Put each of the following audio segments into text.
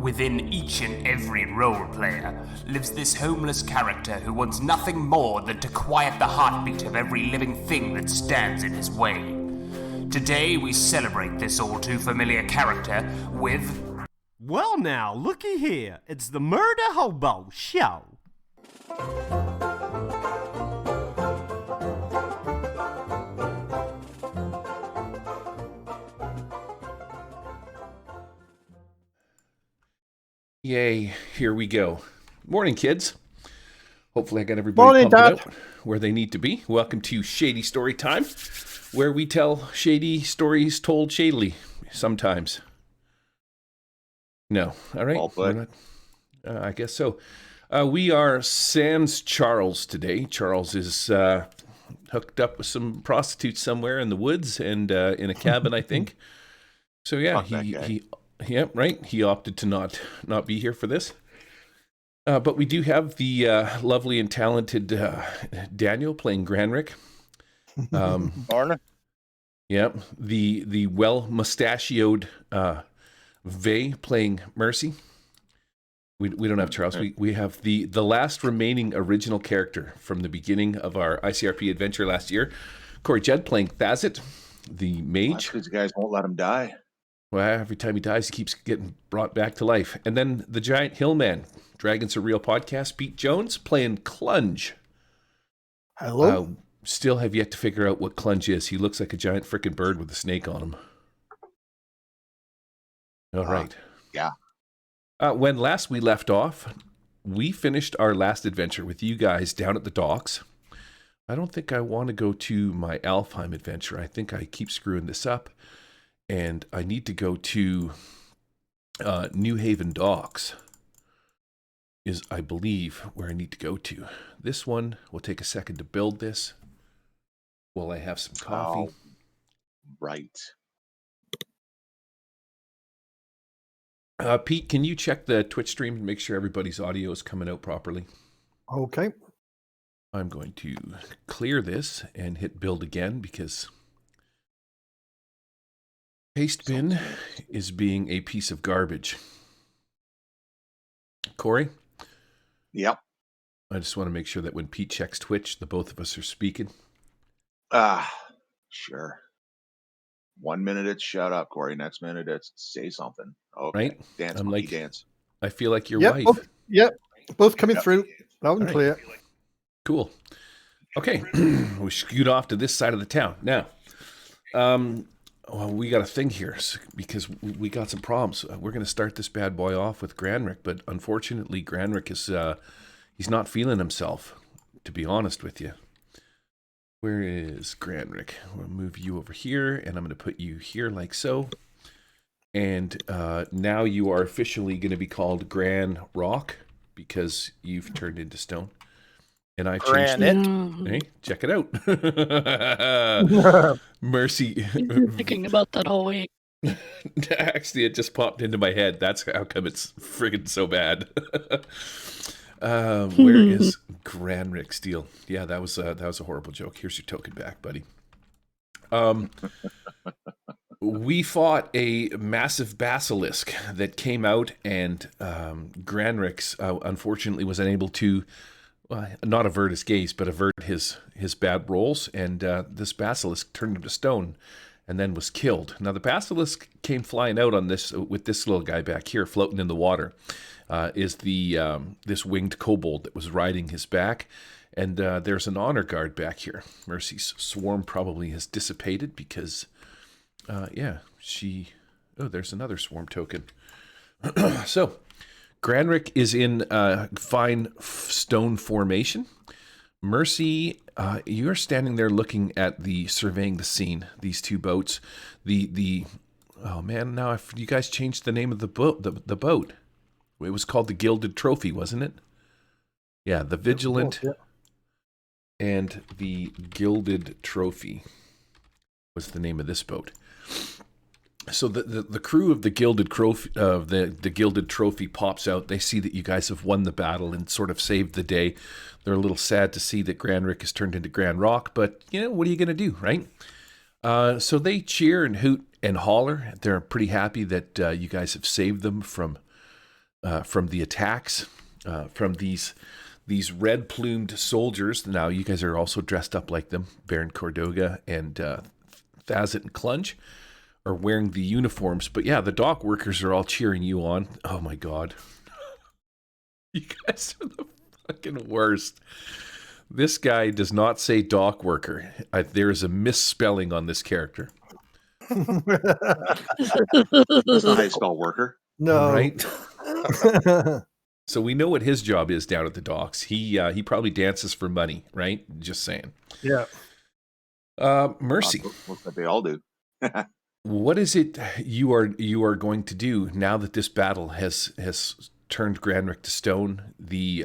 Within each and every role player lives this homeless character who wants nothing more than to quiet the heartbeat of every living thing that stands in his way. Today we celebrate this all too familiar character with... Well now, looky here. It's the Murder Hobo Show. Yay, here we go. Morning, kids. Hopefully I got everybody pumped out where they need to be. Welcome to Shady Story Time, where we tell shady stories told shadily sometimes. No. All right. I guess so. We are sans Charles today. Charles is hooked up with some prostitutes somewhere in the woods and in a cabin, I think. So yeah, he opted to not be here for this. But we do have the lovely and talented Daniel playing Granrick. Morning. Yeah, the well-mustachioed Vay playing Mercy. We don't have Charles. We have the last remaining original character from the beginning of our ICRP adventure last year, Corey Judd playing Thazit, the mage. Because you guys won't let him die. Well, every time he dies, he keeps getting brought back to life. And then the giant hillman, Dragons Are Real podcast, Pete Jones playing Clunge. Hello. Still have yet to figure out what Clunge is. He looks like a giant frickin' bird with a snake on him. All right. Yeah. When last we left off, we finished our last adventure with you guys down at the docks. I don't think I want to go to my Alfheim adventure. I think I keep screwing this up. And I need to go to New Haven Docks is, I believe, where I need to go to. This one will take a second to build this while I have some coffee. Oh, right. Pete, can you check the Twitch stream and make sure everybody's audio is coming out properly? Okay. I'm going to clear this and hit build again because Paste bin is being a piece of garbage. Corey? Yep. I just want to make sure that when Pete checks Twitch, the both of us are speaking. Sure. 1 minute it's shut up, Corey. Next minute it's say something. Okay. Right? Dance, I'm monkey, like, dance. I feel like your wife. Both coming through. Loud and clear. Cool. Okay. We scoot off to this side of the town. Now, well, we got a thing here because we got some problems. We're going to start this bad boy off with Granrick, but unfortunately, Granrick is he's not feeling himself, to be honest with you. Where is Granrick? I'm going to move you over here, and I'm going to put you here like so. And now you are officially going to be called Gran Rock because you've turned into stone. And I changed it. Hey, check it out. Mercy. I've been thinking about that all week. Actually, it just popped into my head. That's how come it's friggin' so bad. Where is Granrick Steel? Yeah, that was a horrible joke. Here's your token back, buddy. We fought a massive basilisk that came out, and Granrick unfortunately was unable to not avert his gaze, but avert his bad rolls, and this basilisk turned him to stone and then was killed. Now, the basilisk came flying out on this with this little guy back here floating in the water, is this winged kobold that was riding his back, and there's an honor guard back here. Mercy's swarm probably has dissipated because, there's another swarm token. So, Granrick is in fine stone formation. Mercy, you're standing there looking at surveying the scene. These two boats. Oh man, now you guys changed the name of the boat. The boat. It was called the Gilded Trophy, wasn't it? Yeah, the Vigilant and the Gilded Trophy was the name of this boat. So the crew of the Gilded Trophy the Gilded Trophy pops out. They see that you guys have won the battle and sort of saved the day. They're a little sad to see that Granrick has turned into Grand Rock, but what are you going to do, right? So they cheer and hoot and holler. They're pretty happy that you guys have saved them from from the attacks from these red-plumed soldiers. Now, you guys are also dressed up like them. Baron Cordoga and Thazit and Clunge are wearing the uniforms. But yeah, the dock workers are all cheering you on. Oh my god. You guys are the fucking worst. This guy does not say dock worker. There is a misspelling on this character. That's not how you spell worker. No. Right? So we know what his job is down at the docks. He probably dances for money, right? Just saying. Yeah. Mercy. Looks like they all do. What is it you are going to do now that this battle has turned Granrick to stone? The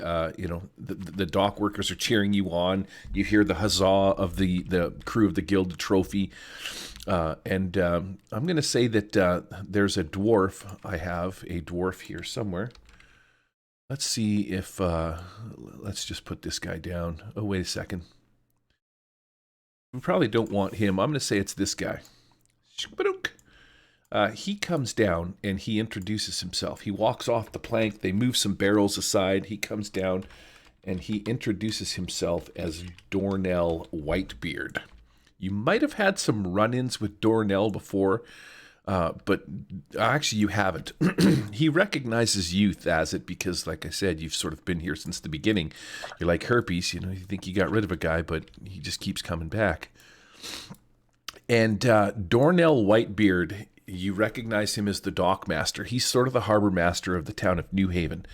dock workers are cheering you on. You hear the huzzah of the crew of the Gilded Trophy. And I'm going to say that there's a dwarf. I have a dwarf here somewhere. Let's see if, let's just put this guy down. Oh, wait a second. We probably don't want him. I'm going to say it's this guy. He comes down and he introduces himself. He walks off the plank. They move some barrels aside. He comes down and he introduces himself as Dornell Whitebeard. You might have had some run-ins with Dornell before, but actually you haven't. He recognizes you, Thazit, because, like I said, you've sort of been here since the beginning. You're like herpes, you think you got rid of a guy, but he just keeps coming back. And Dornell Whitebeard, you recognize him as the dock master. He's sort of the harbor master of the town of New Haven.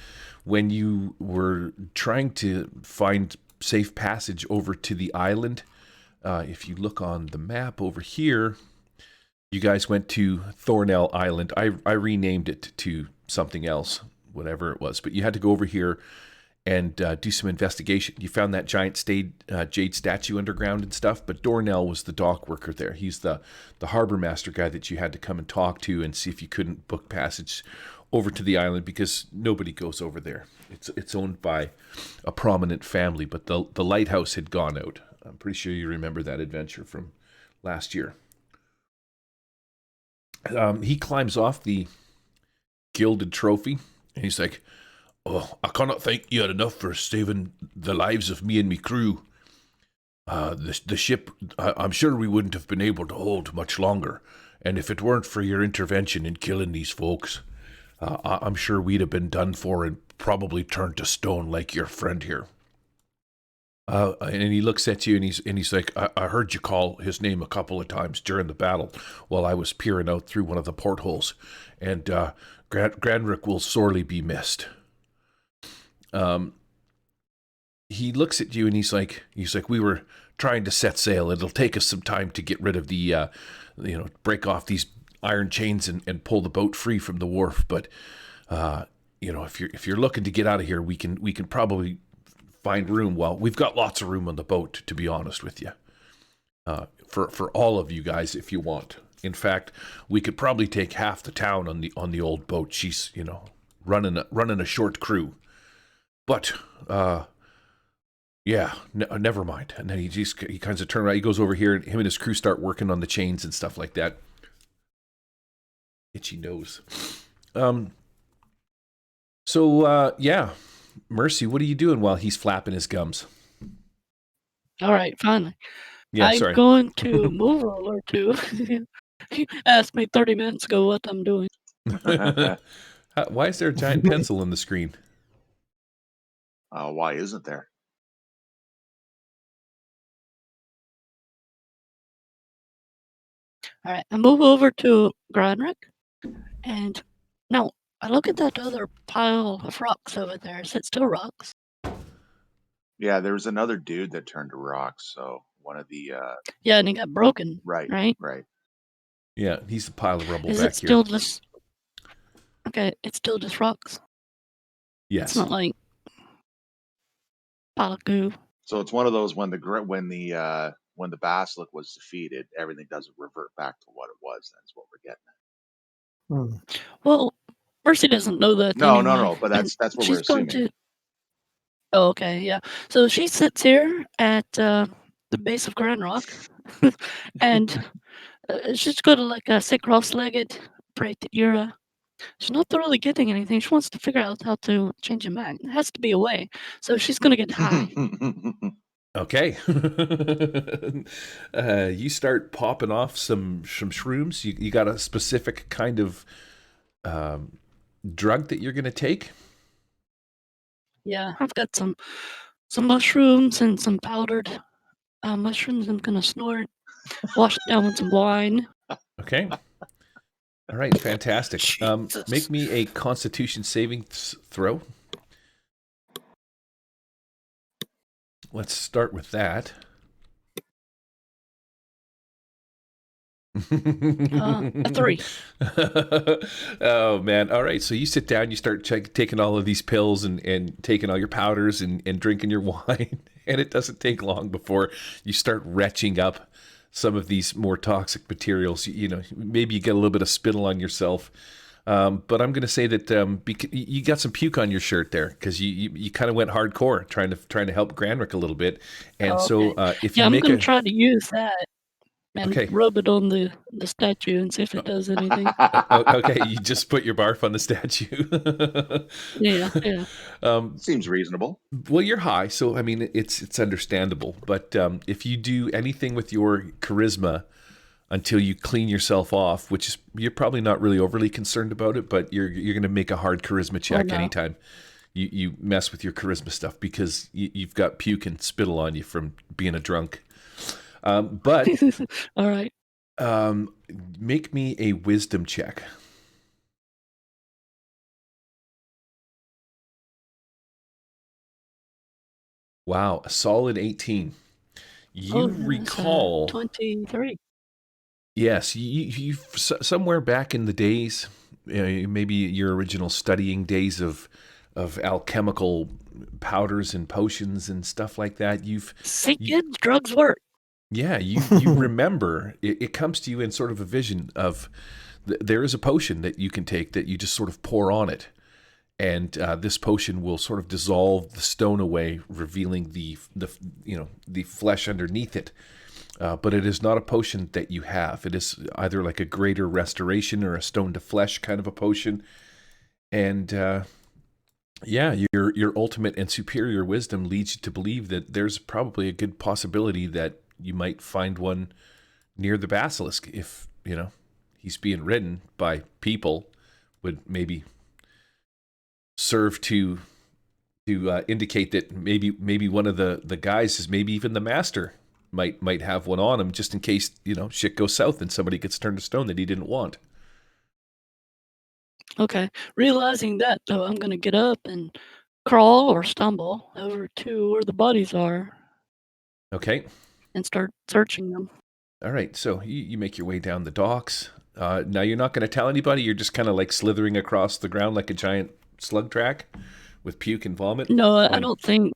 When you were trying to find safe passage over to the island, if you look on the map over here, you guys went to Thornell Island. I renamed it to something else, whatever it was. But you had to go over here and do some investigation. You found that giant jade statue underground and stuff, but Dornell was the dock worker there. He's the harbor master guy that you had to come and talk to and see if you couldn't book passage over to the island, because nobody goes over there. It's owned by a prominent family, but the lighthouse had gone out. I'm pretty sure you remember that adventure from last year. He climbs off the Gilded Trophy, and he's like, "Oh, I cannot thank you enough for saving the lives of me and me crew. The ship, I'm sure we wouldn't have been able to hold much longer, and if it weren't for your intervention in killing these folks, I'm sure we'd have been done for and probably turned to stone like your friend here." And he looks at you and he's like, I heard you call his name a couple of times during the battle while I was peering out through one of the portholes, and Granrick will sorely be missed. He looks at you and he's like, we were trying to set sail. It'll take us some time to get rid of the, break off these iron chains and pull the boat free from the wharf. But, if you're looking to get out of here, we can probably find room. Well, we've got lots of room on the boat, to be honest with you, for all of you guys if you want. In fact, we could probably take half the town on the old boat. She's running a short crew, but never mind. And then he kind of turns around. He goes over here, and him and his crew start working on the chains and stuff like that. Itchy nose. Mercy, what are you doing while he's flapping his gums? All right, finally. Yeah, sorry. I'm going to move over to. You asked me 30 minutes ago what I'm doing. Why is there a giant pencil in the screen? Why isn't there? All right, I move over to Granrick, and now I look at that other pile of rocks over there. Is it still rocks? Yeah, there was another dude that turned to rocks. So one of the Yeah, and he got broken. right. Yeah, he's a pile of rubble Is back it still just? Okay, it's still just rocks. Yes. It's not like pile of goo. So it's one of those when the basilisk was defeated, everything doesn't revert back to what it was. That's what we're getting at. Well, Mercy doesn't know that. No, anyway. no. But that's what we're She's going assuming. to. Oh, okay, yeah. So she sits here at the base of Grand Rock, and she's going to sit cross-legged, pray to Ura, She's not really getting anything. She wants to figure out how to change it back. There has to be a way. So she's gonna get high. Okay. You start popping off some shrooms. You got a specific kind of drug that you're going to take? Yeah, I've got some mushrooms and some powdered mushrooms. I'm gonna snort, wash it down with some wine. Okay. All right, fantastic. Jesus. Make me a Constitution saving throw. Let's start with that. A 3. Oh man! All right, so you sit down, you start taking all of these pills and taking all your powders and drinking your wine, and it doesn't take long before you start retching up some of these more toxic materials. You know, maybe you get a little bit of spittle on yourself. But I'm going to say that you got some puke on your shirt there because you kind of went hardcore trying to help Granrick a little bit, and so if you I'm make gonna try to use that and Okay. rub it on the statue and see if it does anything. Okay, you just put your barf on the statue. Yeah. Seems reasonable. Well, you're high, so I mean it's understandable. But if you do anything with your charisma until you clean yourself off, which is you're probably not really overly concerned about it, but you're going to make a hard charisma check no. anytime you mess with your charisma stuff because you've got puke and spittle on you from being a drunk. But All right. make me a wisdom check. Wow, a solid 18. You recall 23. Yes, you somewhere back in the days, maybe your original studying days of alchemical powders and potions and stuff like that. See, kids, drugs work. Yeah, you remember, it comes to you in sort of a vision of there is a potion that you can take that you just sort of pour on it. And this potion will sort of dissolve the stone away, revealing the flesh underneath it. But it is not a potion that you have. It is either like a greater restoration or a stone to flesh kind of a potion. And your ultimate and superior wisdom leads you to believe that there's probably a good possibility that you might find one near the basilisk if, he's being ridden by people, would maybe serve to indicate that maybe one of the guys is maybe even the master might have one on him just in case, shit goes south and somebody gets turned to stone that he didn't want. Okay. Realizing that, though, I'm going to get up and crawl or stumble over to where the bodies are. Okay. And start searching them. All right. So you make your way down the docks. Now you're not going to tell anybody. You're just kind of like slithering across the ground like a giant slug track with puke and vomit. No, I don't think.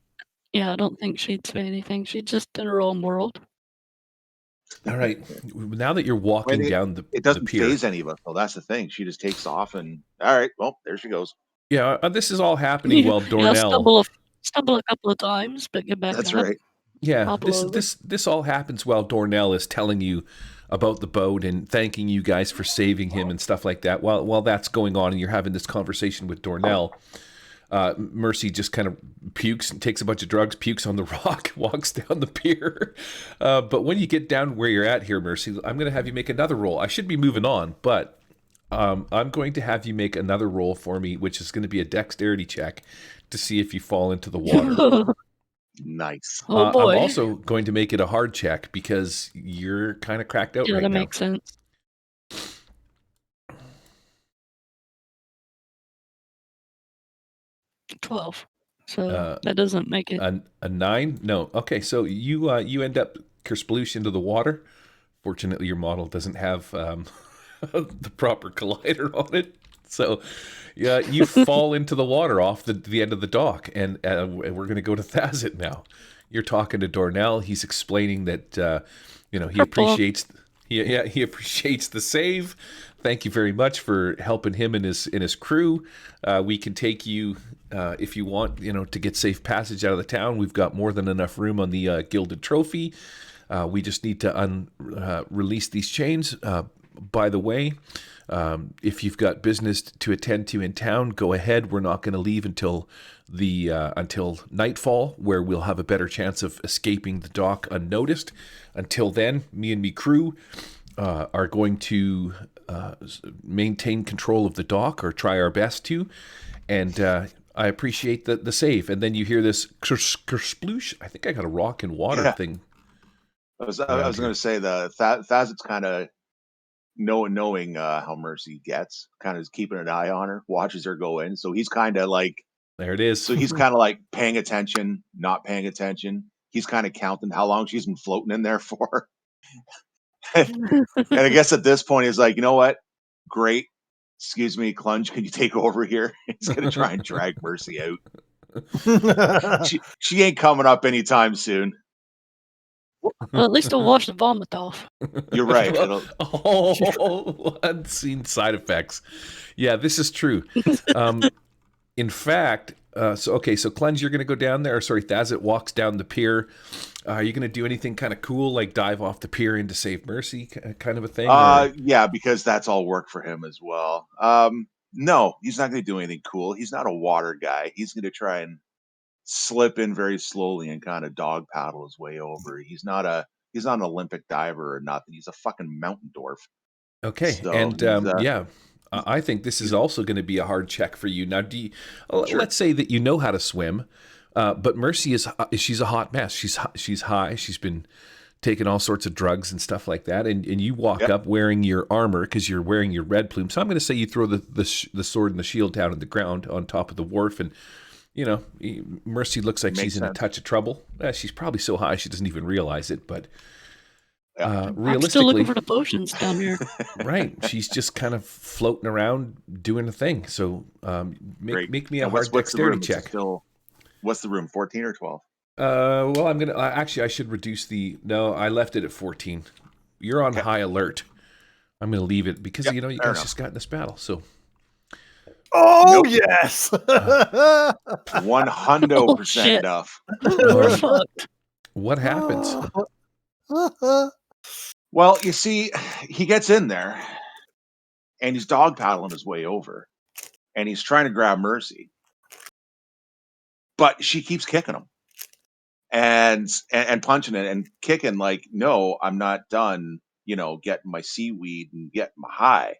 Yeah, I don't think she'd say anything. She's just in her own world. All right. Now that you're walking down the it doesn't pier, faze any of us. Well, that's the thing. She just takes off and all right. Well, there she goes. Yeah, this is all happening while Dornell. Stumble a couple of times, but get back. That's up. right. Yeah, this all happens while Dornell is telling you about the boat and thanking you guys for saving him and stuff like that. While that's going on and you're having this conversation with Dornell, Mercy just kind of pukes and takes a bunch of drugs, pukes on the rock, walks down the pier. But when you get down where you're at here, Mercy, I'm going to have you make another roll. I should be moving on, but I'm going to have you make another roll for me, which is going to be a dexterity check to see if you fall into the water. Nice. Oh boy. I'm also going to make it a hard check because you're kind of cracked out right now. Yeah, that makes sense. $12. So that doesn't make it. A 9? No. Okay, so you end up kersploosh into the water. Fortunately, your model doesn't have the proper collider on it. So you fall into the water off the end of the dock, and we're going to go to Thazit now. You're talking to Dornell. He's explaining that he appreciates he appreciates the save. Thank you very much for helping him and his crew. We can take you if you want, to get safe passage out of the town. We've got more than enough room on the Gilded Trophy. We just need to release these chains. By the way, If you've got business to attend to in town, go ahead. We're not going to leave until until nightfall, where we'll have a better chance of escaping the dock unnoticed. Until then, me and me crew are going to maintain control of the dock, or try our best to. And I appreciate the save. And then you hear this kersploosh. I think I got a rock and water thing. I was going to say Thazit's kind of knowing how Mercy gets, kind of keeping an eye on her, watches her go in. So he's kind of like, there it is. So he's kind of like paying attention, not paying attention. He's kind of counting how long she's been floating in there for. And I guess at this point, he's like, you know what? Great. Excuse me, Clunge, can you take over here? He's going to try and drag Mercy out. She ain't coming up anytime soon. Well, at least I'll wash the vomit off. You're right. Unseen side effects. Yeah, this is true. In fact, so Clunge, you're going to go down there. Or sorry, Thazit walks down the pier. Are you going to do anything kind of cool, like dive off the pier in to save Mercy, kind of a thing? Yeah, because that's all work for him as well. No, he's not going to do anything cool. He's not a water guy. He's going to try and slip in very slowly and kind of dog paddle his way over. He's not an Olympic diver or nothing. He's a fucking mountain dwarf. Okay, so and I think this is also going to be a hard check for you. Now, sure. Let's say that you know how to swim, but Mercy she's a hot mess. She's high. She's been taking all sorts of drugs and stuff like that, and you walk up wearing your armor because you're wearing your red plume. So I'm going to say you throw the sword and the shield down on the ground on top of the wharf, and Mercy looks like she's in a touch of trouble. She's probably so high she doesn't even realize it, but realistically, I'm still looking for the potions down here. Right, she's just kind of floating around doing a thing. So make me a hard dexterity check. What's the room? 14 or 12? Well, I'm gonna actually I should reduce I left it at 14. You're on high alert. I'm gonna leave it because you guys just got in this battle. So. Oh yes, 100% enough. We're fucked. What happens? Well, you see, he gets in there, and he's dog paddling his way over, and he's trying to grab Mercy, but she keeps kicking him, and punching it and kicking like, no, I'm not done. Getting my seaweed and getting my high.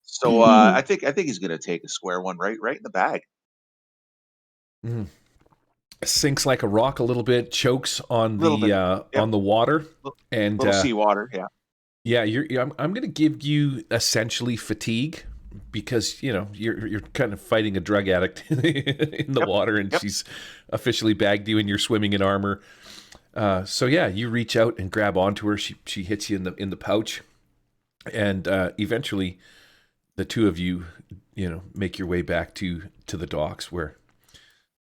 So I think he's going to take a square one right in the bag. Mm. Sinks like a rock a little bit, chokes on on the water, and little seawater. Yeah. I'm going to give you essentially fatigue because you're kind of fighting a drug addict in the water, and she's officially bagged you, and you're swimming in armor. So you reach out and grab onto her. She hits you in the pouch, and eventually the two of you make your way back to the docks, where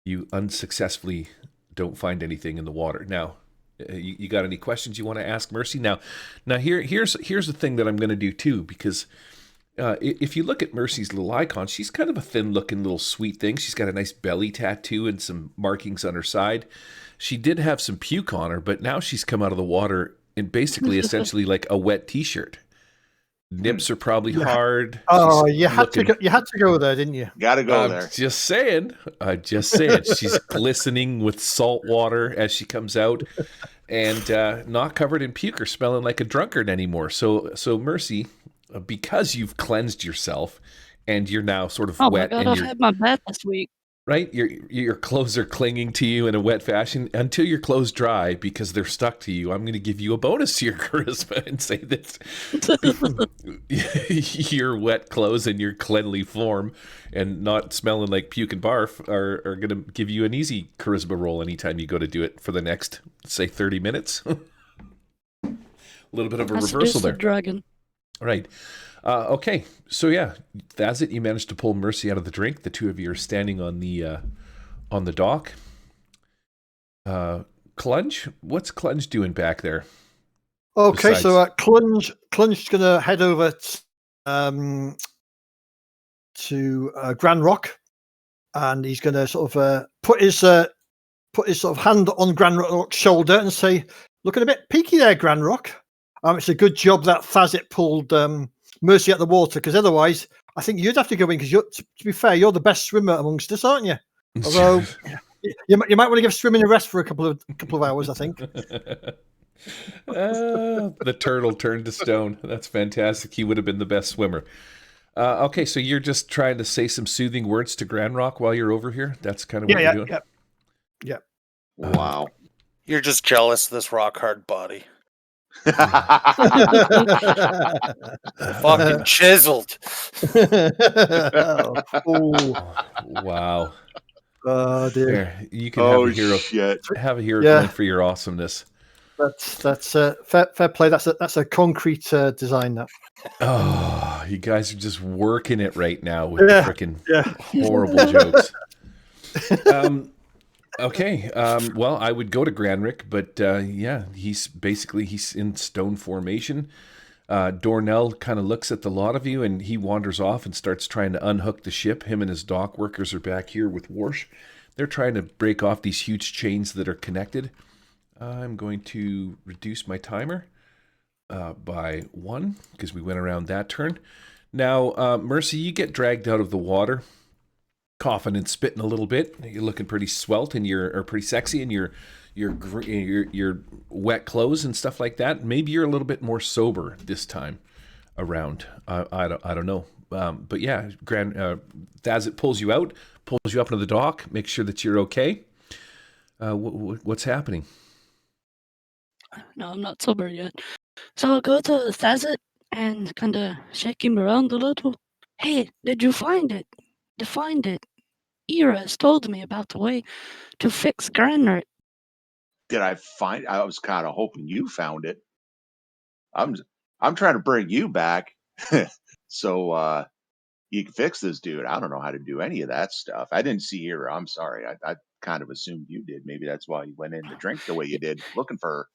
you unsuccessfully don't find anything in the water. Now, you got any questions you want to ask Mercy? Now here's the thing that I'm going to do too, because if you look at Mercy's little icon, she's kind of a thin-looking little sweet thing. She's got a nice belly tattoo and some markings on her side. She did have some puke on her, but now she's come out of the water in basically essentially like a wet T-shirt. Nips are probably hard. Oh, you had to go there, didn't you? Got to go there. Just saying. She's glistening with salt water as she comes out, and not covered in puke or smelling like a drunkard anymore. So Mercy, because you've cleansed yourself, and you're now sort of wet. Oh my God, I've had my bath this week. Right? Your clothes are clinging to you in a wet fashion until your clothes dry because they're stuck to you. I'm going to give you a bonus to your charisma and say that your wet clothes and your cleanly form and not smelling like puke and barf are going to give you an easy charisma roll anytime you go to do it for the next, say, 30 minutes. A little bit of a reversal there. Dragon. Right. Okay, so that's it. You managed to pull Mercy out of the drink. The two of you are standing on the dock. Clunge, what's Clunge doing back there? Okay, so Clunge is going to head over to Grand Rock, and he's going to sort of put his sort of hand on Grand Rock's shoulder and say, "Looking a bit peaky there, Grand Rock. It's a good job that Thazit pulled Mercy at the water, because otherwise, I think you'd have to go in. Because to be fair, you're the best swimmer amongst us, aren't you? Although you might want to give swimming a rest for a couple of hours, I think. The turtle turned to stone. That's fantastic. He would have been the best swimmer. Okay, so you're just trying to say some soothing words to Grand Rock while you're over here? That's kind of what you're doing? Yeah. Wow. You're just jealous of this rock hard body. Fucking chiseled. Wow. Oh dear. There, you can have a hero. Shit. Have a hero point for your awesomeness. That's fair play. That's a concrete design. That. Oh, you guys are just working it right now with the freaking horrible jokes. Okay. Well, I would go to Granrick, but he's in stone formation. Dornell kind of looks at the lot of you, and he wanders off and starts trying to unhook the ship. Him and his dock workers are back here with Warsh. They're trying to break off these huge chains that are connected. I'm going to reduce my timer by 1 because we went around that turn. Now, Mercy, you get dragged out of the water, coughing and spitting a little bit. You're looking pretty svelte and you're pretty sexy in your wet clothes and stuff like that. Maybe you're a little bit more sober this time around. I don't know. But yeah, Thazit pulls you out, pulls you up into the dock, makes sure that you're okay. What's happening? No, I'm not sober yet. So I'll go to Thazit and kind of shake him around a little. Hey, did you find it? To find it. Ira has told me about the way to fix Granrick. Did I find? I was kind of hoping you found it. I'm trying to bring you back, so you can fix this dude. I don't know how to do any of that stuff. I didn't see Ira. I'm sorry. I kind of assumed you did. Maybe that's why you went in to drink the way you did, looking for her.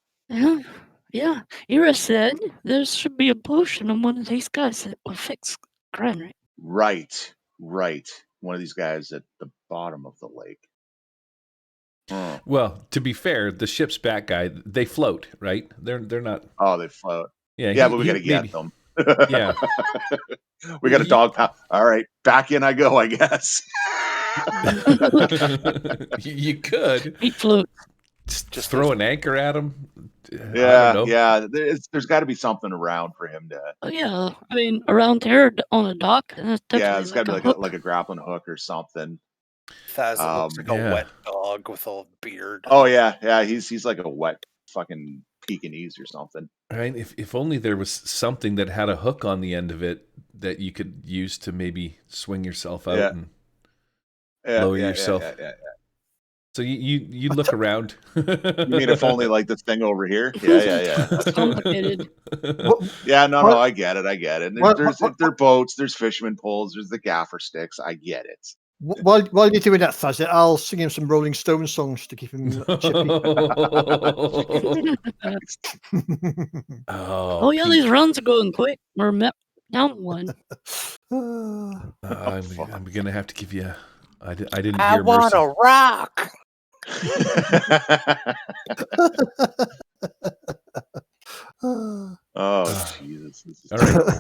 Yeah. Ira said there should be a potion on one of these guys that will fix Granrick. Right. One of these guys at the bottom of the lake. Oh. Well, to be fair, the ship's back guy, they float, right? They're not. Oh, they float. Yeah, but we got to get them. Yeah. We got a dog pound. All right, back in I go, I guess. You could. He float. Just throw an anchor at him. Yeah. There's got to be something around for him to. Oh yeah, I mean around here on a dock. Yeah, it's got to be like a grappling hook or something. Thazit looks like a wet dog with a beard. Oh yeah. He's like a wet fucking Pekingese or something. Right. If only there was something that had a hook on the end of it that you could use to maybe swing yourself out and lower yourself. Yeah. So you look around. You mean if only like this thing over here? Yeah. That's complicated. Yeah, no, I get it. There's boats, there's fisherman poles, there's the gaffer sticks. I get it. While you're doing that, Thazit, I'll sing him some Rolling Stone songs to keep him chippy. These runs are going quick. We're down one. I'm gonna have to give you. I didn't. I hear want Mercy. a rock. Oh Jesus! All right.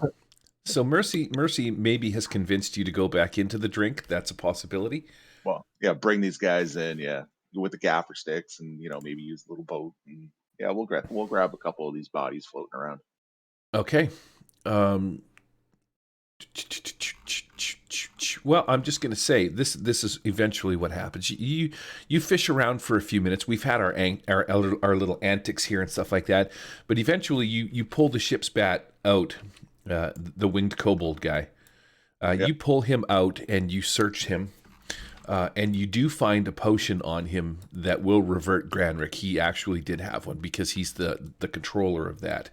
So Mercy maybe has convinced you to go back into the drink. That's a possibility. Well, yeah, bring these guys in, with the gaffer sticks, and maybe use a little boat, and we'll grab a couple of these bodies floating around. Okay. Well, I'm just going to say this is eventually what happens. You fish around for a few minutes. We've had our little antics here and stuff like that, but eventually you pull the ship's bat out. The winged kobold guy. You pull him out and you search him, and you do find a potion on him that will revert Granrick. He actually did have one because he's the controller of that.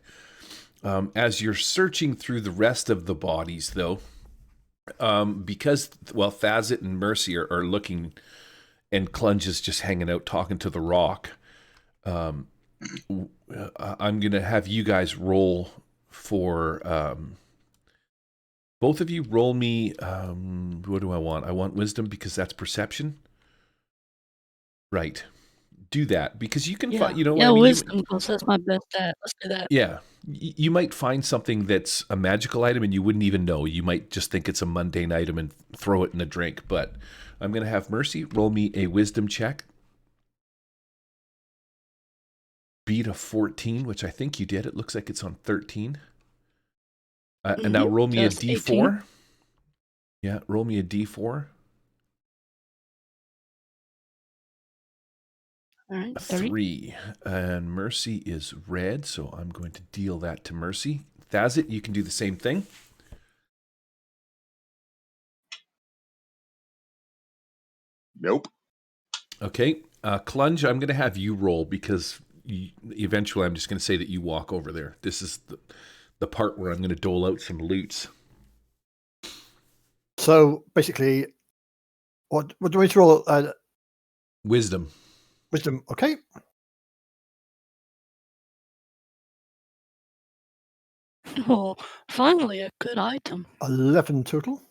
As you're searching through the rest of the bodies, though, because Thazit and Mercy are looking, and Clunge is just hanging out talking to the rock. I'm gonna have you guys roll. For both of you, roll me. What do I want? I want wisdom because that's perception. Right. Do that because you can find. Wisdom. That's my best stat. Let's do that. Yeah. You might find something that's a magical item and you wouldn't even know. You might just think it's a mundane item and throw it in a drink. But I'm going to have Mercy roll me a wisdom check. Beat a 14, which I think you did. It looks like it's on 13. And now roll me a d4. 18. Yeah, roll me a d4. All right, A 3. And Mercy is red, so I'm going to deal that to Mercy. Thazit, you can do the same thing. Nope. Okay. Clunge, I'm going to have you roll because eventually I'm just going to say that you walk over there. This is the part where I'm going to dole out some loots. So basically, what do we roll? Wisdom. Wisdom. Okay. Oh, finally a good item. 11 total.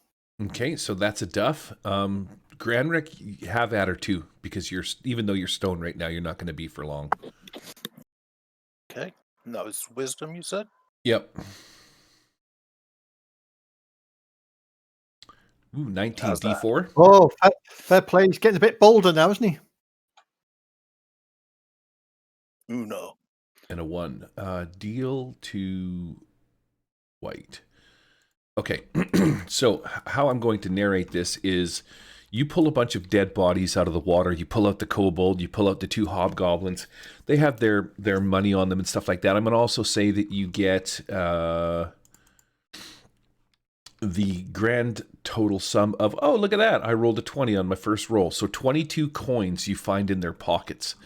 Okay, so that's a duff. Granrick, have at her too, because even though you're stone right now, you're not going to be for long. Okay. And that was wisdom, you said? Yep. Ooh, 19 How's that? D4. Oh, fair play. He's getting a bit bolder now, isn't he? Uno. And a 1. Deal to white. Okay, so how I'm going to narrate this is you pull a bunch of dead bodies out of the water, you pull out the kobold, you pull out the 2 hobgoblins. They have their money on them and stuff like that. I'm going to also say that you get the grand total sum of, oh, look at that. I rolled a 20 on my first roll. So 22 coins you find in their pockets.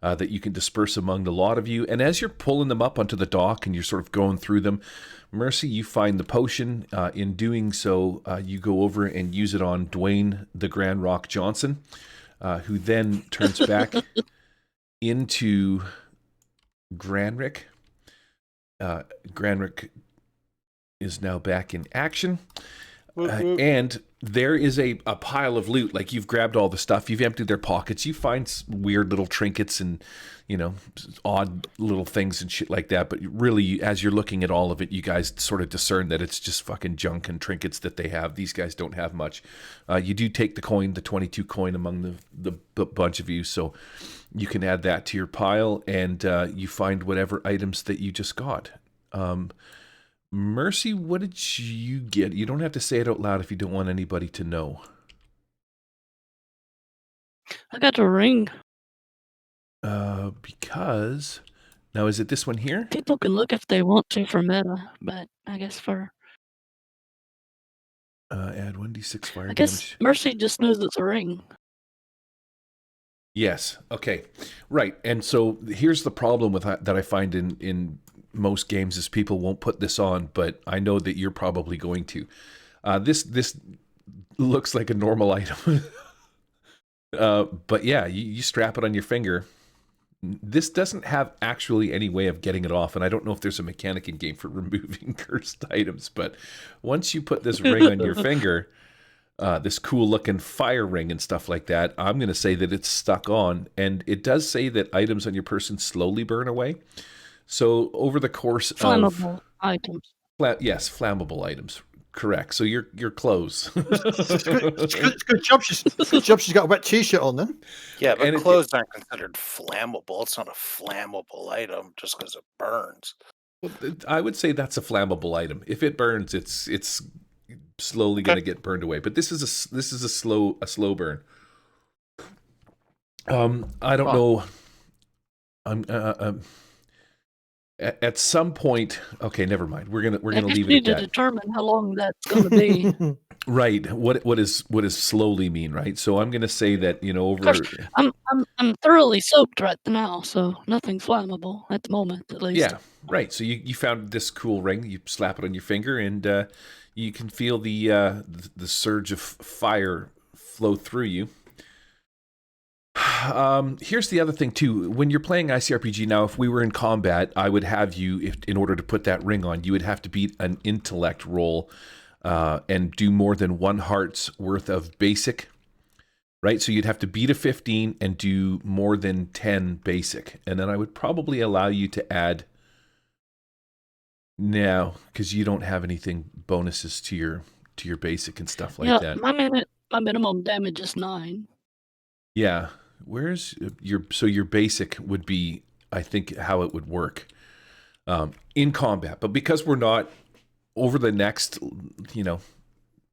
That you can disperse among the lot of you. And as you're pulling them up onto the dock and you're sort of going through them, Mercy, you find the potion. In doing so, you go over and use it on Dwayne the Grand Rock Johnson, who then turns back into Granrick. Granrick is now back in action. And there is a pile of loot. Like, you've grabbed all the stuff, you've emptied their pockets, you find weird little trinkets and, odd little things and shit like that. But really, as you're looking at all of it, you guys sort of discern that it's just fucking junk and trinkets that they have. These guys don't have much. You do take the coin, the 22 coin among the bunch of you, so you can add that to your pile, and you find whatever items that you just got. Mercy, what did you get? You don't have to say it out loud if you don't want anybody to know. I got a ring. Because... Now, is it this one here? People can look if they want to for meta, but I guess for... Add 1d6 fire I guess damage. Mercy just knows it's a ring. Yes. Okay. Right. And so here's the problem with that I find in most games is people won't put this on, but I know that you're probably going to. This looks like a normal item. But yeah, you strap it on your finger. This doesn't have actually any way of getting it off, and I don't know if there's a mechanic in game for removing cursed items, but once you put this ring on your finger, this cool looking fire ring and stuff like that, I'm going to say that it's stuck on, and it does say that items on your person slowly burn away. So over the course Flammable items. Yes, flammable items. Correct. So your clothes. It's good job. She's got a wet t-shirt on then. Yeah, but clothes aren't considered flammable. It's not a flammable item just because it burns. Well, I would say that's a flammable item. If it burns, it's slowly going to get burned away. But this is a slow burn. I don't know. At some point, okay, never mind. We're gonna leave it at that. I just need to determine how long that's going to be. Right. What does slowly mean, right? So I'm gonna say that over. Of course, I'm thoroughly soaked right now, so nothing's flammable at the moment, at least. Yeah. Right. So you found this cool ring. You slap it on your finger, and you can feel the surge of fire flow through you. Here's the other thing too. When you're playing ICRPG now, if we were in combat, I would have you, in order to put that ring on, you would have to beat an intellect roll and do more than 1 heart's worth of basic. Right, so you'd have to beat a 15 and do more than 10 basic, and then I would probably allow you to add No, because you don't have anything bonuses to your basic and stuff like Yeah, that. my minimum damage is 9. Yeah. Where's your basic would be, I think, how it would work in combat. But because we're not over the next,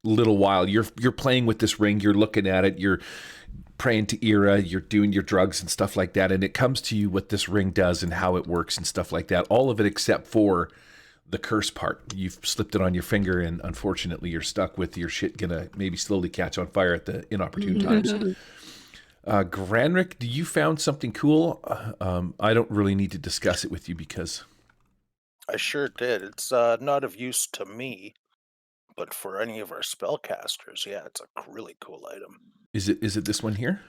little while, you're playing with this ring, you're looking at it, you're praying to Era, you're doing your drugs and stuff like that, and it comes to you what this ring does and how it works and stuff like that. All of it except for the curse part. You've slipped it on your finger, and unfortunately, you're stuck with your shit gonna maybe slowly catch on fire at the inopportune times. Granrick, do you found something cool? I don't really need to discuss it with you because I sure did. It's not of use to me, but for any of our spellcasters, yeah, it's a really cool item. is it this one here?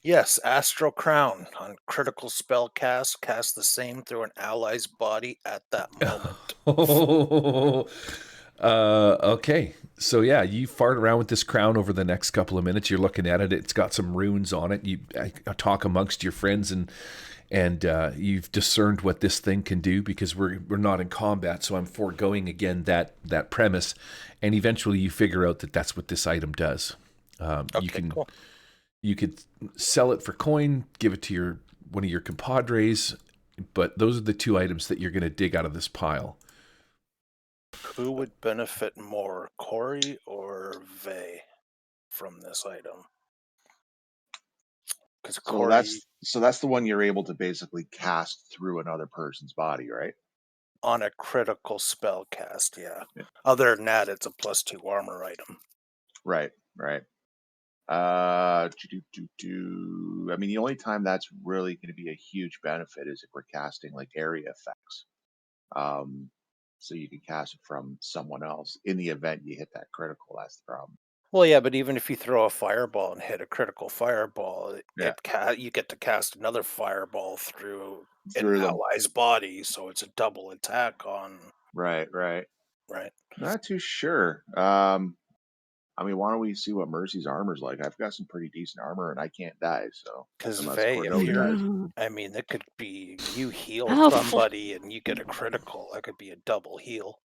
Yes, Astral Crown. On critical spell cast the same through an ally's body at that moment. Okay. So yeah, you fart around with this crown over the next couple of minutes. You're looking at it. It's got some runes on it. I talk amongst your friends, and you've discerned what this thing can do because we're not in combat. So I'm foregoing again that premise, and eventually you figure out that that's what this item does. Cool. You could sell it for coin, give it to one of your compadres, but those are the two items that you're going to dig out of this pile. Who would benefit more, Corey or Vey, from this item? Because Corey, that's the one you're able to basically cast through another person's body, right? on a critical spell cast, yeah. Other than that, it's a +2 armor item. Right. I mean, the only time that's really going to be a huge benefit is if we're casting like area effects. So you can cast it from someone else in the event you hit that critical. That's the problem. Well, yeah, but even if you throw a fireball and hit a critical fireball, you get to cast another fireball through an ally's body, so it's a double attack on. Right. Not too sure. I mean, why don't we see what Mercy's armor's like? I've got some pretty decent armor, and I can't die, so. Because Vey, I mean, that could be you heal Oh, somebody and you get a critical. That could be a double heal.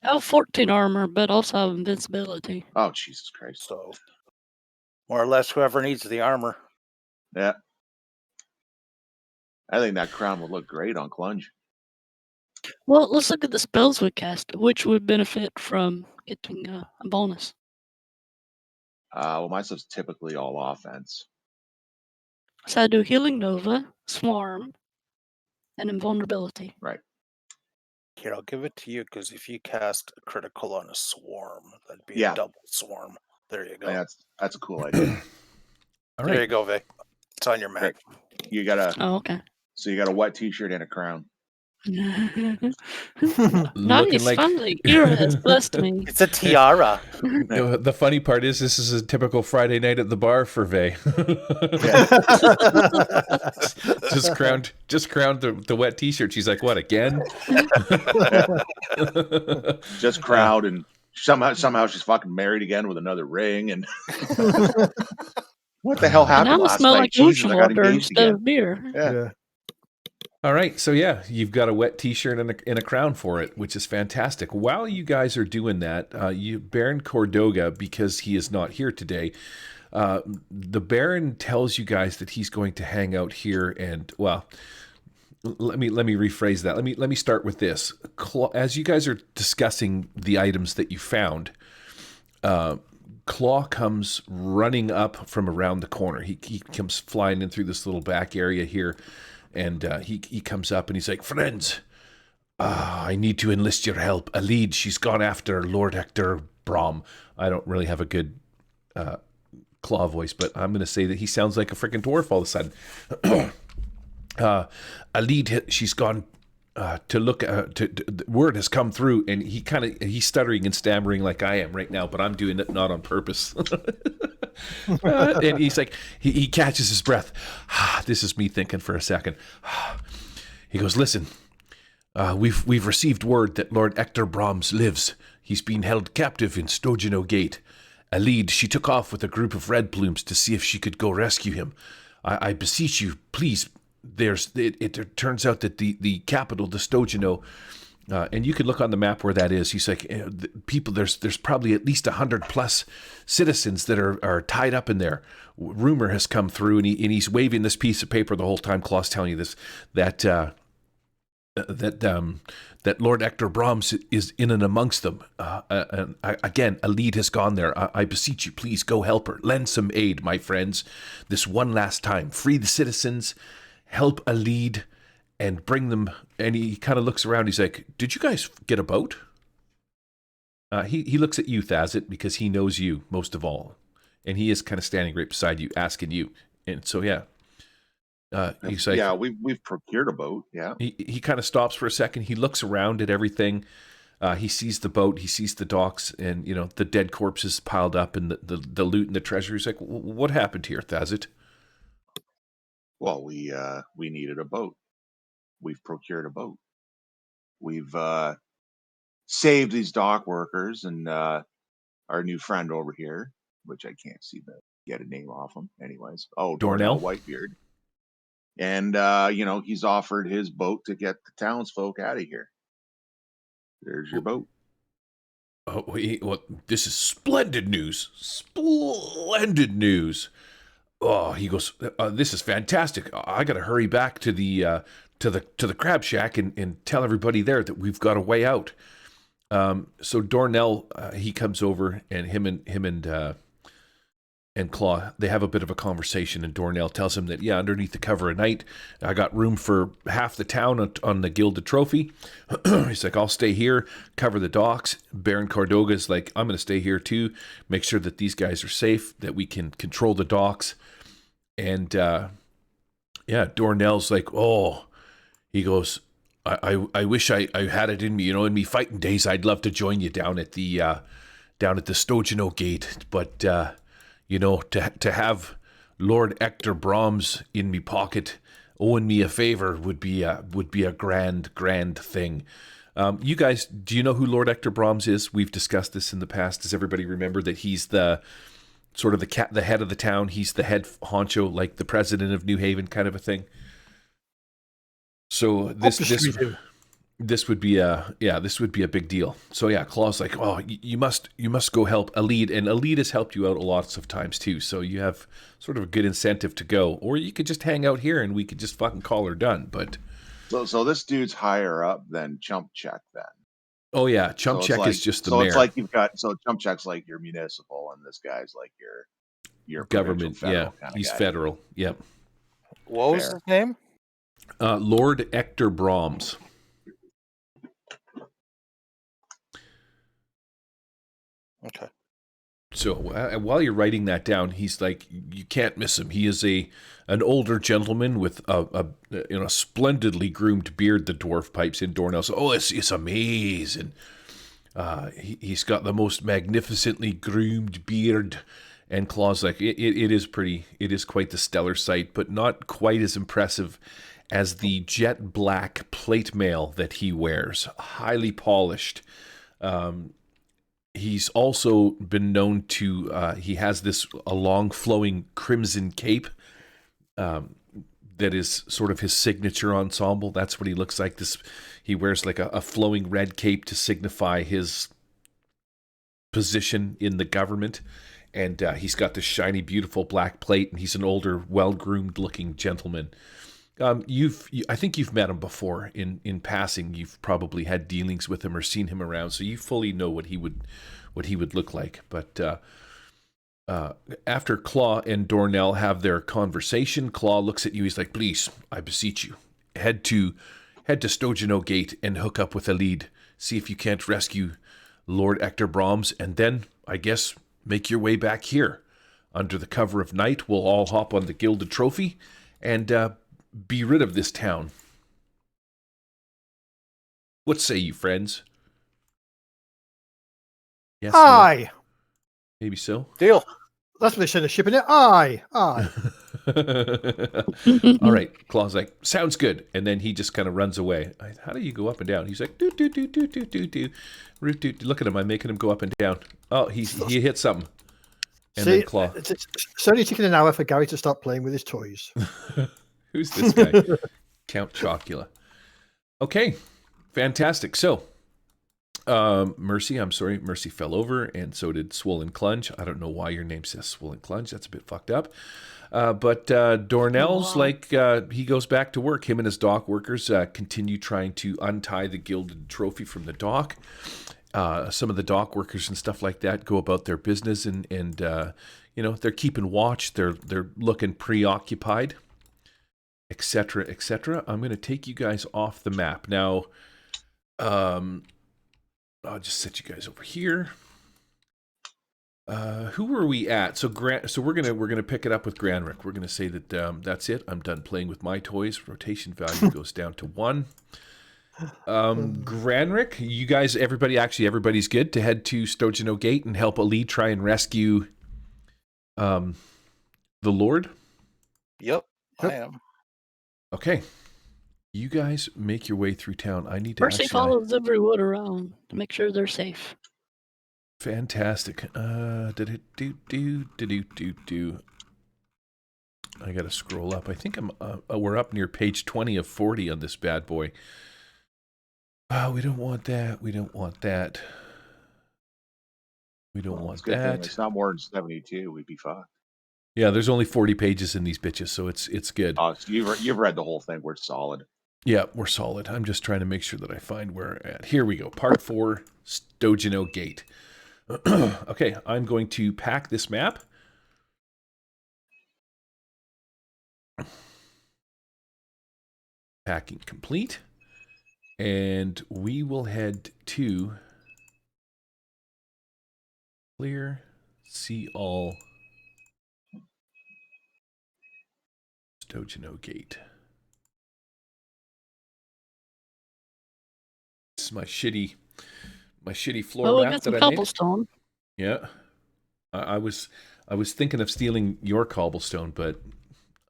I have 14 armor, but also have invincibility. Oh, Jesus Christ. So, more or less, whoever needs the armor. Yeah. I think that crown would look great on Clunge. Well, let's look at the spells we cast, which would benefit from getting a bonus. Well, my stuff's typically all offense. So I do Healing Nova, Swarm, and Invulnerability. Right. Here, I'll give it to you because if you cast a critical on a swarm, that'd be a double swarm. There you go. Yeah, that's a cool idea. All there right. you go, Vey. It's on your map. You got Oh, okay. So you got a wet t-shirt and a crown. Nice, like- finally, Era has blessed me. It's a tiara. The funny part is this is a typical Friday night at the bar for Vey. just crowned the wet t-shirt. She's like, what, again? Just crowned, and somehow she's fucking married again with another ring, and what the hell happened Now I last smell night? like Jesus, ocean I got water engaged instead again. of beer. Yeah. All right, so yeah, you've got a wet t-shirt and a crown for it, which is fantastic. While you guys are doing that, Baron Cordoga, because he is not here today, the Baron tells you guys that he's going to hang out here, and well, let me rephrase that. Let me start with this. As you guys are discussing the items that you found, Claw comes running up from around the corner. He comes flying in through this little back area here. And he comes up and he's like, friends, I need to enlist your help. A lead, she's gone after Lord Hector Brom. I don't really have a good Claw voice, but I'm going to say that he sounds like a freaking dwarf all of a sudden. A lead, she's gone to look the word has come through, and he's stuttering and stammering like I am right now, but I'm doing it not on purpose. And he's like, he catches his breath. This is me thinking for a second. He goes, listen, we've received word that Lord Hector Broms lives. He's been held captive in Stogino Gate. A lead, she took off with a group of red plumes to see if she could go rescue him. I beseech you, please. It turns out that the capital, the Stogino, And you could look on the map where that is. He's like, people, there's probably at least 100+ citizens that are tied up in there. Rumor has come through, and he's waving this piece of paper the whole time. Claw's telling you this, that Lord Ector Brahms is in and amongst them. Again, a lead has gone there. I beseech you, please go help her. Lend some aid, my friends. This one last time. Free the citizens, help a lead, and bring them. And he kind of looks around. He's like, did you guys get a boat? He looks at you, Thazit, because he knows you most of all. And he is kind of standing right beside you, asking you. And so, yeah. He's like, yeah, we've procured a boat. Yeah. He kind of stops for a second. He looks around at everything. He sees the boat. He sees the docks, and the dead corpses piled up, and the loot and the treasure. He's like, what happened here, Thazit? Well, we needed a boat. We've procured a boat. We've saved these dock workers and our new friend over here, which I can't see get a name off him. Anyways, Dornell Whitebeard. And, he's offered his boat to get the townsfolk out of here. There's your boat. Oh, well, this is splendid news. Splendid news. Oh, he goes, this is fantastic. I got to hurry back to the crab shack and tell everybody there that we've got a way out. So Dornell, he comes over, and him and Claw, they have a bit of a conversation, and Dornell tells him that, underneath the cover of night, I got room for half the town on the Gilded Trophy. He's like, I'll stay here, cover the docks. Baron Cordoga's like, I'm going to stay here too, make sure that these guys are safe, that we can control the docks. And, Dornell's like, he goes, I wish I had it in me, in me fighting days, I'd love to join you down at the Stogeno Gate, but, to have Lord Ector Brahms in me pocket owing me a favor would be a grand thing. You guys, do you know who Lord Ector Brahms is? We've discussed this in the past. Does everybody remember that he's the sort of the head of the town? He's the head honcho, like the president of New Haven, kind of a thing. So this would be a big deal. So Claw's like, you must go help Alid, and Alid has helped you out lots of times too. So you have sort of a good incentive to go, or you could just hang out here and we could just fucking call her done. But so this dude's higher up than Chump Check then. Oh yeah, Chump Check is just the mayor. So it's like Chump Check's like your municipal, and this guy's like your government. Yeah, he's guy. Federal. Yep. What was his name? Lord Ector Brahms. Okay. So while you're writing that down, he's like, you can't miss him. He is an older gentleman with a splendidly groomed beard. The dwarf pipes in. Dornell says, it's amazing. He's got the most magnificently groomed beard. And Claw's like, it is pretty. It is quite the stellar sight, but not quite as impressive as the jet black plate mail that he wears, highly polished. He's also been known to, he has a long flowing crimson cape that is sort of his signature ensemble. That's what he looks like. He wears like a flowing red cape to signify his position in the government. And he's got this shiny, beautiful black plate, and he's an older, well-groomed looking gentleman. I think you've met him before in passing. You've probably had dealings with him or seen him around, so you fully know what he would look like. But after Claw and Dornell have their conversation, Claw looks at you. He's like, "Please, I beseech you, head to Stogeno Gate and hook up with a lead. See if you can't rescue Lord Ector Brahms, and then I guess make your way back here. Under the cover of night, we'll all hop on the Gilded Trophy and be rid of this town. What say you, friends?" Yes. Aye. No? Maybe so. Deal. That's what they said. They're shipping it. Aye. Aye. All right. Claw's like, sounds good. And then he just kind of runs away. How do you go up and down? He's like, do, do, do, do, do, do, do. Look at him. I'm making him go up and down. Oh, he hit something. And then Claw. It's only taking an hour for Gary to stop playing with his toys. Who's this guy? Count Chocula. Okay. Fantastic. So, Mercy, I'm sorry, Mercy fell over, and so did Swollen Clunge. I don't know why your name says Swollen Clunge. That's a bit fucked up. But Dornell's he goes back to work. Him and his dock workers continue trying to untie the gilded trophy from the dock. Some of the dock workers and stuff like that go about their business, and they're keeping watch. They're looking preoccupied, etc., etc. I'm going to take you guys off the map now. I'll just set you guys over here. Who were we at? So we're gonna pick it up with Granrick. We're gonna say that that's it. I'm done playing with my toys. Rotation value goes down to 1. Granrick, you guys, everybody's good to head to Stojano Gate and help Ali try and rescue the Lord. Yep, I am. Okay. You guys make your way through town. I need to Percy follows everyone around to make sure they're safe. Fantastic. I gotta scroll up. I think we're up near page 20 of 40 on this bad boy. Oh, we don't want that. We don't want that. We don't want that. It's not more than 72. We'd be fine. Yeah, there's only 40 pages in these bitches, so it's good. So you've read the whole thing. We're solid. Yeah, we're solid. I'm just trying to make sure that I find where we're at. Here we go. Part 4, Stojano Gate. Okay, I'm going to pack this map. Packing complete. And we will head to clear, see all, Stojano Gate. This is my shitty floor map that I made. Cobblestone. Yeah, I was thinking of stealing your cobblestone, but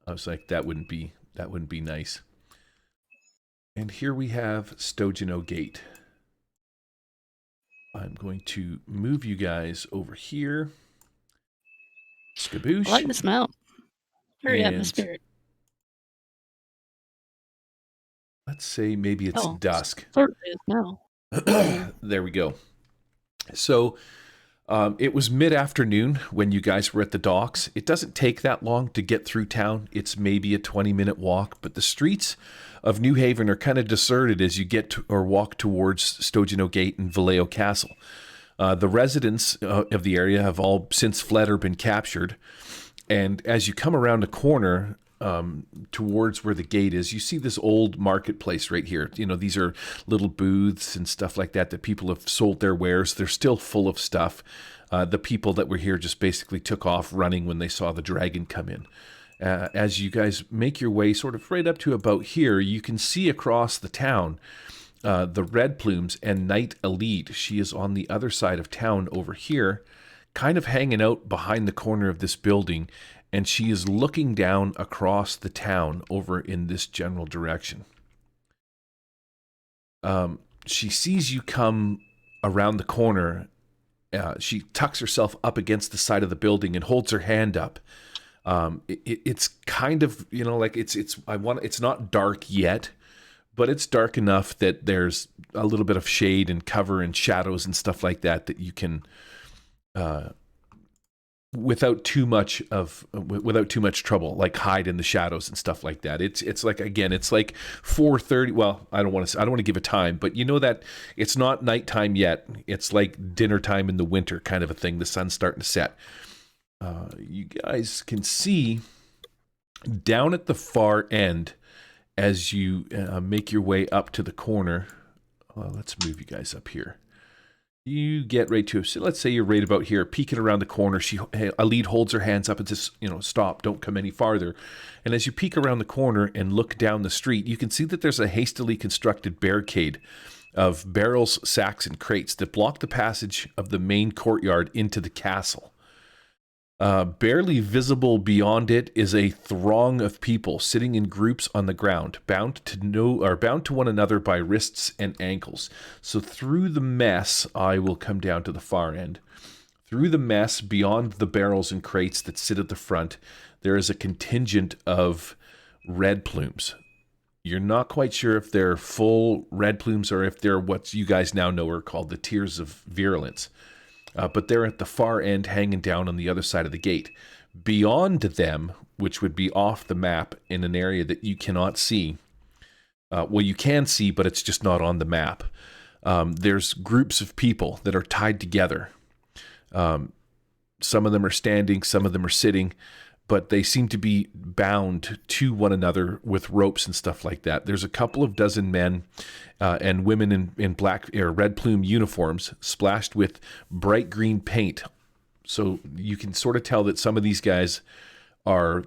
I was like, that wouldn't be nice. And here we have Stojano Gate. I'm going to move you guys over here. Skaboosh. I like this map. Very atmospheric. Let's say maybe it's dusk. Certainly is now. There we go. So it was mid-afternoon when you guys were at the docks. It doesn't take that long to get through town. It's maybe a 20-minute walk, but the streets of New Haven are kind of deserted as you get to, or walk towards Stojano Gate and Vallejo Castle. The residents of the area have all since fled or been captured. And as you come around a corner towards where the gate is, you see this old marketplace right here. You know, these are little booths and stuff like that people have sold their wares. They're still full of stuff. The people that were here just basically took off running when they saw the dragon come in. As you guys make your way sort of right up to about here, you can see across the town the Red Plumes and Knight Elite. She is on the other side of town over here, kind of hanging out behind the corner of this building, and she is looking down across the town over in this general direction. She sees you come around the corner. She tucks herself up against the side of the building and holds her hand up. It's kind of, like it's not dark yet, but it's dark enough that there's a little bit of shade and cover and shadows and stuff like that you can, without too much trouble, like hide in the shadows and stuff like that. It's like, again, it's like 4:30. Well, I don't want to give a time, but you know that it's not nighttime yet. It's like dinner time in the winter kind of a thing. The sun's starting to set. You guys can see down at the far end as you make your way up to the corner. Let's move you guys up here. You get right to, so let's say you're right about here, peeking around the corner. Alid holds her hands up and says, stop, don't come any farther. And as you peek around the corner and look down the street, you can see that there's a hastily constructed barricade of barrels, sacks, and crates that block the passage of the main courtyard into the castle. Barely visible beyond it is a throng of people sitting in groups on the ground, bound to one another by wrists and ankles. So through the mess, I will come down to the far end. Through the mess, beyond the barrels and crates that sit at the front, there is a contingent of Red Plumes. You're not quite sure if they're full red plumes or if they're what you guys now know are called the Tears of Virulence. But they're at the far end hanging down on the other side of the gate. Beyond them, which would be off the map in an area that you cannot see, well, you can see, but it's just not on the map. There's groups of people that are tied together. Some of them are standing, some of them are sitting, but they seem to be bound to one another with ropes and stuff like that. There's a couple of dozen men and women in black or red plume uniforms splashed with bright green paint. So you can sort of tell that some of these guys are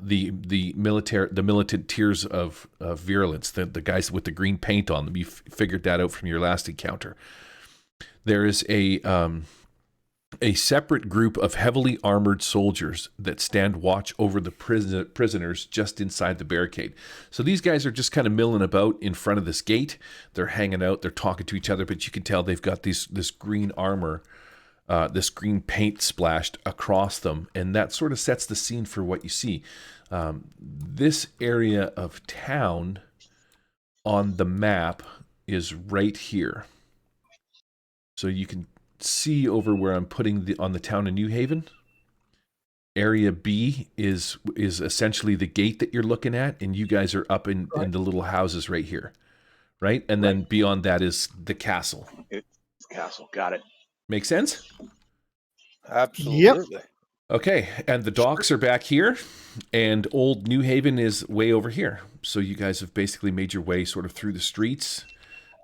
the militant Tears of Virulence, the guys with the green paint on them. You figured that out from your last encounter. There is a separate group of heavily armored soldiers that stand watch over the prisoners just inside the barricade. So these guys are just kind of milling about in front of this gate. They're hanging out, they're talking to each other, but you can tell they've got this green armor, this green paint splashed across them, and that sort of sets the scene for what you see. This area of town on the map is right here. So you can see over where I'm putting on the town of New Haven. Area B is essentially the gate that you're looking at, and you guys are up in the little houses right here, right? And then beyond that is the castle. It's castle. Got it. Make sense? Absolutely. Yep. Okay, and the docks are back here, and Old New Haven is way over here. So you guys have basically made your way sort of through the streets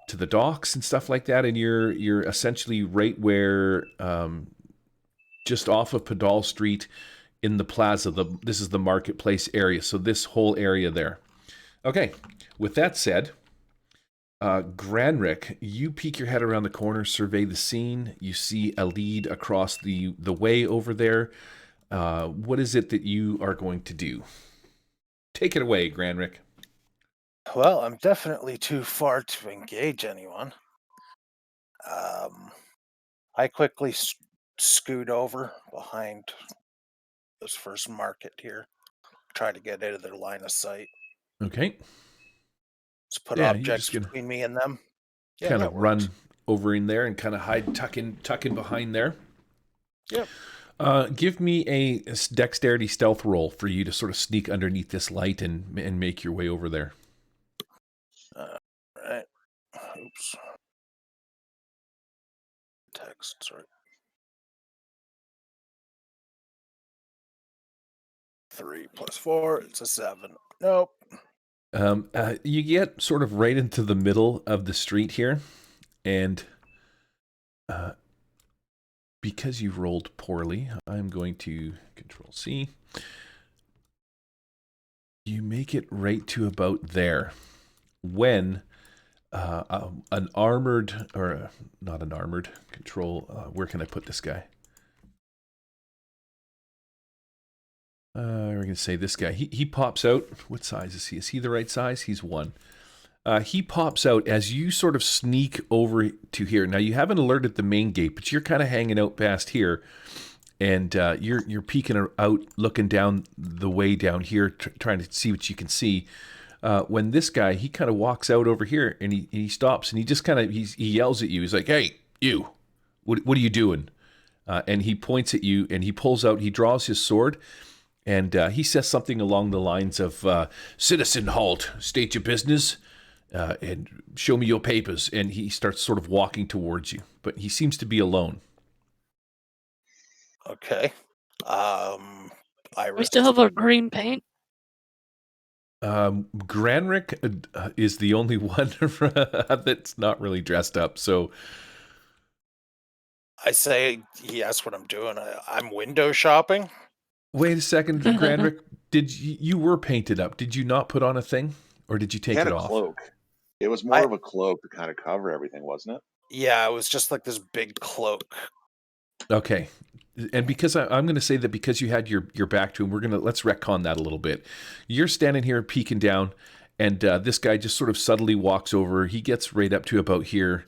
to the docks and stuff like that, and you're essentially right where, just off of Padal Street in the plaza. This is the marketplace area, so this whole area there. Okay, with that said, Granrick, you peek your head around the corner, survey the scene. You see a lead across the way over there. What is it that you are going to do? Take it away, Granrick. Well, I'm definitely too far to engage anyone. I quickly scoot over behind this first market here, try to get into their line of sight. Okay. Let's put objects between me and them. Yeah, kind of run over in there and kind of hide, tuck in behind there. Yep. Give me a dexterity stealth roll for you to sort of sneak underneath this light and make your way over there. Right. Oops. Text, sorry. 3 + 4, it's a 7. Nope. You get sort of right into the middle of the street here, and because you've rolled poorly, I'm going to Control C. You make it right to about there when an armored, or not an armored, Control, where can I put this guy? We're going to say this guy. He pops out. What size is he? Is he the right size? He's 1. He pops out as you sort of sneak over to here. Now, you haven't alerted the main gate, but you're kind of hanging out past here. And you're peeking out, looking down the way down here, trying to see what you can see. When this guy, he kind of walks out over here, and he stops, and he just kind of, he yells at you. He's like, "Hey, you, what are you doing?" And he points at you, and he pulls out, he draws his sword, and he says something along the lines of, "Citizen, halt, state your business, and show me your papers." And he starts sort of walking towards you, but he seems to be alone. Okay. We still have our green paint. Granrick is the only one that's not really dressed up, so I say he asked what I'm doing. I'm window shopping. Wait a second, Granrick. You were painted up? Did you not put on a thing, or did you take it off? Cloak. It was more of a cloak to kind of cover everything, wasn't it? Yeah, it was just like this big cloak. Okay, and because I'm going to say that because you had your back to him, let's retcon that a little bit. You're standing here peeking down, and this guy just sort of subtly walks over. He gets right up to about here.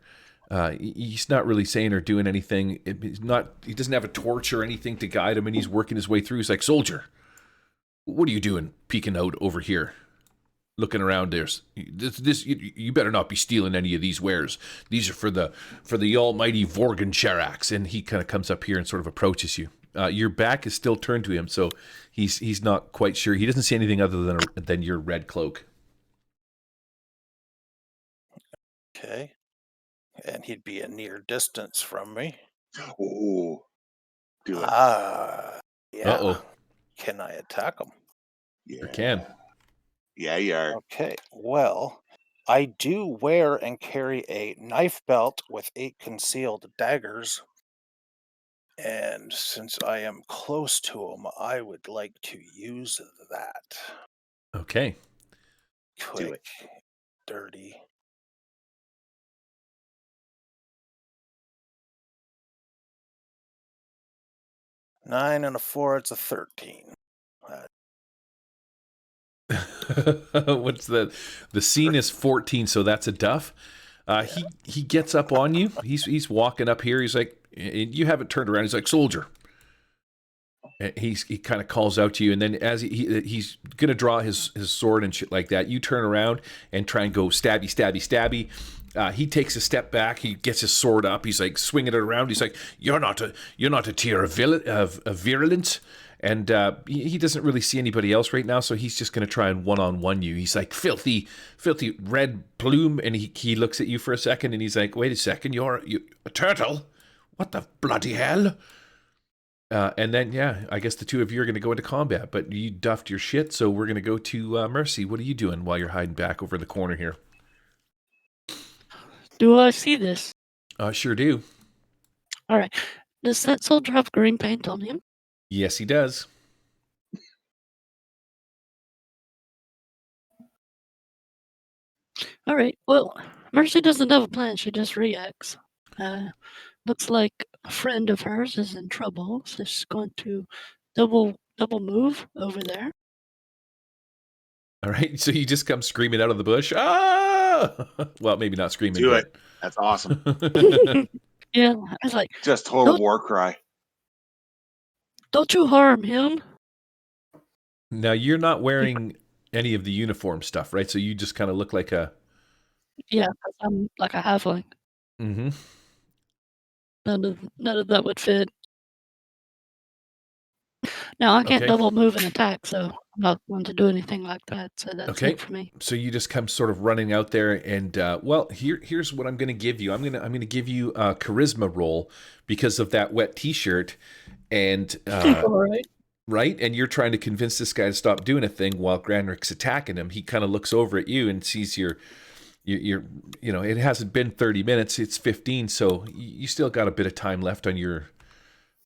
He's not really saying or doing anything. He doesn't have a torch or anything to guide him, and he's working his way through. He's like, "Soldier, what are you doing peeking out over here? looking around. There's this. You better not be stealing any of these wares. These are for the almighty Vorgan Sharax. And he kind of comes up here and sort of approaches you. Your back is still turned to him, so he's not quite sure. He doesn't see anything other than your red cloak. Okay. And he'd be a near distance from me. Ooh. Do it. Yeah. Uh-oh. Can I attack him? You can. Yeah, you are. Okay. Well, I do wear and carry a knife belt with 8 concealed daggers. And since I am close to him, I would like to use that. Okay. Quick, dirty. Nine and a 4, it's a 13. What's the scene is 14, so that's a duff. He gets up on you. He's walking up here. He's like, you have it turned around. He's like, soldier. And he kind of calls out to you, and then as he's gonna draw his sword and shit like that, you turn around and try and go stabby, stabby, stabby. He takes a step back. He gets his sword up. He's like swinging it around. He's like, "You're not a tier of virulence." And he doesn't really see anybody else right now, so he's just going to try and one-on-one you. He's like, filthy red plume, and he looks at you for a second, and he's like, wait a second, you're a turtle? What the bloody hell? And then, yeah, I guess the two of you are going to go into combat, but you duffed your shit, so we're going to go to Mercy. What are you doing while you're hiding back over the corner here? Do I see this? Sure do. All right. Does that soldier have green paint on him? Yes, he does. All right. Well, Mercy doesn't have a plan. She just reacts. Looks like a friend of hers is in trouble. So she's going to double move over there. All right. So you just come screaming out of the bush. Ah! Well, maybe not screaming. Do it. That's awesome. Yeah, I was like, just total war cry. Don't you harm him. Now, you're not wearing any of the uniform stuff, right? So you just kind of look like a... Yeah, I'm like a halfling. Mm-hmm. None of that would fit. Now, I can't double move and attack, so I'm not going to do anything like that. So that's it for me. So you just come sort of running out there, and well, here's what I'm going to give you. I'm going to give you a charisma roll because of that wet T-shirt, and right, and you're trying to convince this guy to stop doing a thing while Granrick's attacking him. He kind of looks over at you and sees your it hasn't been 30 minutes, it's 15, so you still got a bit of time left on your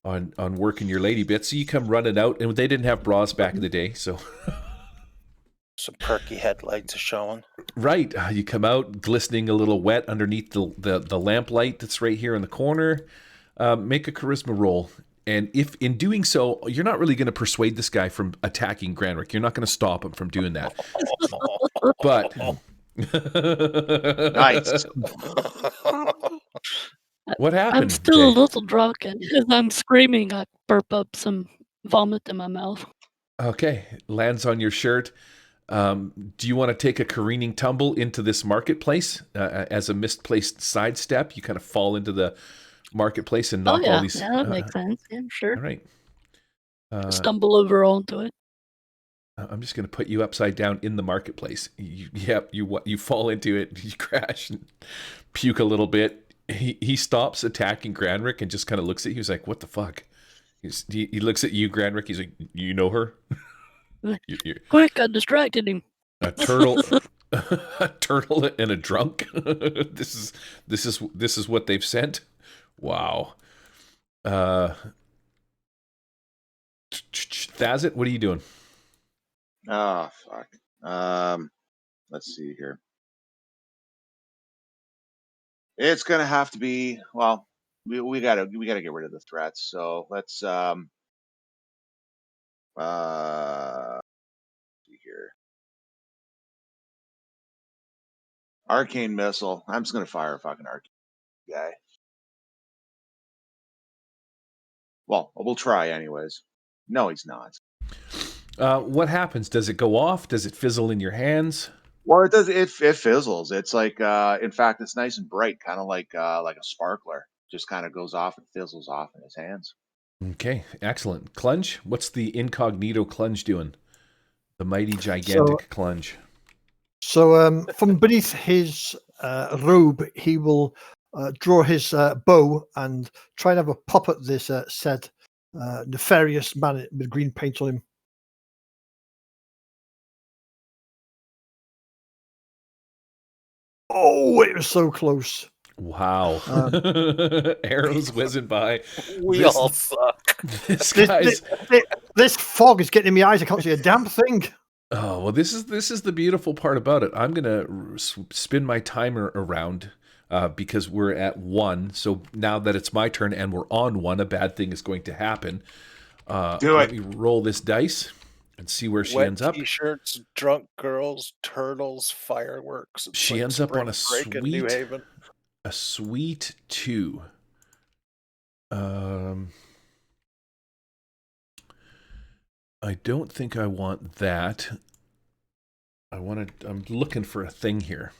on working your lady bits. So you come running out, and they didn't have bras back in the day, so some perky headlights are showing. Right, you come out glistening a little wet underneath the lamplight that's right here in the corner. Make a charisma roll. And if in doing so, you're not really going to persuade this guy from attacking Granrick. You're not going to stop him from doing that. But nice. What happened? I'm still a little drunk, and as I'm screaming, I burp up some vomit in my mouth. Okay, lands on your shirt. Do you want to take a careening tumble into this marketplace as a misplaced sidestep? You kind of fall into the marketplace and knock all these. Yeah, that makes sense. Yeah, sure. All right. Stumble over onto it. I'm just going to put you upside down in the marketplace. You fall into it. You crash and puke a little bit. He stops attacking Granrick and just kind of looks at you. He's like, "What the fuck?" He looks at you, Granrick. He's like, "You know her?" Quick! I distracted him. A turtle, a turtle, and a drunk. This is what they've sent. Wow. Thazit, what are you doing? Oh fuck. Let's see here. It's gonna have to be, well, we gotta get rid of the threats. So let's see here. Arcane missile. I'm just gonna fire a fucking arcane guy. Well, we'll try anyways. No, he's not. What happens? Does it go off? Does it fizzle in your hands? Well, it does. It fizzles. It's like, in fact, it's nice and bright, kind of like a sparkler. Just kind of goes off and fizzles off in his hands. Okay, excellent. Clunge? What's the incognito clunge doing? The mighty gigantic clunge. So from beneath his robe, he will draw his bow and try and have a pop at this said nefarious man with green paint on him. Oh, it was so close. Wow. Arrows whizzing by. We all suck. This guy's... This fog is getting in my eyes. I can't see a damn thing. Oh, well, this is the beautiful part about it. I'm going to spin my timer around because we're at 1. So now that it's my turn and we're on 1, a bad thing is going to happen. Let me roll this dice and see where she ends up. T-shirts, drunk girls, turtles, fireworks. It's She like ends up on spring break in New Haven. a sweet 2. I don't think I want that. I'm looking for a thing here.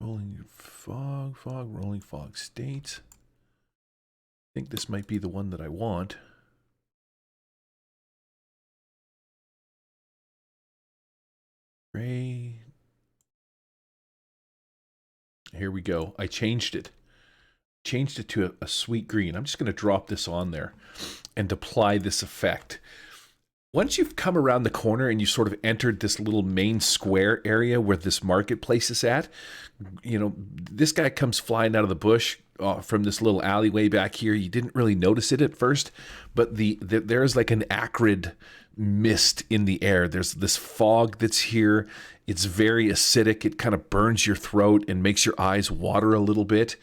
Rolling fog, rolling fog states. I think this might be the one that I want. Gray. Here we go. I changed it. Changed it to a sweet green. I'm just going to drop this on there and apply this effect. Once you've come around the corner and you sort of entered this little main square area where this marketplace is at, you know, this guy comes flying out of the bush from this little alleyway back here. You didn't really notice it at first, but there's like an acrid mist in the air. There's this fog that's here. It's very acidic. It kind of burns your throat and makes your eyes water a little bit.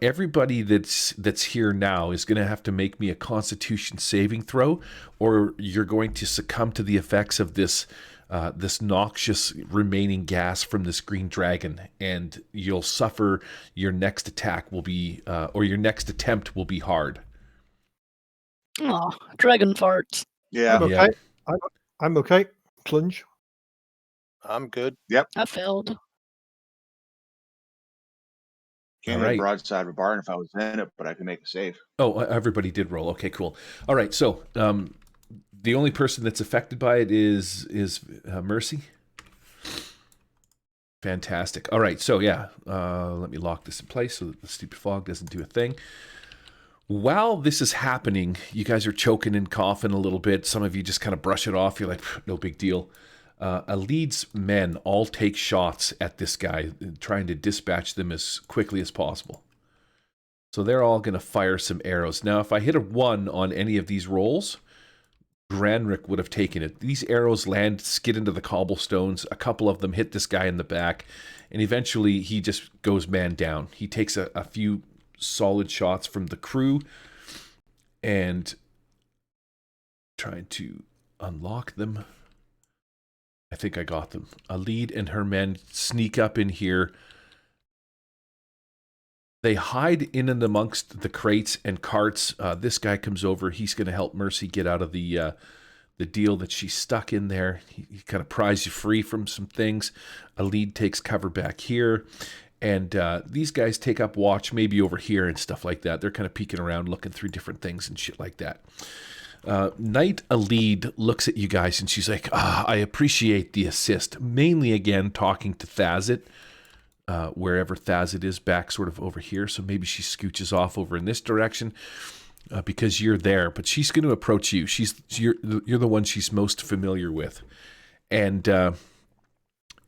Everybody that's here now is going to have to make me a Constitution saving throw, or you're going to succumb to the effects of this noxious remaining gas from this green dragon, and you'll suffer. Your next attack will be, or your next attempt will be hard. Oh, dragon farts. Yeah. I'm okay. I'm okay. Plunge. I'm good. Yep. I failed. Can't hit broadside of a barn if I was in it, but I can make a save. Oh, everybody did roll. Okay, cool. All right, so the only person that's affected by it is Mercy. Fantastic. All right, so yeah, let me lock this in place so that the stupid fog doesn't do a thing. While this is happening, you guys are choking and coughing a little bit. Some of you just kind of brush it off. You're like, no big deal. Alid's men all take shots at this guy, trying to dispatch them as quickly as possible. So they're all going to fire some arrows. Now, if I hit a 1 on any of these rolls, Granrick would have taken it. These arrows land, skid into the cobblestones. A couple of them hit this guy in the back, and eventually he just goes man down. He takes a few solid shots from the crew and trying to unlock them. I think I got them. Alid and her men sneak up in here. They hide in and amongst the crates and carts. This guy comes over. He's going to help Mercy get out of the deal that she's stuck in there. He kind of pries you free from some things. Alid takes cover back here. And these guys take up watch maybe over here and stuff like that. They're kind of peeking around, looking through different things and shit like that. Knight Alid looks at you guys and she's like, I appreciate the assist. Mainly, again, talking to Thazit, wherever Thazit is, back sort of over here. So maybe she scooches off over in this direction because you're there. But she's going to approach you. You're the one she's most familiar with. And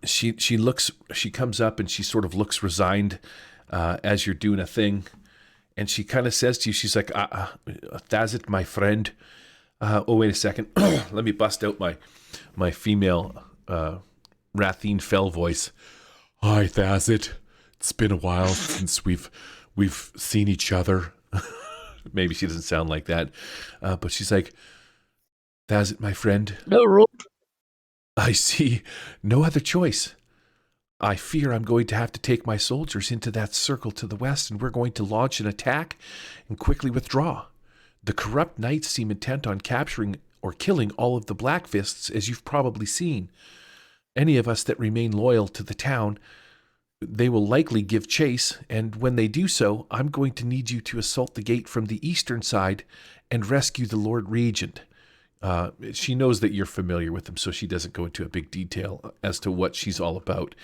she comes up and she sort of looks resigned as you're doing a thing. And she kind of says to you, she's like, Thazit, my friend. Oh, wait a second. Let me bust out my female Rathine Fell voice. Hi, Thazit. It's been a while since we've seen each other. Maybe she doesn't sound like that. But she's like, Thazit, my friend. No rule. I see no other choice. I fear I'm going to have to take my soldiers into that circle to the west, and we're going to launch an attack and quickly withdraw. The corrupt knights seem intent on capturing or killing all of the Black Fists, as you've probably seen. Any of us that remain loyal to the town, they will likely give chase, and when they do so, I'm going to need you to assault the gate from the eastern side and rescue the Lord Regent. She knows that you're familiar with him, so she doesn't go into a big detail as to what she's all about.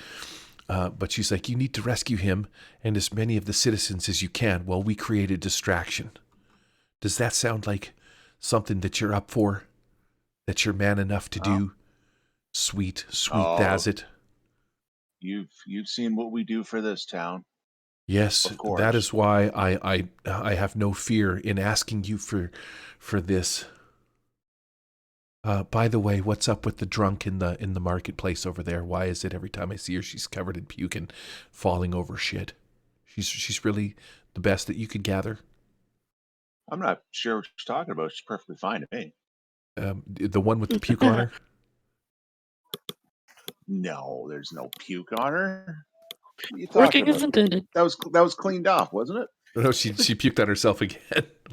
But she's like, you need to rescue him and as many of the citizens as you can while we create a distraction. Does that sound like something that you're up for? That you're man enough to do? Sweet Thazit. You've seen what we do for this town. Yes, Of course. that is why I have no fear in asking you for this. By the way, what's up with the drunk in the marketplace over there? Why is it every time I see her, she's covered in puke and falling over shit? She's really the best that you could gather. I'm not sure what you're talking about. She's perfectly fine to me. The one with the puke on her? No, there's no puke on her. What are you Working talking as about? intended. That was cleaned off, wasn't it? No, she puked on herself again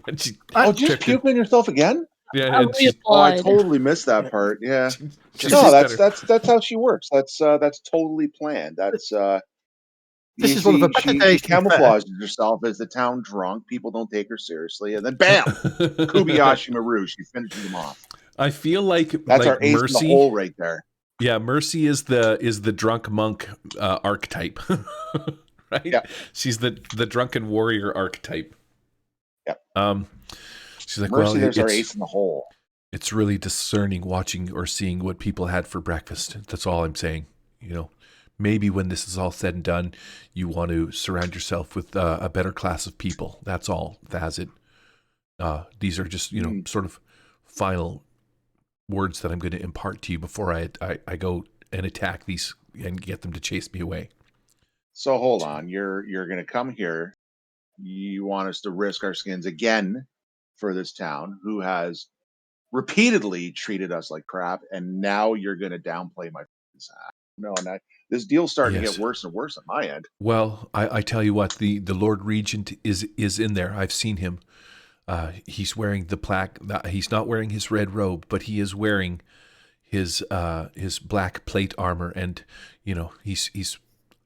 when she Just tripped in. puked on yourself again? Yeah, I and she Oh, I reapplied. totally missed that part. Yeah. just No, puked on her. that's how she works. That's totally planned. That's This you is one of see, the better she days, to be fair. camouflages herself as the town drunk. People don't take her seriously, and then bam, Kubayashi Maru. She finishes them off. I feel like That's our ace in the Mercy. hole right there. Yeah, Mercy is the drunk monk archetype, right? Yeah. She's the drunken warrior archetype. Yeah. She's like, Mercy, well, there's our ace in the hole. It's really discerning watching or seeing what people had for breakfast. That's all I'm saying. You know, maybe when this is all said and done, you want to surround yourself with a better class of people. That's all, Thazit. These are just, sort of final words that I'm going to impart to you before I go and attack these and get them to chase me away. So hold on, you're going to come here. You want us to risk our skins again for this town, who has repeatedly treated us like crap, and now you're going to downplay my. No, and this deal's starting to Yes. get worse and worse on my end. Well, I tell you what, the Lord Regent is in there. I've seen him. He's wearing the plaque. He's not wearing his red robe, but he is wearing his black plate armor, and he's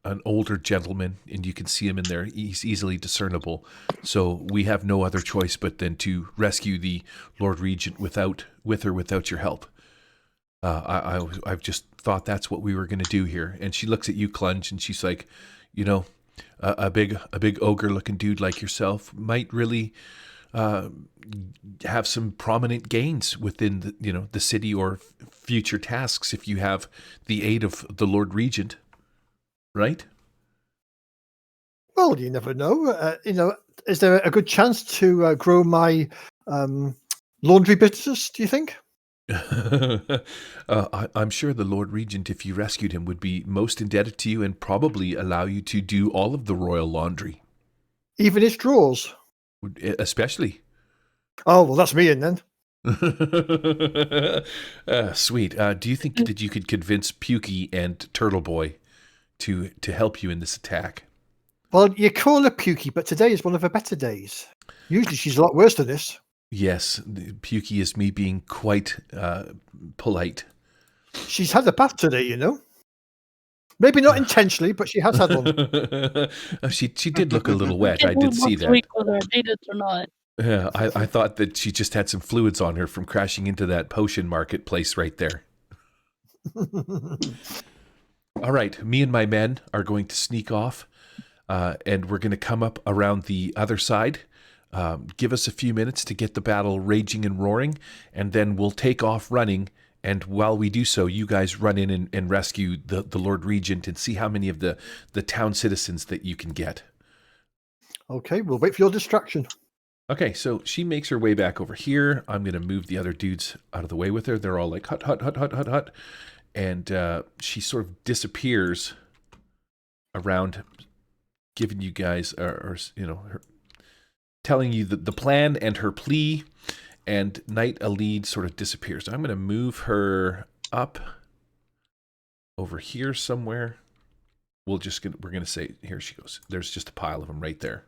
an older gentleman, and you can see him in there. He's easily discernible. So we have no other choice but then to rescue the Lord Regent with or without your help. I've just thought that's what we were going to do here. And she looks at you, Clunge, and she's like, a big ogre-looking dude like yourself might really have some prominent gains within the city or future tasks if you have the aid of the Lord Regent, right? Well, you never know. Is there a good chance to grow my laundry business, do you think? I'm sure the Lord Regent, if you rescued him, would be most indebted to you and probably allow you to do all of the royal laundry. Even his drawers? Especially. Oh, well, that's me in then. Sweet. Do you think that you could convince Pukey and Turtle Boy to help you in this attack? Well, you call her Pukey, but today is one of her better days. Usually she's a lot worse than this. Yes, Pukey is me being quite polite. She's had a bath today, Maybe not intentionally, but she has had one. She did look a little wet. I Can't did move see once a that. week whether I did it or not. Yeah, I thought that she just had some fluids on her from crashing into that potion marketplace right there. All right, me and my men are going to sneak off, and we're going to come up around the other side. Give us a few minutes to get the battle raging and roaring, and then we'll take off running. And while we do so, you guys run in and rescue the Lord Regent and see how many of the town citizens that you can get. Okay, we'll wait for your distraction. Okay, so she makes her way back over here. I'm going to move the other dudes out of the way with her. They're all like, hut, hut, hut, hut, hut, hut. And she sort of disappears around, giving you guys, her, telling you the plan and her plea. And Knight Alid sort of disappears. I'm going to move her up over here somewhere. We're going to say, here she goes. There's just a pile of them right there.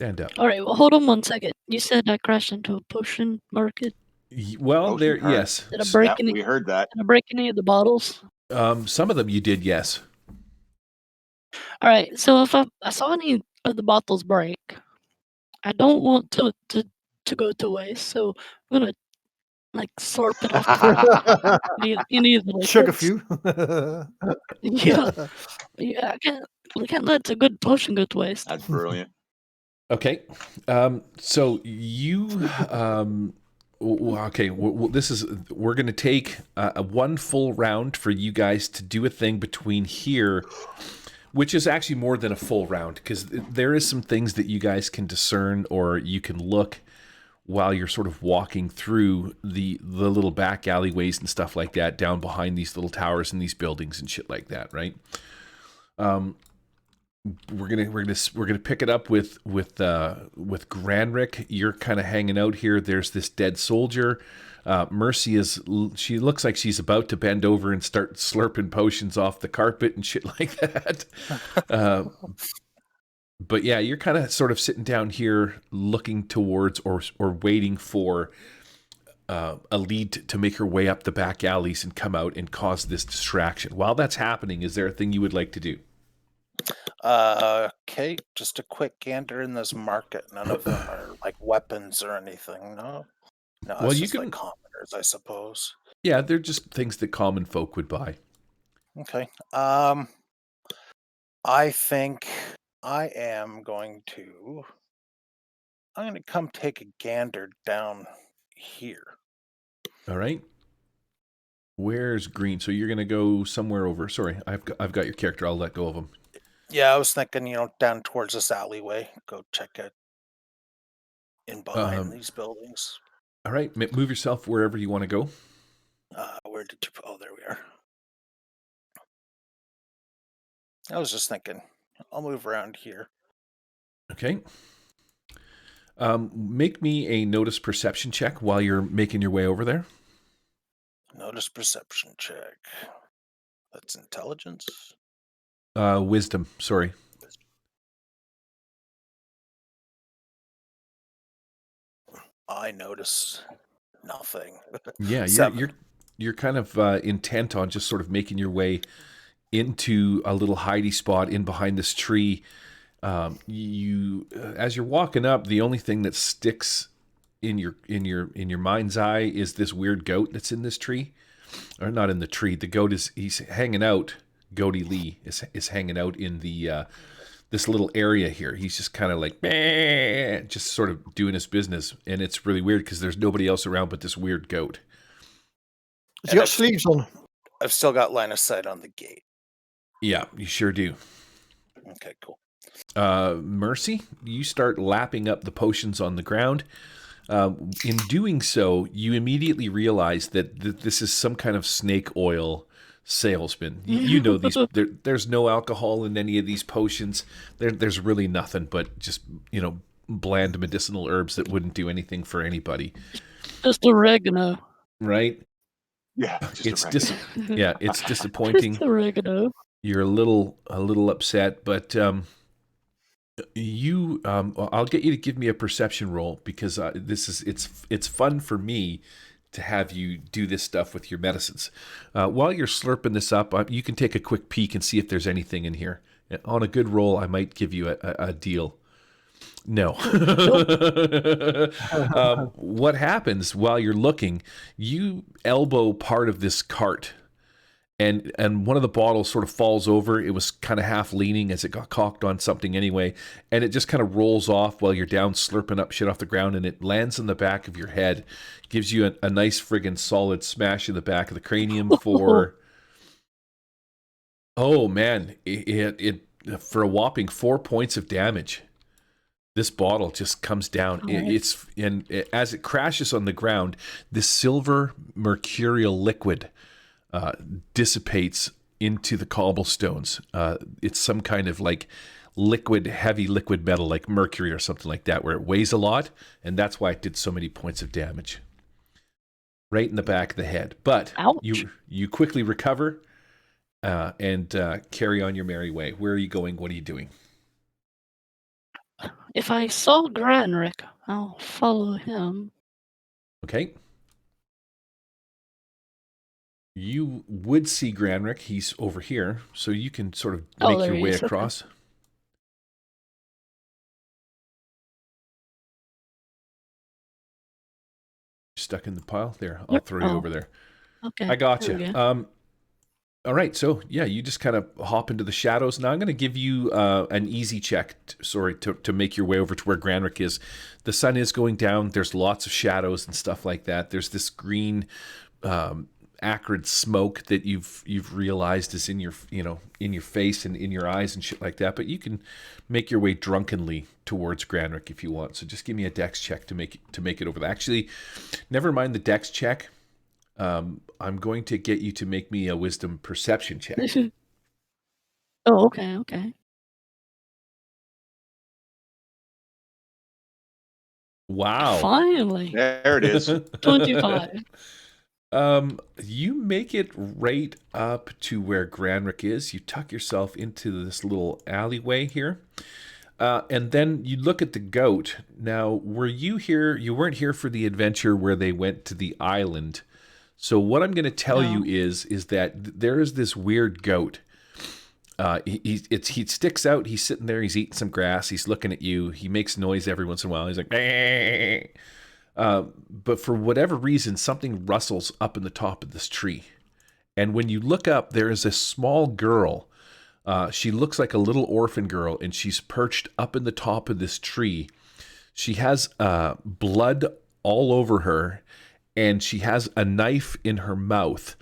Stand up. All right, well, hold on one second. You said I crashed into a potion market? Well, Potion there, cart. yes. Did I break Yeah, any? we heard that. Did I break any of the bottles? Some of them you did, yes. All right. So if I saw any of the bottles break, I don't want to go to waste. So I'm gonna like slurp it off any of the Chug a liquids. few. Yeah, yeah. We can't let a good potion go to waste. That's brilliant. Okay. So you okay, this is we're going to take a one full round for you guys to do a thing between here, which is actually more than a full round because there is some things that you guys can discern or you can look while you're sort of walking through the little back alleyways and stuff like that down behind these little towers and these buildings and shit like that, right? We're gonna pick it up with Granrick. You're kind of hanging out here. There's this dead soldier. Mercy she looks like she's about to bend over and start slurping potions off the carpet and shit like that. But yeah, you're kind of sort of sitting down here looking towards or waiting for a lead to make her way up the back alleys and come out and cause this distraction. While that's happening, is there a thing you would like to do? Okay, just a quick gander in this market. None of them are like weapons or anything, no? No, Well, it's you just can. like commoners, I suppose. Yeah, they're just things that common folk would buy. Okay. I think I am going to. I'm going to come take a gander down here. All right. Where's Green? So you're gonna go somewhere over. Sorry, I've got your character. I'll let go of him. Yeah, I was thinking, down towards this alleyway. Go check it in behind these buildings. All right, move yourself wherever you want to go. Where did you? Oh, there we are. I was just thinking, I'll move around here. Okay. Make me a notice perception check while you're making your way over there. Notice perception check. That's intelligence. Wisdom. Sorry. I notice nothing. Yeah, Seven. you're kind of intent on just sort of making your way into a little hidey spot in behind this tree. As you're walking up, the only thing that sticks in your mind's eye is this weird goat that's in this tree, or not in the tree. The goat he's hanging out. Goaty Lee is hanging out in the this little area here. He's just kind of like just sort of doing his business, and it's really weird because there's nobody else around but this weird goat. Has he got sleeves on? I've still got line of sight on the gate. Yeah, you sure do. Okay, cool. Mercy, you start lapping up the potions on the ground. In doing so, you immediately realize that this is some kind of snake oil salesman. You know these. There's no alcohol in any of these potions. There's really nothing but just bland medicinal herbs that wouldn't do anything for anybody. Just oregano. Right? Yeah, It's disappointing. Just oregano. You're a little upset, but I'll get you to give me a perception roll because it's fun for me to have you do this stuff with your medicines. While you're slurping this up, you can take a quick peek and see if there's anything in here. On a good roll, I might give you a deal. No. What happens while you're looking, you elbow part of this cart, and one of the bottles sort of falls over. It was kind of half leaning as it got cocked on something anyway, and it just kind of rolls off while you're down slurping up shit off the ground, and it lands in the back of your head. Gives you a nice friggin' solid smash in the back of the cranium for... Oh, man. It for a whopping 4 points of damage. This bottle just comes down. As it crashes on the ground, this silver mercurial liquid dissipates into the cobblestones. It's some kind of like heavy liquid metal, like mercury or something like that, where it weighs a lot, and that's why it did so many points of damage. Right in the back of the head. But ouch. You quickly recover and carry on your merry way. Where are you going? What are you doing? If I saw Granrick, I'll follow him. Okay. You would see Granrick. He's over here, so you can sort of Oh, make there your he way is. Okay. across. Stuck in the pile. There, I'll throw you over there. Okay. I got There we you. go. All right, so yeah, you just kind of hop into the shadows. Now I'm going to give you an easy check, to make your way over to where Granrick is. The sun is going down. There's lots of shadows and stuff like that. There's this green, acrid smoke that you've realized is in your in your face and in your eyes and shit like that. But you can make your way drunkenly towards Granrick if you want. So just give me a dex check to make it over there. Actually, never mind the dex check. I'm going to get you to make me a wisdom perception check. Oh, okay. Okay. Wow. Finally. There it is. 25. You make it right up to where Granrick is. You tuck yourself into this little alleyway here. And then you look at the goat. Now, were you here? You weren't here for the adventure where they went to the island. So what I'm going to tell you is that there is this weird goat. He sticks out. He's sitting there. He's eating some grass. He's looking at you. He makes noise every once in a while. He's like, "Bah." But for whatever reason, something rustles up in the top of this tree. And when you look up, there is a small girl. She looks like a little orphan girl, and she's perched up in the top of this tree. She has blood all over her, and she has a knife in her mouth.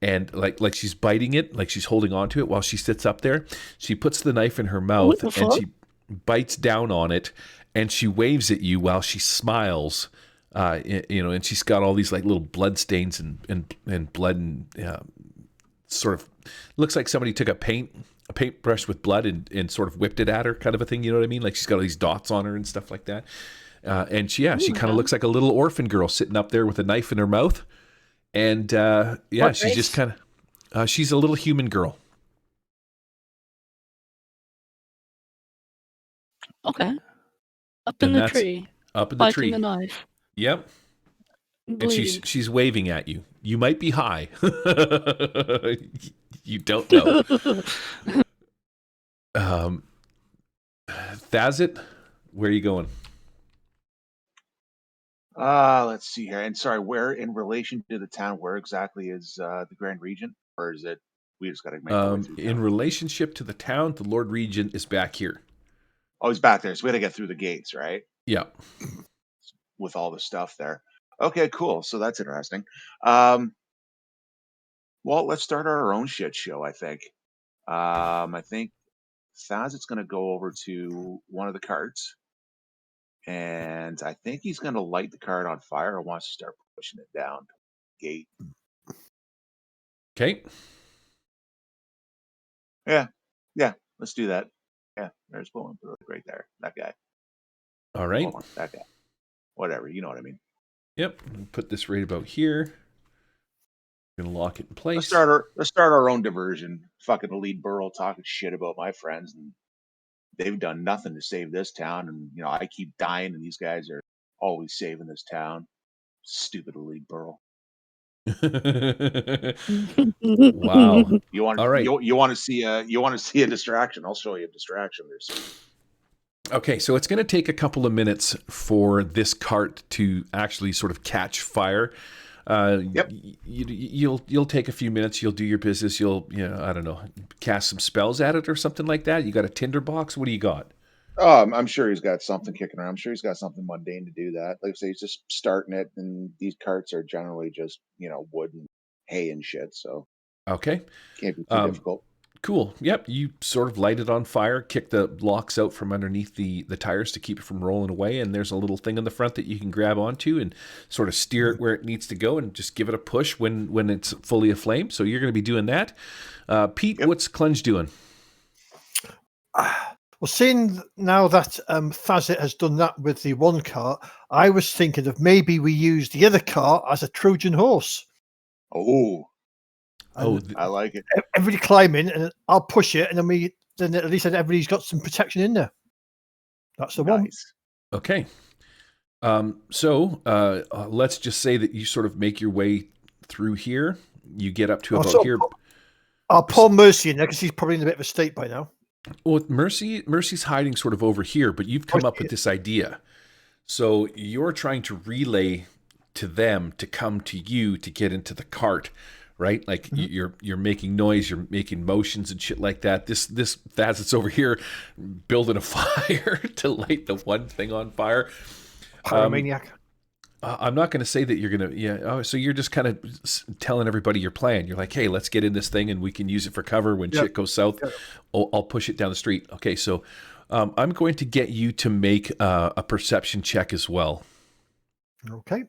And like she's biting it, like she's holding on to it while she sits up there. She puts the knife in her mouth and she bites down on it, and she waves at you while she smiles. And she's got all these like little blood stains and blood, and sort of looks like somebody took a paintbrush with blood and sort of whipped it at her, kind of a thing. You know what I mean? Like she's got all these dots on her and stuff like that. She kind of looks like a little orphan girl sitting up there with a knife in her mouth. And she's just kind of, she's a little human girl. Okay. Up in the tree. Up in the tree. Biting the knife. Yep. Bleeding. And she's waving at you. You might be high. You don't know. Thazit, where are you going? Let's see here. And sorry, where in relation to the town, where exactly is the Grand Regent? Or is it, we just got to make our way through In town? relationship to the town, the Lord Regent is back here. Oh, he's back there. So we got to get through the gates, right? Yeah. With all the stuff there. Okay, cool. So that's interesting. Well, let's start our own shit show, I think. I think Thazit's going to go over to one of the carts. And I think he's going to light the cart on fire or wants to start pushing it down the gate. Okay. Yeah, let's do that. Yeah, there's one right there. That guy. All right. Hold on, that guy. Whatever, you know what I mean. Yep. Put this right about here. Gonna lock it in place. Let's start our own diversion. Fucking Elite Burrow talking shit about my friends, and they've done nothing to save this town. And I keep dying, and these guys are always saving this town. Stupid Elite Burrow. Wow. You want All right. You want to see a distraction? I'll show you a distraction. Okay, so it's going to take a couple of minutes for this cart to actually sort of catch fire. Yep. You'll take a few minutes. You'll do your business. You'll I don't know, cast some spells at it or something like that. You got a tinderbox? What do you got? I'm sure he's got something kicking around. I'm sure he's got something mundane to do that. Like I say, he's just starting it, and these carts are generally just wood and hay and shit. So okay, can't be too difficult. Cool. Yep. You sort of light it on fire, kick the locks out from underneath the tires to keep it from rolling away. And there's a little thing on the front that you can grab onto and sort of steer it where it needs to go and just give it a push when it's fully aflame. So you're going to be doing that. Pete, yep. What's Clunge doing? Well, seeing now that Thazit has done that with the one cart, I was thinking of maybe we use the other cart as a Trojan horse. Oh. And I like it. Everybody climb in, and I'll push it, and then at least everybody's got some protection in there. That's the one. Okay. So let's just say that you sort of make your way through here. You get up to about Also, here. I'll pull Mercy in there because she's probably in a bit of a state by now. Well, Mercy's hiding sort of over here, but you've come up with this idea. So you're trying to relay to them to come to you to get into the cart, right? Like you're making noise, you're making motions and shit like that. This Thaz that's over here building a fire to light the one thing on fire. Pyromaniac. I'm not going to say that you're going to, so you're just kind of telling everybody your plan. You're like, hey, let's get in this thing and we can use it for cover when shit goes south. I'll push it down the street. Okay, so I'm going to get you to make a perception check as well. Okay.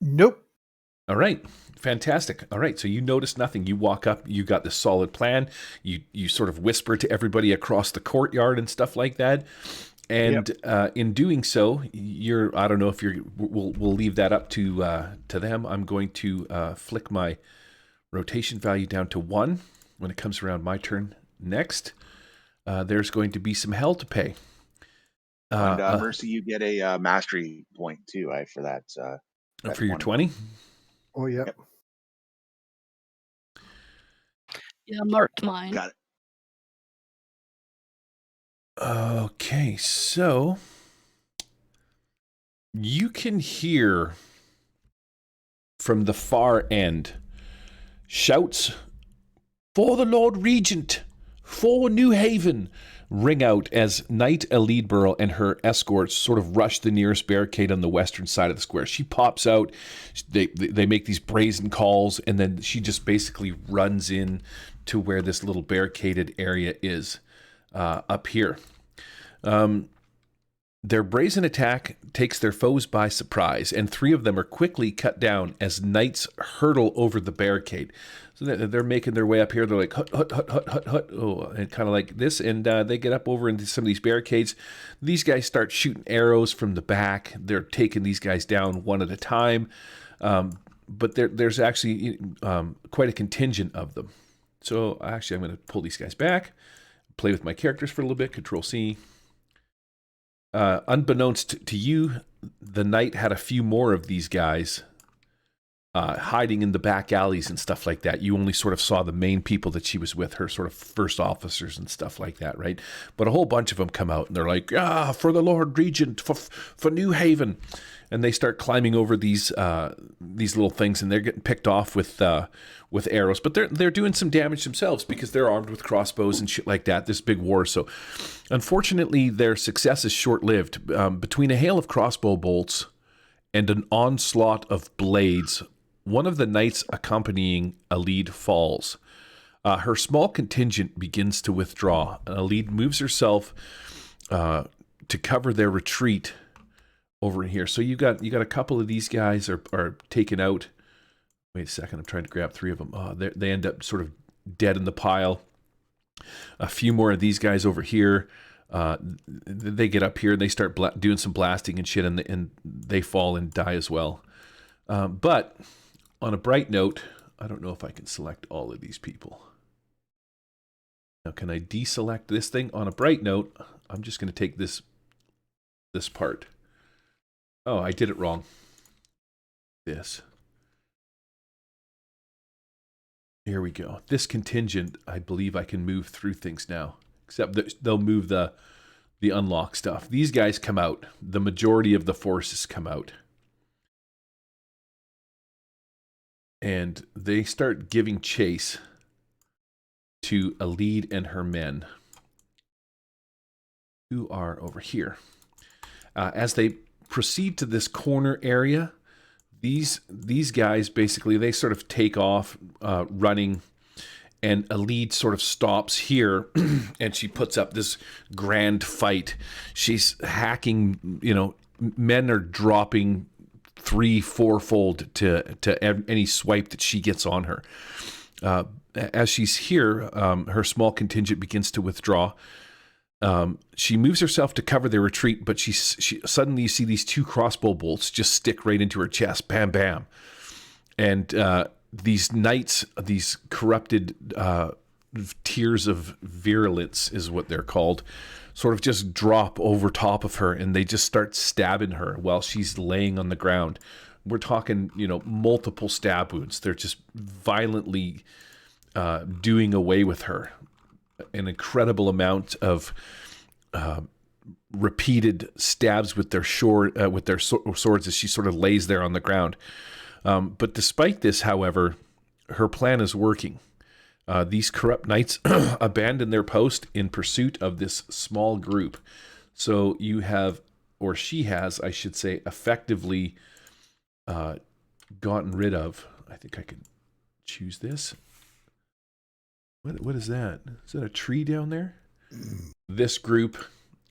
Nope. All right. Fantastic. All right. So you notice nothing. You walk up, you got this solid plan. You sort of whisper to everybody across the courtyard and stuff like that. And in doing so, I don't know if we'll leave that up to them. I'm going to flick my rotation value down to 1 when it comes around my turn next. There's going to be some hell to pay. And Mercy, you get a mastery point too, for that. For your 20? Oh, yeah. Yep. Yeah, marked mine. Got it. Okay, so you can hear from the far end shouts for the Lord Regent, for New Haven, ring out as Knight Elideborough and her escorts sort of rush the nearest barricade on the western side of the square. She pops out, they make these brazen calls, and then she just basically runs in to where this little barricaded area is up here. Their brazen attack takes their foes by surprise, and 3 of them are quickly cut down as knights hurtle over the barricade. So they're making their way up here. They're like, hut, hut, hut, hut, hut, hut, oh, and kind of like this. And they get up over into some of these barricades. These guys start shooting arrows from the back. They're taking these guys down one at a time. But there's actually quite a contingent of them. So actually, I'm going to pull these guys back, play with my characters for a little bit, Control-C. Unbeknownst to you, the knight had a few more of these guys hiding in the back alleys and stuff like that. You only sort of saw the main people that she was with, her sort of first officers and stuff like that, right? But a whole bunch of them come out and they're like, for the Lord Regent, for New Haven. And they start climbing over these little things, and they're getting picked off with arrows. But they're doing some damage themselves because they're armed with crossbows and shit like that. This big war. So unfortunately, their success is short-lived. Between a hail of crossbow bolts and an onslaught of blades, one of the knights accompanying Alid falls. Her small contingent begins to withdraw. Alid moves herself to cover their retreat over here. So you got a couple of these guys are taken out. Wait a second, I'm trying to grab 3 of them. They end up sort of dead in the pile. A few more of these guys over here. They get up here and they start doing some blasting and shit, and they fall and die as well. But on a bright note, I don't know if I can select all of these people. Now, can I deselect this thing? On a bright note, I'm just going to take this part. Oh, I did it wrong. This. Here we go. This contingent, I believe I can move through things now. Except that they'll move the unlock stuff. These guys come out. The majority of the forces come out. And they start giving chase to Alid and her men, who are over here. As they proceed to this corner area, these guys basically, they sort of take off running, and Alid sort of stops here and she puts up this grand fight. She's hacking, men are dropping 3-4-fold to any swipe that she gets on her. As she's here, her small contingent begins to withdraw. She moves herself to cover their retreat, but she suddenly, you see these 2 crossbow bolts just stick right into her chest. Bam, bam. And these knights, these corrupted tears of virulence is what they're called, sort of just drop over top of her, and they just start stabbing her while she's laying on the ground. We're talking, multiple stab wounds. They're just violently doing away with her. An incredible amount of repeated stabs with their swords as she sort of lays there on the ground. But despite this, however, her plan is working. These corrupt knights abandon their post in pursuit of this small group. So you have, or she has, I should say, effectively gotten rid of. I think I can choose this. What is that? Is that a tree down there? This group,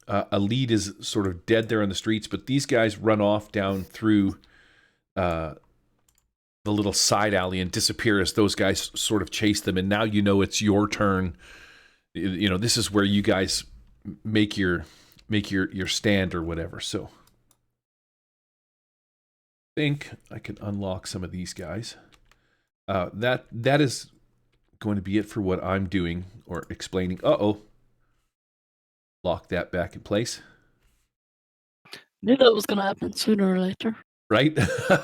a lead is sort of dead there on the streets, but these guys run off down through the little side alley and disappear as those guys sort of chase them. And now it's your turn. This is where you guys make your stand or whatever. So I think I can unlock some of these guys. That is going to be it for what I'm doing or explaining. Lock that back in place. Knew that was going to happen sooner or later. Right?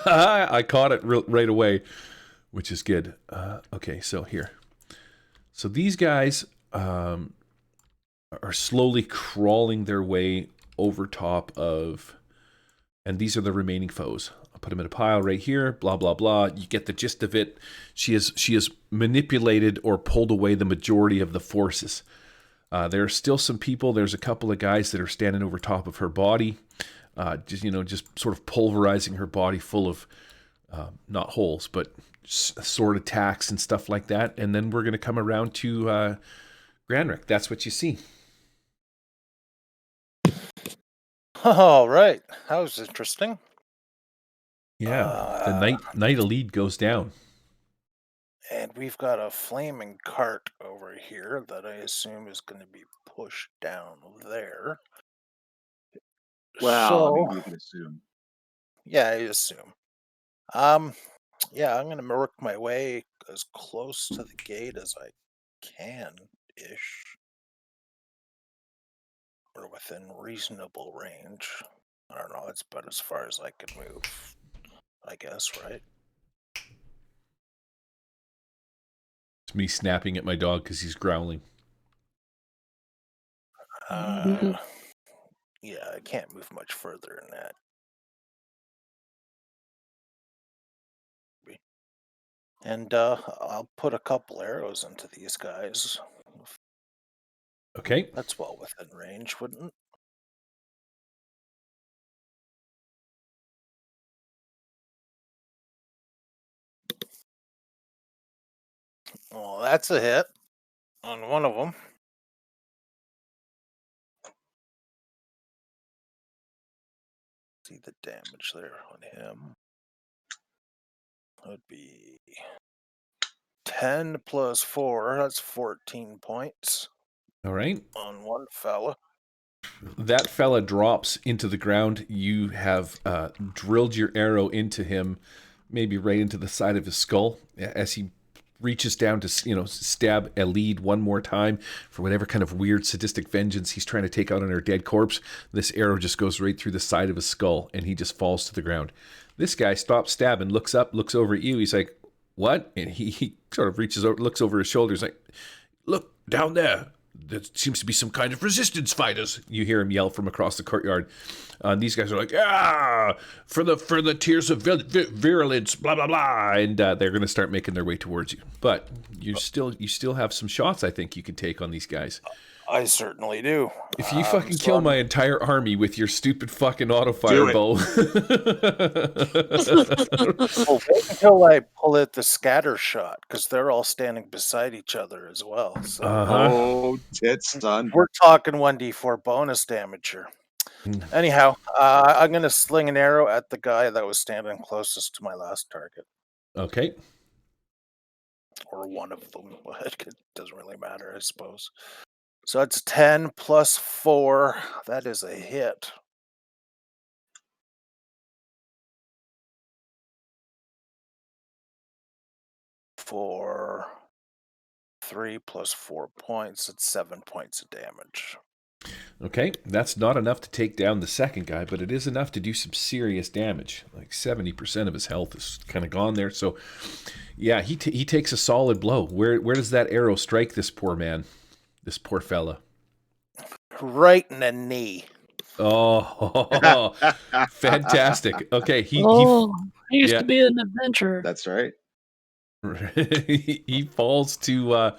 I caught it right away, which is good. Okay, so here. So these guys are slowly crawling their way over top of, and these are the remaining foes. I'll put them in a pile right here, blah, blah, blah. You get the gist of it. She has manipulated or pulled away the majority of the forces. There are still some people. There's a couple of guys that are standing over top of her body. Just sort of pulverizing her body full of, not holes, but sword attacks and stuff like that. And then we're going to come around to Granrick. That's what you see. All right. That was interesting. Yeah, the knight elite goes down. And we've got a flaming cart over here that I assume is going to be pushed down there. Well, you can assume. Yeah, I assume. Yeah, I'm gonna work my way as close to the gate as I can-ish. Or within reasonable range. I don't know, it's about as far as I can move, I guess, right? It's me snapping at my dog because he's growling. Yeah, I can't move much further than that. And I'll put a couple arrows into these guys. Okay. That's well within range, wouldn't it? Well, that's a hit on one of them. See the damage there on him. That would be 10 plus 4. That's 14 points. All right. On one fella. That fella drops into the ground. You have drilled your arrow into him, maybe right into the side of his skull, as he reaches down to stab a lead one more time for whatever kind of weird sadistic vengeance he's trying to take out on her dead corpse. This arrow just goes right through the side of his skull, and he just falls to the ground. This guy stops stabbing, looks up, looks over at you. He's like, "What?" And he sort of reaches over, looks over his shoulders, like, "Look down there. There seems to be some kind of resistance fighters." You hear him yell from across the courtyard. These guys are like, for the tears of virulence, blah blah blah, and they're going to start making their way towards you. But you still have some shots. I think you can take on these guys. I certainly do. If you fucking kill my entire army with your stupid fucking auto fire bow. Well, wait until I pull out the scatter shot, because they're all standing beside each other as well. So. Oh, tits, son. We're talking 1d4 bonus damage here. Anyhow, I'm going to sling an arrow at the guy that was standing closest to my last target. Okay. Or one of them. It doesn't really matter, I suppose. So it's 10 plus 4. That is a hit. For 3 plus 4 points. It's 7 points of damage. Okay, that's not enough to take down the second guy, but it is enough to do some serious damage. Like 70% of his health is kind of gone there. So, yeah, he takes a solid blow. Where does that arrow strike this poor man, this poor fella? Right in the knee. Oh, fantastic. Okay, I used to be an adventurer. That's right. he falls to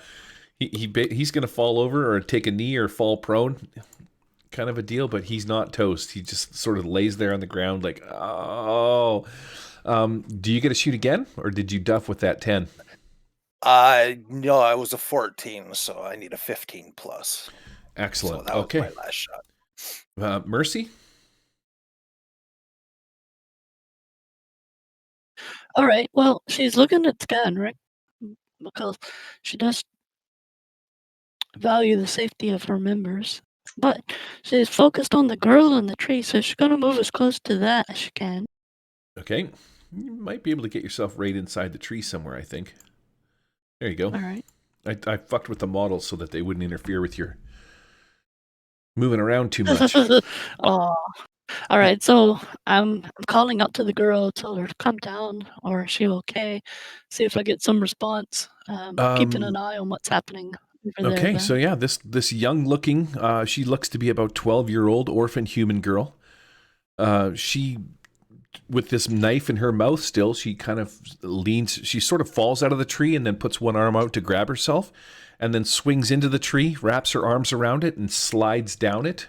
he's going to fall over or take a knee or fall prone, kind of a deal, but he's not toast. He just sort of lays there on the ground like, oh. Do you get to shoot again, or did you duff with that 10? No, I was a 14, so I need a 15 plus. Excellent. So that okay. was my last shot. Mercy? All right. Well, she's looking at Scanrick because she does value the safety of her members, but she's focused on the girl in the tree, so she's gonna move as close to that as she can. Okay. You might be able to get yourself right inside the tree somewhere, I think. There you go. All right. I fucked with the models so that they wouldn't interfere with your moving around too much. Oh. All right. So I'm calling out to the girl, tell her to come down, or is she okay? See if I get some response. Keeping an eye on what's happening over there. Okay, so yeah, this young looking, she looks to be about 12-year-old orphan human girl. She, with this knife in her mouth still, she kind of leans, she sort of falls out of the tree and then puts one arm out to grab herself and then swings into the tree, wraps her arms around it and slides down it.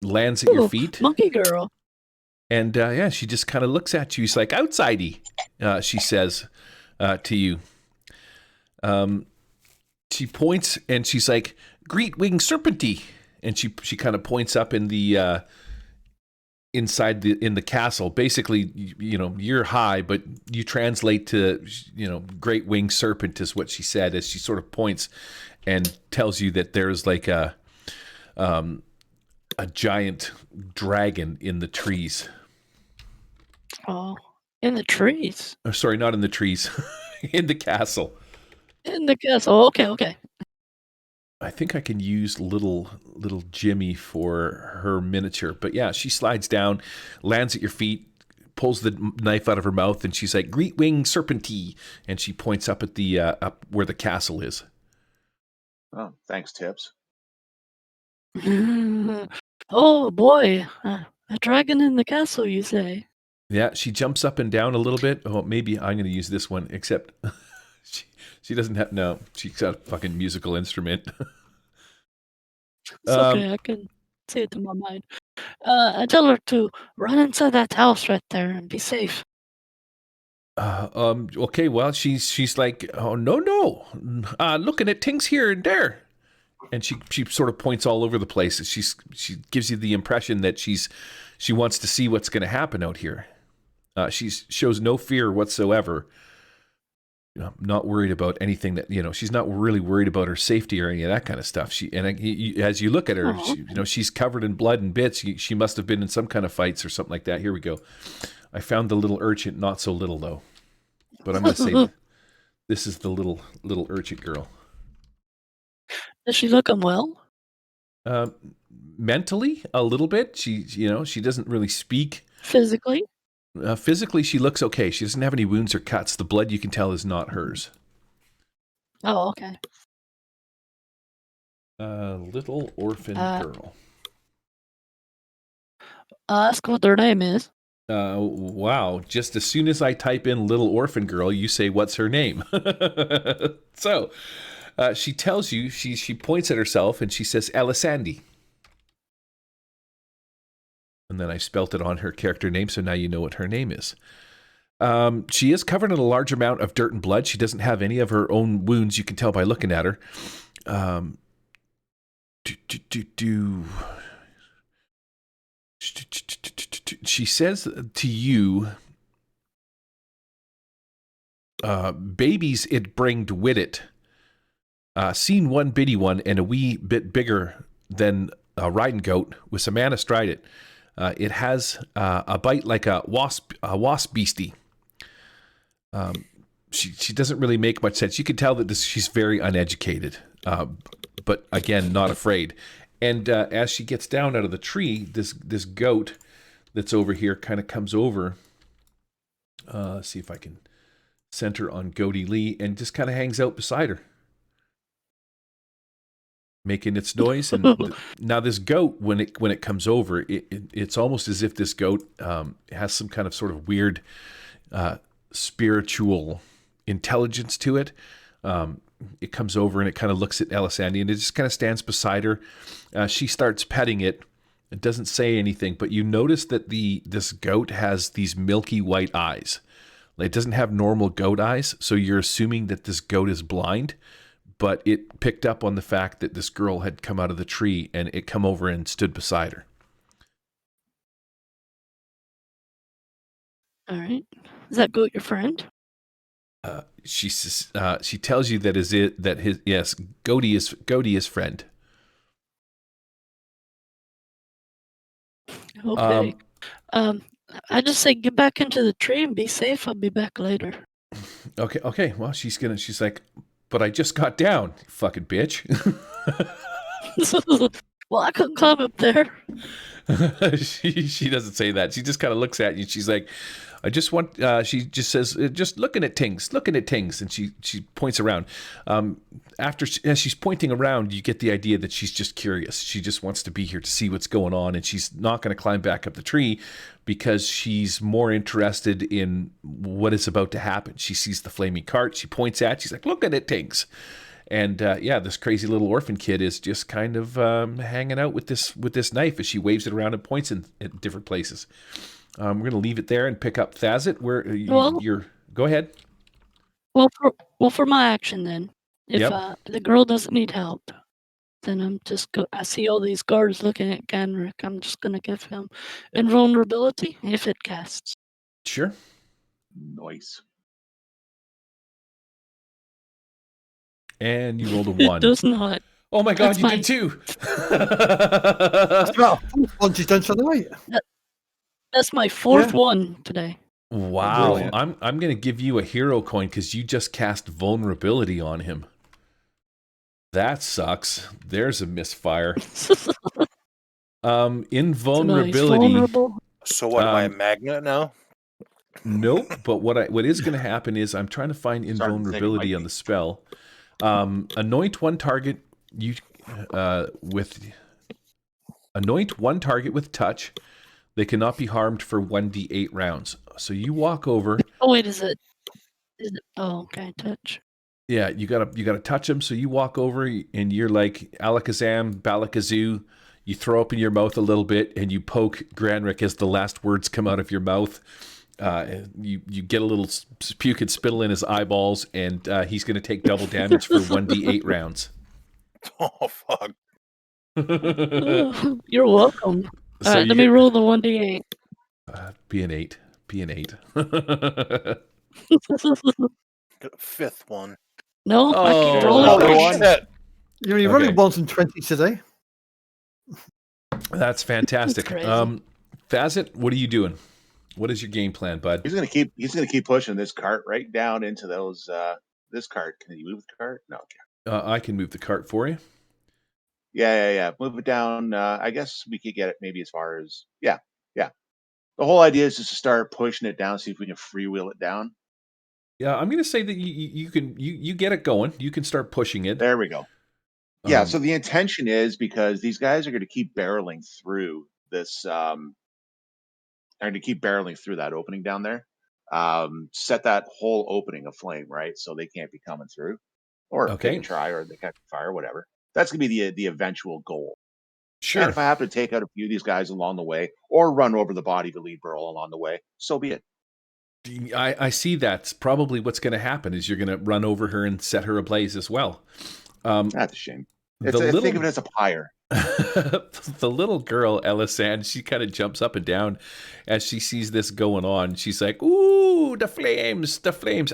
Lands at your feet. Monkey girl. And yeah, she just kind of looks at you. She's like, outsidey, she says to you. She points and she's like, greet wing serpenty. And she kind of points up in the inside in the castle. Basically, you're high, but you translate to, great wing serpent is what she said as she sort of points and tells you that there's like a giant dragon in the trees. Oh, in the trees. Oh, sorry, not in the trees. In the castle. In the castle. Okay. I think I can use little Jimmy for her miniature. But yeah, she slides down, lands at your feet, pulls the knife out of her mouth, and she's like, greet wing serpenty. And she points up at the up where the castle is. Oh, thanks, Tips. Oh boy, a dragon in the castle, you say? Yeah, she jumps up and down a little bit. Oh, maybe I'm going to use this one, except she doesn't have, no, she's got a fucking musical instrument. It's okay, I can see it in my mind. I tell her to run inside that house right there and be safe. Okay, well, she's like, oh, no. Looking at things here and there. And she sort of points all over the place. She gives you the impression that she wants to see what's going to happen out here. She shows no fear whatsoever. Not worried about anything that, she's not really worried about her safety or any of that kind of stuff. As you look at her, she's covered in blood and bits. She must have been in some kind of fights or something like that. Here we go. I found the little urchin, not so little though. But I'm going to say this is the little urchin girl. Does she look unwell? Mentally, a little bit. She doesn't really speak. Physically? Physically, she looks okay. She doesn't have any wounds or cuts. The blood, you can tell, is not hers. Oh, okay. Little orphan girl. Ask what their name is. Wow. Just as soon as I type in little orphan girl, you say, what's her name? So, she tells you, she points at herself and she says, Elisandi. And then I spelt it on her character name, so now you know what her name is. She is covered in a large amount of dirt and blood. She doesn't have any of her own wounds. You can tell by looking at her. She says to you, babies it bringed with it. Seen one bitty one and a wee bit bigger than a riding goat with some man astride it. It has a bite like a wasp beastie. she doesn't really make much sense. You can tell that she's very uneducated, but again, not afraid. And as she gets down out of the tree, this goat that's over here kind of comes over. See if I can center on Goaty Lee, and just kind of hangs out beside her, making its noise. And now this goat, when it comes over, it's almost as if this goat has some kind of sort of weird spiritual intelligence to it. It comes over and it kind of looks at Elisandi, and it just kind of stands beside her. She starts petting it. It doesn't say anything, but you notice that this goat has these milky white eyes. It doesn't have normal goat eyes, so you're assuming that this goat is blind, but it picked up on the fact that this girl had come out of the tree, and it come over and stood beside her. All right. Is that goat your friend? She tells you that Goaty is friend. Okay. I just say get back into the tree and be safe. I'll be back later. Okay. Well, she's like, but I just got down, you fucking bitch. Well, I couldn't climb up there. She doesn't say that. She just kind of looks at you. She's like, I just want. She just says, just looking at things, and she points around. As she's pointing around, you get the idea that she's just curious. She just wants to be here to see what's going on, and she's not going to climb back up the tree because she's more interested in what is about to happen. She sees the flaming cart. She points at. She's like, looking at things. And this crazy little orphan kid is just kind of hanging out with this knife as she waves it around and points at different places. We're going to leave it there and pick up Thazit. Go ahead. Well, for my action then, if the girl doesn't need help, then I see all these guards looking at Ganrick. I'm just gonna give him invulnerability if it casts. Sure. Nice. And you rolled a 1. It does not. Oh my god, you did too! That's about a fourth one she's done tonight. That's my fourth one today. Wow. Brilliant. I'm going to give you a hero coin because you just cast vulnerability on him. That sucks. There's a misfire. Invulnerability. So what, am I a magnet now? Nope. But what is going to happen is I'm trying to find invulnerability on the spell. Anoint one target with touch. They cannot be harmed for 1d8 rounds. So you walk over. Oh wait, is it? Oh, okay, touch. Yeah, you gotta touch him. So you walk over and you're like Alakazam, Balakazoo. You throw up in your mouth a little bit and you poke Granrick as the last words come out of your mouth. You get a little puke and spittle in his eyeballs, and he's going to take double damage for 1d8 rounds. Oh fuck! You're welcome. All right, let me roll the 1d8. Be an 8. Be an 8. Fifth one. No, I keep rolling. Oh shit! You're running 1s and 20s today. That's fantastic. That's crazy. Thazit, what are you doing? What is your game plan, bud? He's gonna keep pushing this cart right down into those. This cart. Can you move the cart? No. Okay. I can move the cart for you. Yeah. Move it down. I guess we could get it maybe as far as yeah. The whole idea is just to start pushing it down, see if we can freewheel it down. Yeah, I'm going to say that you can get it going. You can start pushing it. There we go. Yeah. So the intention is because these guys are going to keep barreling through this. Are going to keep barreling through that opening down there. Set that whole opening aflame, right? So they can't be coming through, or they can try, or they catch fire, whatever. That's going to be the eventual goal. Sure. And if I have to take out a few of these guys along the way, or run over the body of the lead burl along the way, so be it. I see that's probably what's going to happen is you're going to run over her and set her ablaze as well. That's a shame. Think of it as a pyre. The little girl, Elisand, she kind of jumps up and down as she sees this going on. She's like, ooh, the flames,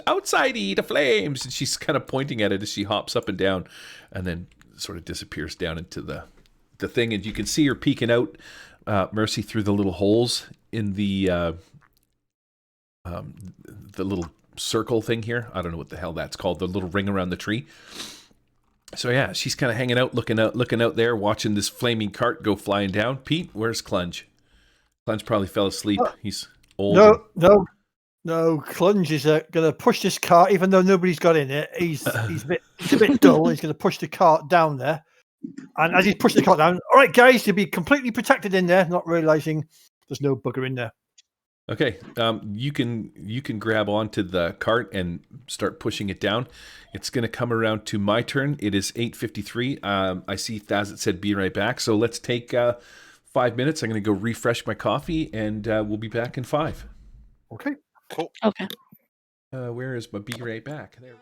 outside-y, the flames. And she's kind of pointing at it as she hops up and down and then sort of disappears down into the thing. And you can see her peeking out, Mercy, through the little holes in the little circle thing here. I don't know what the hell that's called, the little ring around the tree. So yeah, she's kind of hanging out, looking out there, watching this flaming cart go flying down. Pete, where's Clunge? Clunge probably fell asleep. He's old. No. Clunge is going to push this cart, even though nobody's got in it. He's a bit dull. He's going to push the cart down there, and as he's pushing the cart down, all right, guys, you'll be completely protected in there, not realizing there's no bugger in there. Okay, you can grab onto the cart and start pushing it down. It's going to come around to my turn. It is 8:53. I see Thazit said be right back. So let's take 5 minutes. I'm going to go refresh my coffee, and we'll be back in 5. Okay. Cool. Okay. Where is my be right back? There.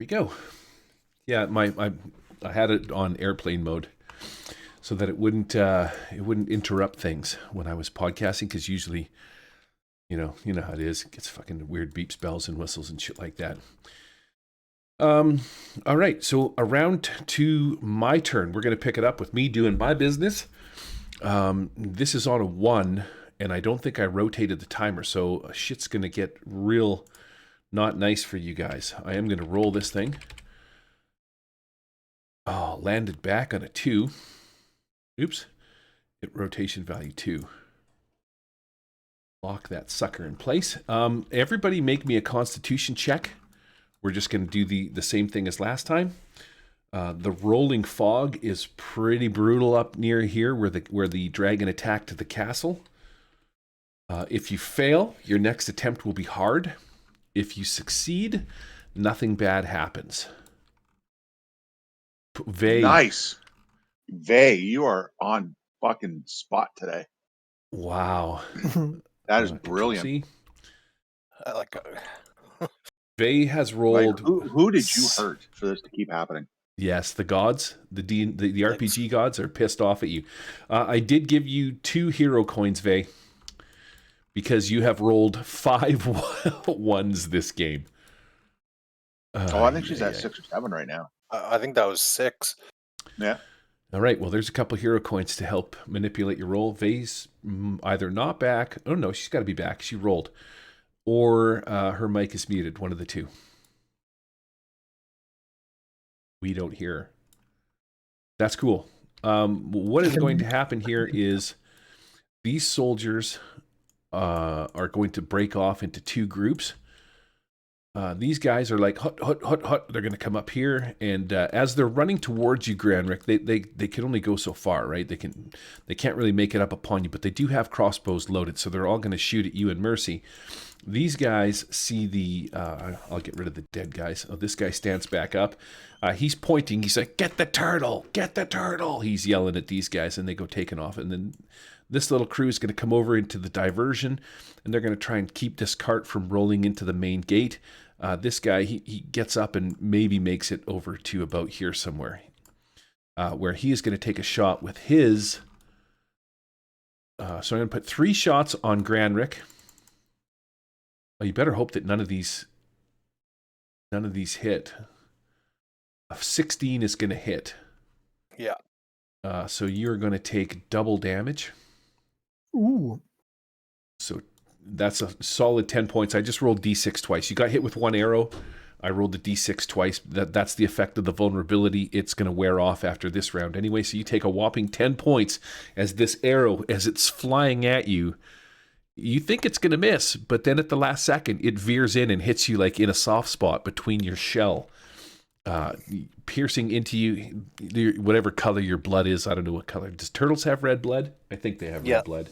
go. Yeah, I had it on airplane mode so that it wouldn't interrupt things when I was podcasting, because usually, you know how it is. It gets fucking weird beeps, bells, and whistles and shit like that. All right, so around to my turn. We're gonna pick it up with me doing my business. This is on a 1, and I don't think I rotated the timer, so shit's gonna get real not nice for you guys. I am gonna roll this thing. Oh, landed back on a 2. Oops. Hit rotation value 2. Lock that sucker in place. Everybody make me a constitution check. We're just going to do the same thing as last time. The rolling fog is pretty brutal up near here where the dragon attacked the castle. If you fail, your next attempt will be hard. If you succeed, nothing bad happens. Vey. Nice. Vey, you are on fucking spot today. Wow. That is brilliant. See? I like Vey has rolled. Like, who did you hurt for this to keep happening? Yes, the gods, the RPG gods are pissed off at you. I did give you 2 hero coins, Vey, because you have rolled 5 ones this game. I think she's at 6 or 7 right now. I think that was 6. Yeah. All right, well, there's a couple hero coins to help manipulate your roll. Vey's either not back. Oh, no, she's got to be back. She rolled. Or her mic is muted, one of the two. We don't hear her. That's cool. What is going to happen here is these soldiers are going to break off into 2 groups. These guys are like, hut, hut, hut, hut. They're going to come up here, and as they're running towards you, Granrick, they can only go so far, right? They can't really make it up upon you, but they do have crossbows loaded, so they're all going to shoot at you and Mercy. These guys see the... I'll get rid of the dead guys. Oh, this guy stands back up. He's pointing. He's like, get the turtle! Get the turtle! He's yelling at these guys, and they go taking off. And then this little crew is going to come over into the diversion, and they're going to try and keep this cart from rolling into the main gate. This guy, he gets up and maybe makes it over to about here somewhere, where he is going to take a shot with his... so I'm going to put 3 shots on Granrick. Oh, you better hope that none of these hit. A 16 is going to hit. Yeah. So you're going to take double damage. Ooh. So that's a solid 10 points. I just rolled D6 twice. You got hit with 1 arrow. I rolled the D6 twice. That's the effect of the vulnerability. It's going to wear off after this round anyway. So you take a whopping 10 points as this arrow, as it's flying at you. You think it's going to miss, but then at the last second, it veers in and hits you like in a soft spot between your shell, piercing into you, whatever color your blood is. I don't know what color. Does turtles have red blood? I think they have red blood.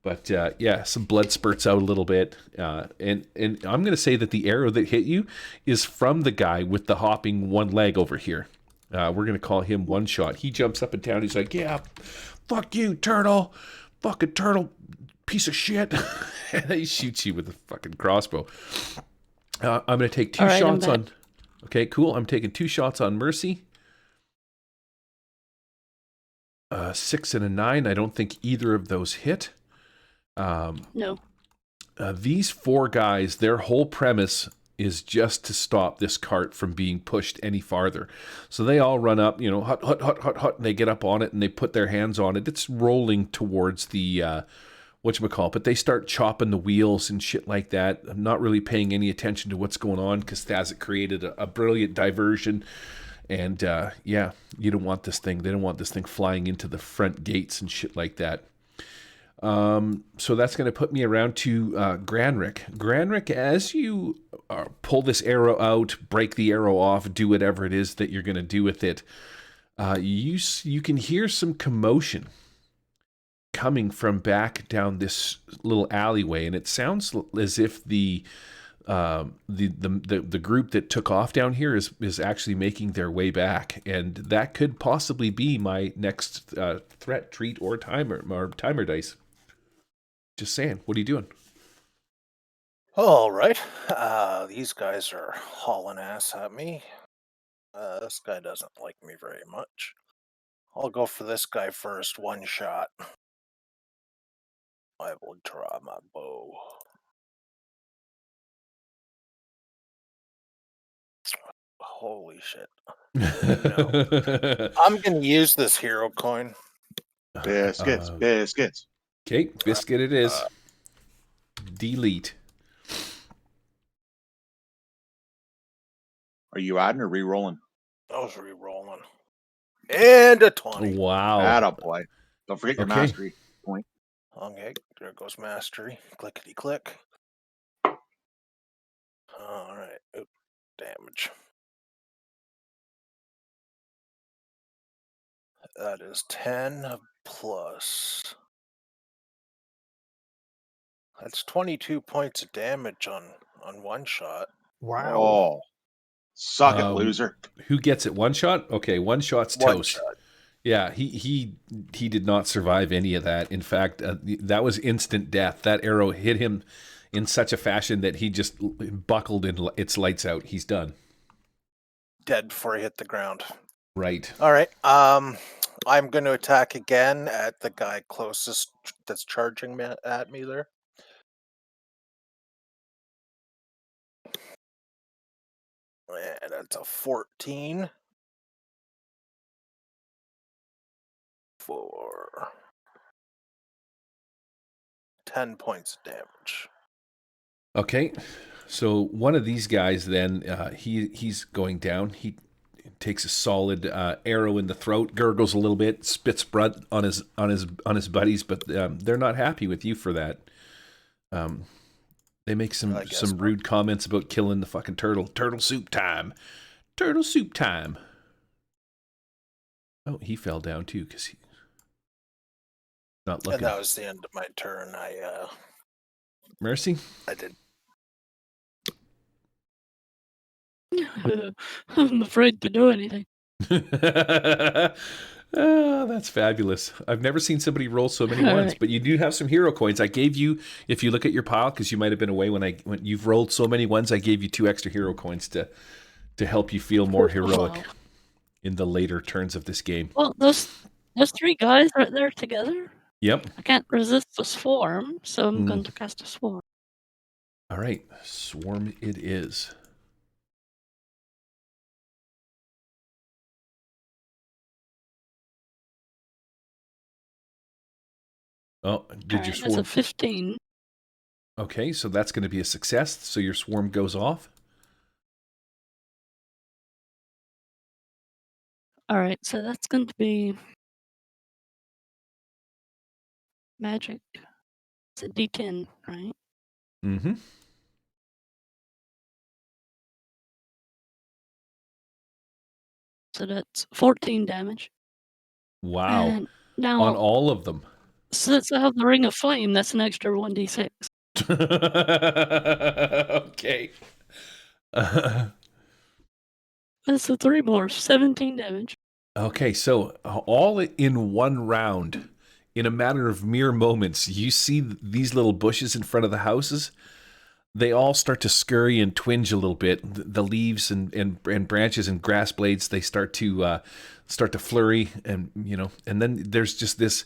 But yeah, some blood spurts out a little bit. And I'm going to say that the arrow that hit you is from the guy with the hopping 1 leg over here. We're going to call him One Shot. He jumps up and down. He's like, yeah, fuck you, turtle. Fucking turtle. Piece of shit. And he shoots you with a fucking crossbow. I'm going to take 2 shots on... Okay, cool. I'm taking 2 shots on Mercy. 6 and a 9. I don't think either of those hit. No. These 4 guys, their whole premise is just to stop this cart from being pushed any farther. So they all run up, hut, hut, hut, hut, hut, and they get up on it and they put their hands on it. It's rolling towards the... whatchamacallit, but they start chopping the wheels and shit like that. I'm not really paying any attention to what's going on because Thazit created a brilliant diversion. And yeah, you don't want this thing. They don't want this thing flying into the front gates and shit like that. So that's going to put me around to Granrick. Granrick, as you pull this arrow out, break the arrow off, do whatever it is that you're going to do with it, you can hear some commotion coming from back down this little alleyway, and it sounds as if the group that took off down here is actually making their way back, and that could possibly be my next threat, treat, or timer dice. Just saying. What are you doing? All right. These guys are hauling ass at me. This guy doesn't like me very much. I'll go for this guy first. One shot. I will draw my bow. Holy shit. I'm going to use this hero coin. Biscuits, biscuits. Okay, biscuit it is. Delete. Are you adding or re-rolling? I was re-rolling. And a 20. Wow. Attaboy. Don't forget your Okay. mastery point. Okay, there goes mastery. Clickety click. Alright. Oop, damage. That is 10 plus. That's 22 points of damage on one shot. Wow. Oh, suck it, loser. Who gets it? One shot? Okay, one shot's One toast. shot. Yeah, he did not survive any of that. In fact, that was instant death. That arrow hit him in such a fashion that he just buckled and it's lights out. He's done. Dead before he hit the ground. Right. All right. I'm going to attack again at the guy closest that's charging at me there. And that's a 14. For 10 points of damage. Okay, so one of these guys then he's going down. He takes a solid arrow in the throat, gurgles a little bit, spits blood on his buddies, but they're not happy with you for that. They make some rude comments about killing the fucking turtle. Turtle soup time. Turtle soup time. Oh, he fell down too because he not looking. And that was the end of my turn. Mercy? I did. I'm afraid to do anything. Oh, that's fabulous. I've never seen somebody roll so many ones, but you do have some hero coins. I gave you, if you look at your pile, because you might have been away when you've rolled so many ones, I gave you 2 extra hero coins to help you feel more heroic in the later turns of this game. Well, those 3 guys right there together. Yep. I can't resist the swarm, so I'm going to cast a swarm. All right, swarm it is. Oh, did your swarm? That's a 15. Okay, so that's going to be a success. So your swarm goes off. All right, so that's going to be magic. It's a D10, right? Mm-hmm. So that's 14 damage. Wow. And now, on all of them. Since I have the Ring of Flame, that's an extra 1d6. Okay. That's a 3 more, 17 damage. Okay, so all in one round, in a matter of mere moments, you see these little bushes in front of the houses. They all start to scurry and twinge a little bit. The leaves and branches and grass blades, they start to flurry, and and then there's just this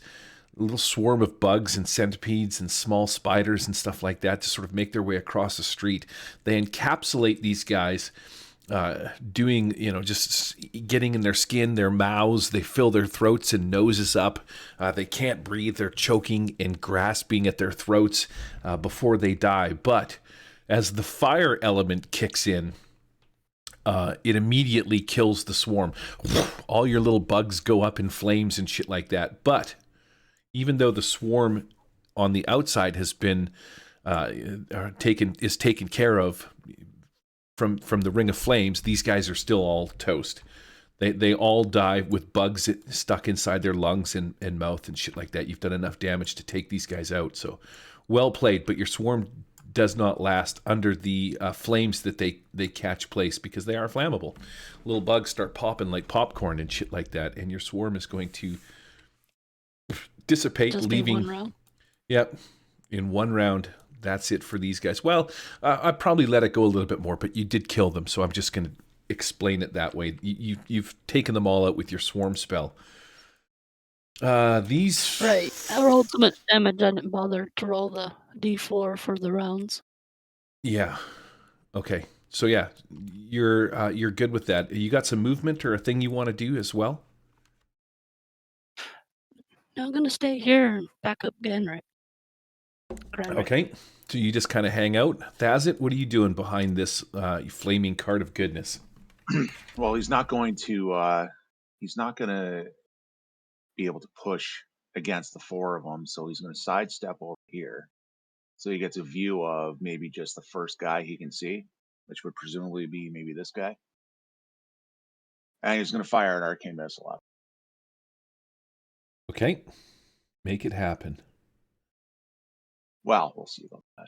little swarm of bugs and centipedes and small spiders and stuff like that to sort of make their way across the street. They encapsulate these guys, doing, just getting in their skin, their mouths. They fill their throats and noses up. They can't breathe. They're choking and grasping at their throats before they die. But as the fire element kicks in, it immediately kills the swarm. All your little bugs go up in flames and shit like that. But even though the swarm on the outside has been taken care of from the Ring of Flames, these guys are still all toast. They all die with bugs stuck inside their lungs and mouth and shit like that. You've done enough damage to take these guys out. So well played, but your swarm does not last under the flames that they catch place, because they are flammable. Little bugs start popping like popcorn and shit like that, and your swarm is going to dissipate, Just leaving. One round. Yep, in one round. That's it for these guys. Well, I'd probably let it go a little bit more, but you did kill them, so I'm just going to explain it that way. You've taken them all out with your swarm spell. These Right. I rolled so much damage I didn't bother to roll the d4 for the rounds. Yeah. Okay. So yeah, you're good with that. You got some movement or a thing you want to do as well? Now I'm gonna stay here and back up Ganrick. Okay. So you just kind of hang out. Thazit, what are you doing behind this flaming cart of goodness? Well, he's not going to be able to push against the four of them, so he's going to sidestep over here, so he gets a view of maybe just the first guy he can see, which would presumably be maybe this guy, and he's going to fire an arcane missile up. Okay. Make it happen. Well, we'll see about that.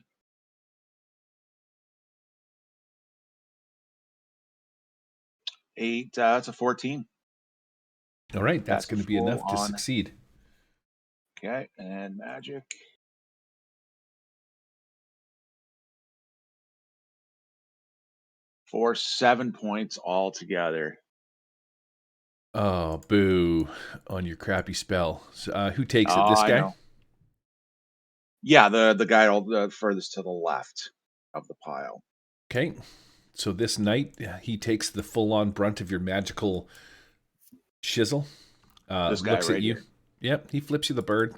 8, that's a 14. All right. That's That's going to be full enough to on. succeed. Okay, and magic. For 7 points altogether. Oh, boo on your crappy spell. So, who takes it? Oh, This I guy? know. Yeah, the guy furthest to the left of the pile. Okay. So this knight, he takes the full-on brunt of your magical shizzle. This guy Looks at right you. here. Yep, he flips you the bird.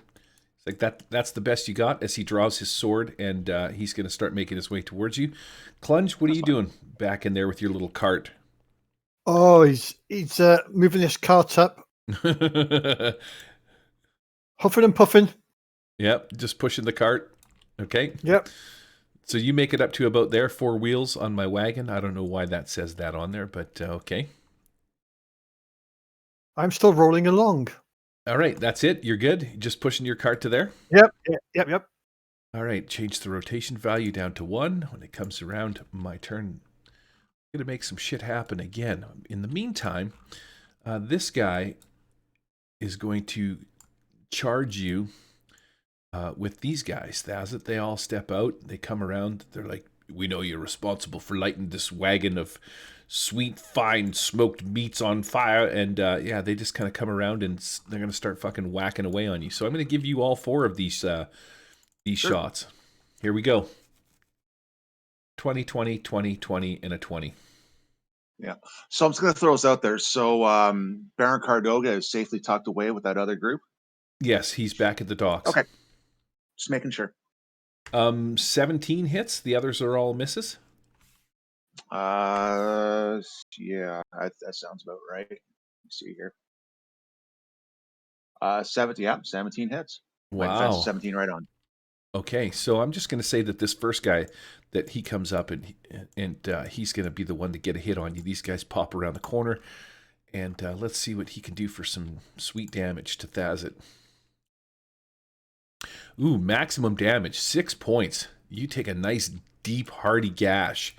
It's like that's the best you got as he draws his sword, and he's going to start making his way towards you. Clunge, what are you doing back in there with your little cart? Oh, he's moving this cart up, huffing and puffing. Yep, just pushing the cart. Okay. Yep. So you make it up to about there, 4 wheels on my wagon. I don't know why that says that on there, but okay. I'm still rolling along. All right, that's it. You're good. Just pushing your cart to there. Yep. All right, change the rotation value down to 1. When it comes around my turn, I'm going to make some shit happen again. In the meantime, this guy is going to charge you with these guys. Thazit, they all step out. They come around. They're like, we know you're responsible for lighting this wagon of sweet, fine, smoked meats on fire. And yeah, they just kind of come around and they're going to start fucking whacking away on you. So I'm going to give you all 4 of these shots. Here we go. 20, 20, 20, 20, and a 20. Yeah. So I'm just going to throw this out there. So Baron Cardoga is safely tucked away with that other group? Yes, he's back at the docks. Okay. Just making sure. 17 hits. The others are all misses. Yeah, that sounds about right. Let me see here. 17 hits. My defense is Wow. 17 right on. Okay, so I'm just going to say that this first guy, that he comes up and he's going to be the one to get a hit on you. These guys pop around the corner, and let's see what he can do for some sweet damage to Thazit. Ooh, maximum damage, 6 points. You take a nice, deep, hearty gash.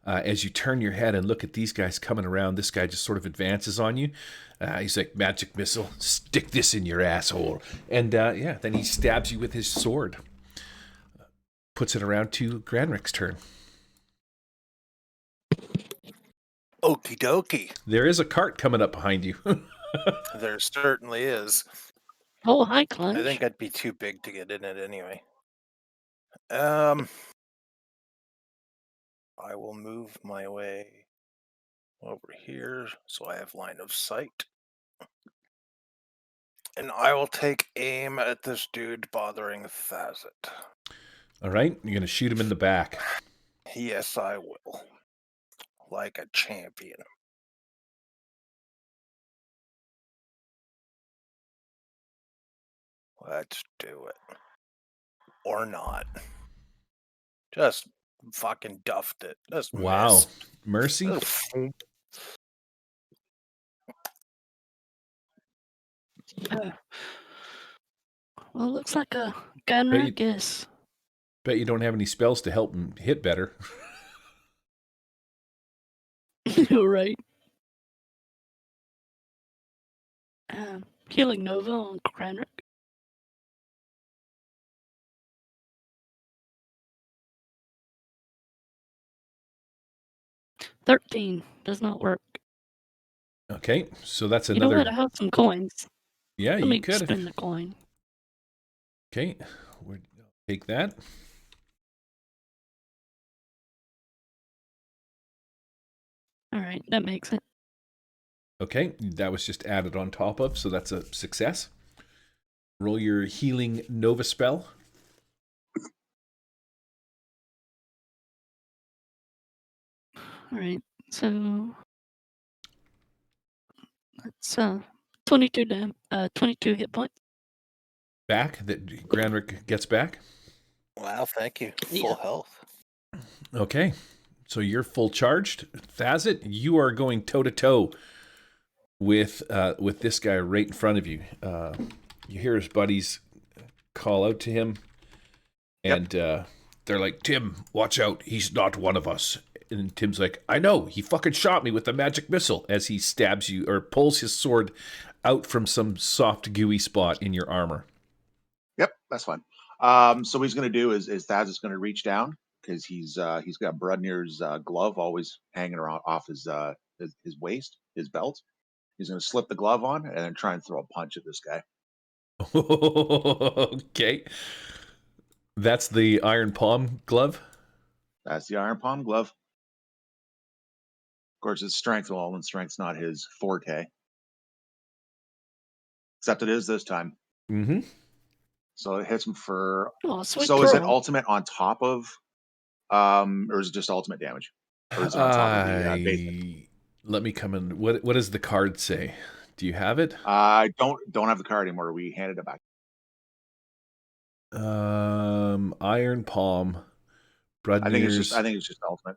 As you turn your head and look at these guys coming around, this guy just sort of advances on you. He's like, magic missile, stick this in your asshole. And yeah, then he stabs you with his sword. Puts it around to Granrick's turn. Okie dokie. There is a cart coming up behind you. There certainly is. Oh, hi, Clunge. I think I'd be too big to get in it anyway. I will move my way over here so I have line of sight. And I will take aim at this dude bothering Thazit. All right, you're going to shoot him in the back. Yes, I will. Like a champion. Let's do it. Or not. Just fucking duffed it. Just Wow. missed. Mercy? Well, it looks like a Ganrick is. Bet you don't have any spells to help him hit better. Right. Healing Nova on Ganrick. 13 does not work. Okay, so that's You know another. what? I have some coins. Yeah, Let you me could. spend the coin. Okay, take that. All right, that makes it. Okay, that was just added on top of, so that's a success. Roll your healing Nova spell. All right, so that's 22 hit points. Back, that Granrick gets back. Wow, thank you. Yeah. Full health. Okay, so you're full charged. Thazit, you are going toe-to-toe with this guy right in front of you. You hear his buddies call out to him, and they're like, "Tim, watch out, he's not one of us." And Tim's like, "I know, he fucking shot me with the magic missile," as he stabs you, or pulls his sword out from some soft, gooey spot in your armor. Yep, that's fine. So what he's going to do is Thaz is going to reach down because he's got Brudnir's glove always hanging around off his waist, his belt. He's going to slip the glove on and then try and throw a punch at this guy. Okay. That's the iron palm glove? That's the iron palm glove. Of course, it's strength roll, and strength's not his forte. Except it is this time. Mm-hmm. So it hits him for. Oh, sweet So is it girl. ultimate on top of, or is it just ultimate damage, or is it on top of the basic? Let me come in. What does the card say? Do you have it? I don't have the card anymore. We handed it back. Iron palm. I think it's Brudnir's. just ultimate.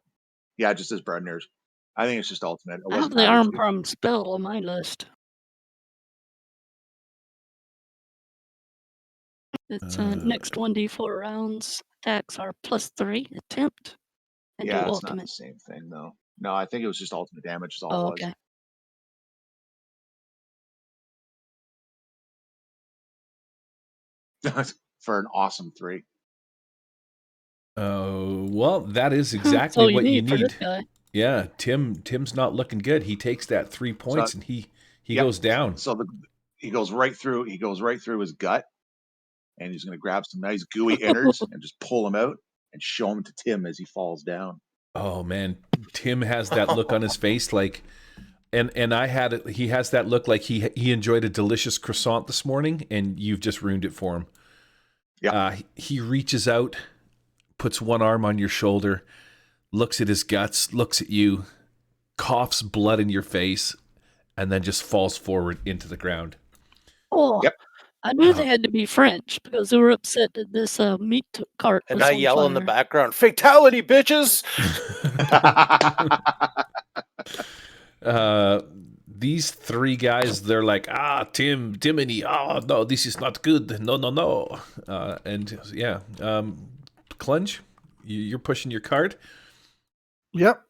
Yeah, it just as Brudnir's. I think it's just ultimate. It I have wasn't the added arm to. palm spell on my list. It's next 1d4 rounds. Attacks are +3 attempt and do Yeah, it's not the ultimate. same thing though. No, I think it was just ultimate damage. Is all Oh, it was. okay. For an awesome 3. Oh, well, that is That's exactly all you what you need for this need. guy. Yeah, Tim's not looking good. He takes that 3 points So and he yep. goes down. So he goes right through. He goes right through his gut, and he's going to grab some nice gooey innards and just pull them out and show them to Tim as he falls down. Oh man, Tim has that look on his face like, and he has that look like he enjoyed a delicious croissant this morning, and you've just ruined it for him. Yeah. He reaches out, puts one arm on your shoulder, looks at his guts, looks at you, coughs blood in your face, and then just falls forward into the ground. Oh, Yep. I knew they had to be French because they were upset that this meat cart was And I on yell fire. in the background, "Fatality, bitches!" These 3 guys, they're like, Timony, no, this is not good. No. And yeah, Clunge, you're pushing your card. Yep.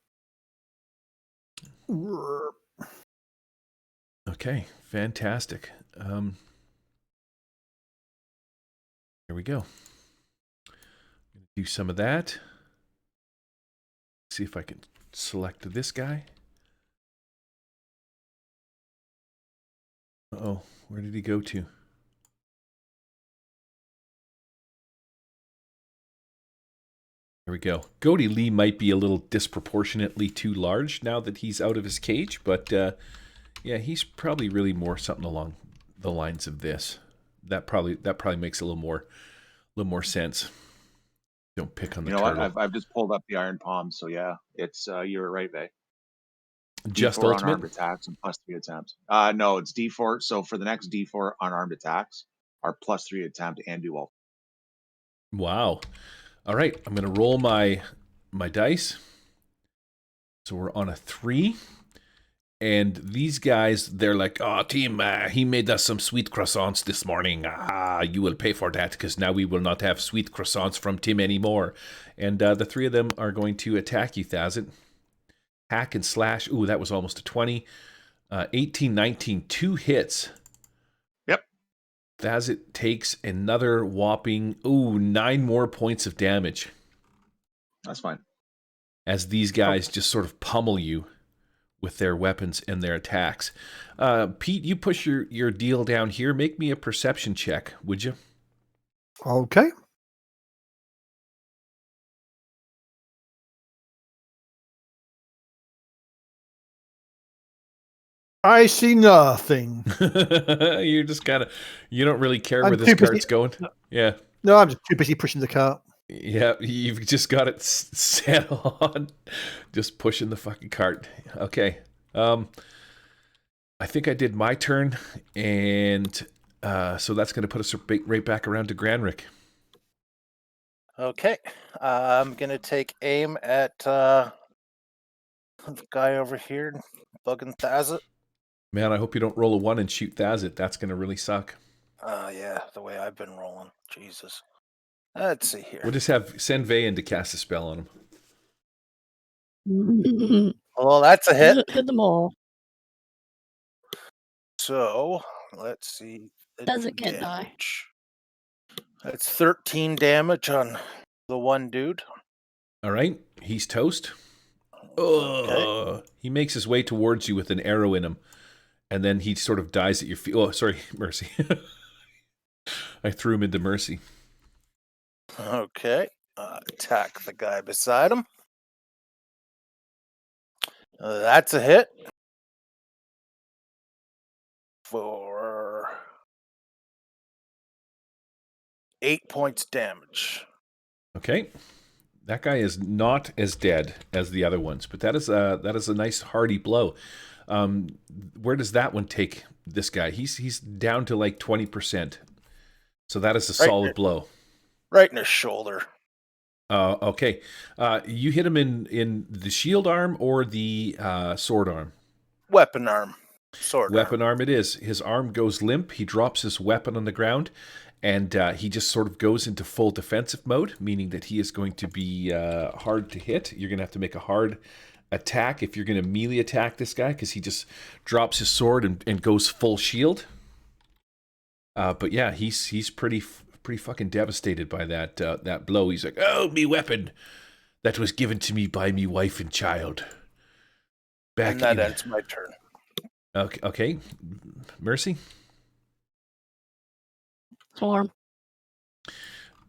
Okay, fantastic. Here we go. Do some of that. See if I can select this guy. Uh-oh, where did he go to? There we go. Goaty Lee might be a little disproportionately too large now that he's out of his cage, but yeah, he's probably really more something along the lines of this. That probably makes a little more sense. Don't pick on the turtle. What? I've just pulled up the iron palm, so yeah, it's you were right, Vay. Just D4 ultimate unarmed attacks and +3 attempts. No, it's D4. So for the next D4 unarmed attacks are +3 attempt and do all. Wow. All right, I'm gonna roll my dice. So we're on a 3. And these guys, they're like, "Oh, team, he made us some sweet croissants this morning. You will pay for that because now we will not have sweet croissants from Tim anymore." And the 3 of them are going to attack you, Thazit. Hack and slash. Ooh, that was almost a 20. 18, 19, 2 hits. Yep. Thazit takes another whopping, 9 more points of damage. That's fine. as these guys just sort of pummel you with their weapons and their attacks. Pete, you push your deal down here. Make me a perception check, would you? Okay. I see nothing. You're just kind of, you don't really care I'm where this too busy- cart's going. Yeah. No, I'm just too busy pushing the cart. Yeah, you've just got it set on, just pushing the fucking cart. Okay. I think I did my turn, and so that's going to put us right back around to Granrick. Okay. I'm going to take aim at the guy over here, bugging Thazit. Man, I hope you don't roll a 1 and shoot Thazit. That's going to really suck. Yeah, the way I've been rolling. Jesus. Let's see here. We'll just send Vayan to cast a spell on him. Well, that's a hit. Hit them all. So, let's see. the Doesn't get die. damage. That's 13 damage on the one dude. All right, he's toast. Okay. He makes his way towards you with an arrow in him, and then he sort of dies at your feet. Oh, sorry, Mercy. I threw him into Mercy. Okay. Attack the guy beside him. That's a hit. For 8 points damage. Okay. That guy is not as dead as the other ones, but that is a nice hearty blow. Where does that one take this guy? He's down to like 20%. So that is a solid blow. Right in his shoulder. Okay. You hit him in the shield arm or the sword arm? Weapon arm. Sword Weapon arm it is. His arm goes limp. He drops his weapon on the ground, and he just sort of goes into full defensive mode, meaning that he is going to be hard to hit. You're going to have to make a hard attack if you're going to melee attack this guy, because he just drops his sword and goes full shield. But yeah, he's pretty fucking devastated by that blow. He's like, "Oh, me weapon that was given to me by me wife and child." And that ends my turn. Okay. Mercy? Swarm.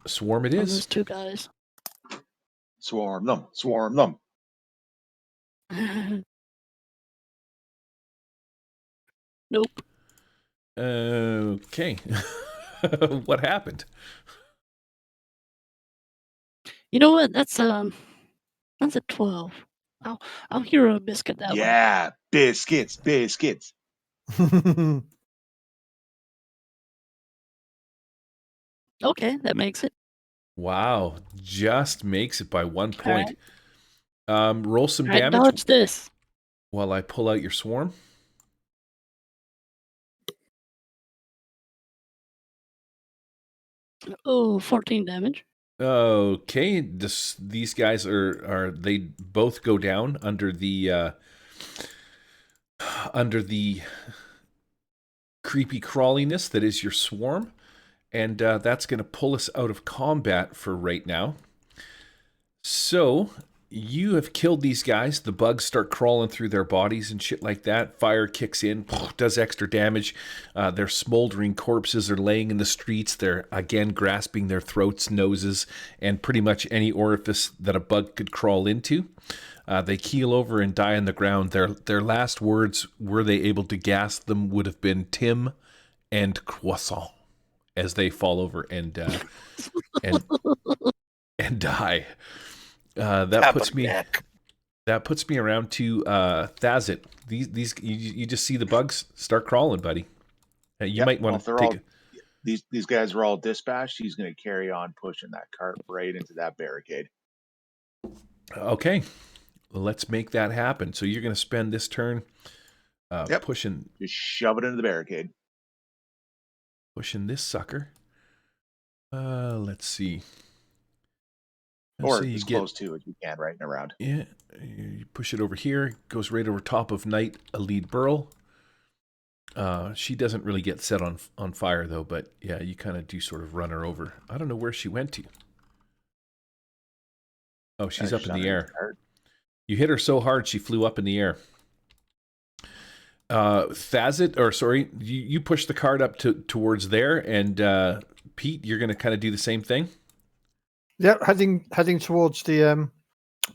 Swarm it On is. those two guys. Swarm them. Swarm them. Nope. Okay. What happened? You know what? That's a 12. I'll hero biscuit that one. Yeah, biscuits. Okay, that makes it. Wow, just makes it by 1 All point. Roll some All right, damage dodge this. while I pull out your swarm. Oh, 14 damage. Okay, these guys are they both go down under the creepy crawliness that is your swarm, and that's going to pull us out of combat for right now. So you have killed these guys. The bugs start crawling through their bodies and shit like that. Fire kicks in, does extra damage. Their smoldering corpses are laying in the streets. They're again grasping their throats, noses, and pretty much any orifice that a bug could crawl into. They keel over and die on the ground. Their last words, were they able to gasp them, would have been Tim and croissant, as they fall over and die. That puts me around to Thazit. These you just see the bugs start crawling, buddy. You might want to take these guys are all dispatched. He's going to carry on pushing that cart right into that barricade. Okay, let's make that happen. So you're going to spend this turn pushing, just shove it into the barricade, pushing this sucker. Let's see. Or as close to as you can, right and around. Yeah, you push it over here. Goes right over top of Knight Elite Burl. She doesn't really get set on fire though, but yeah, you kind of do sort of run her over. I don't know where she went to. Oh, she's up in the air. You hit her so hard she flew up in the air. Thazit, or sorry, you push the cart up towards there, and Pete, you're going to kind of do the same thing. Yeah, heading towards the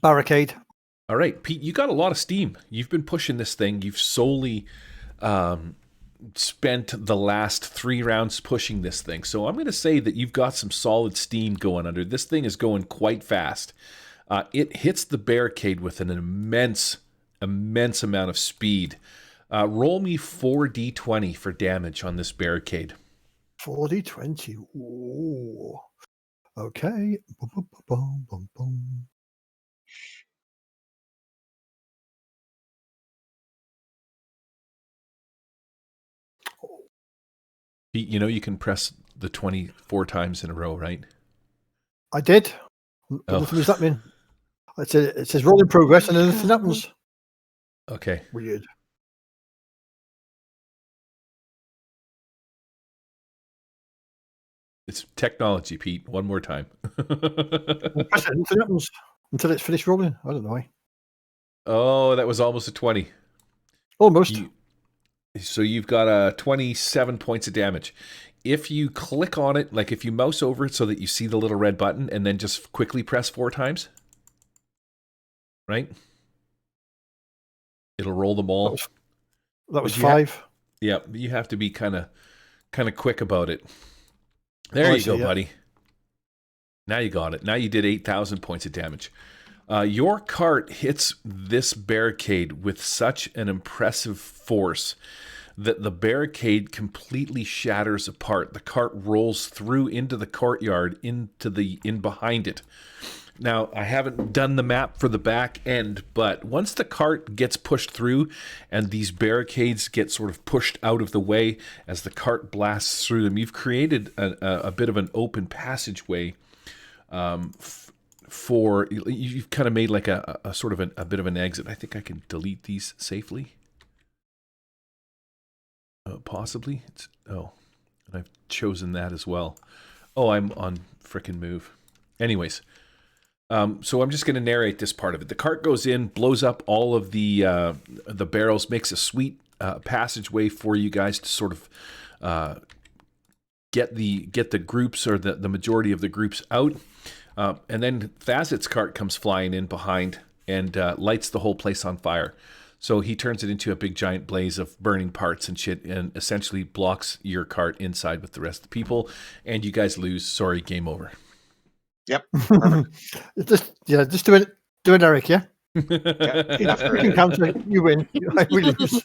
barricade. All right, Pete, you got a lot of steam. You've been pushing this thing. You've solely spent the last 3 rounds pushing this thing. So I'm going to say that you've got some solid steam going under. This thing is going quite fast. It hits the barricade with an immense amount of speed. Roll me 4d20 for damage on this barricade. 4d20. Ooh. Okay. Boom, boom, boom, boom. Pete, you know you can press the 24 times in a row, right? I did. What does that mean? It says roll in progress and then nothing happens. Okay. Weird. It's technology, Pete. One more time. Press it, nothing happens until it's finished rolling. I don't know why. Oh, that was almost a 20. Almost. So you've got 27 points of damage. If you click on it, like if you mouse over it so that you see the little red button and then just quickly press 4 times, right? It'll roll them all. That was 5. Yeah, you have to be kind of quick about it. There you go, buddy. Now you got it. Now you did 8,000 points of damage. Your cart hits this barricade with such an impressive force that the barricade completely shatters apart. The cart rolls through into the courtyard, in behind it. Now, I haven't done the map for the back end, but once the cart gets pushed through and these barricades get sort of pushed out of the way as the cart blasts through them, you've created a bit of an open passageway you've kind of made like a sort of a bit of an exit. I think I can delete these safely. Possibly. And I've chosen that as well. Oh, I'm on frickin' move. Anyways, so I'm just going to narrate this part of it. The cart goes in, blows up all of the barrels, makes a sweet passageway for you guys to sort of get the groups or the majority of the groups out. And then Thazit's cart comes flying in behind and lights the whole place on fire. So he turns it into a big giant blaze of burning parts and shit and essentially blocks your cart inside with the rest of the people. And you guys lose. Sorry, game over. Yep. Just do it, Eric, yeah? Yeah, You can counter, you win. I lose.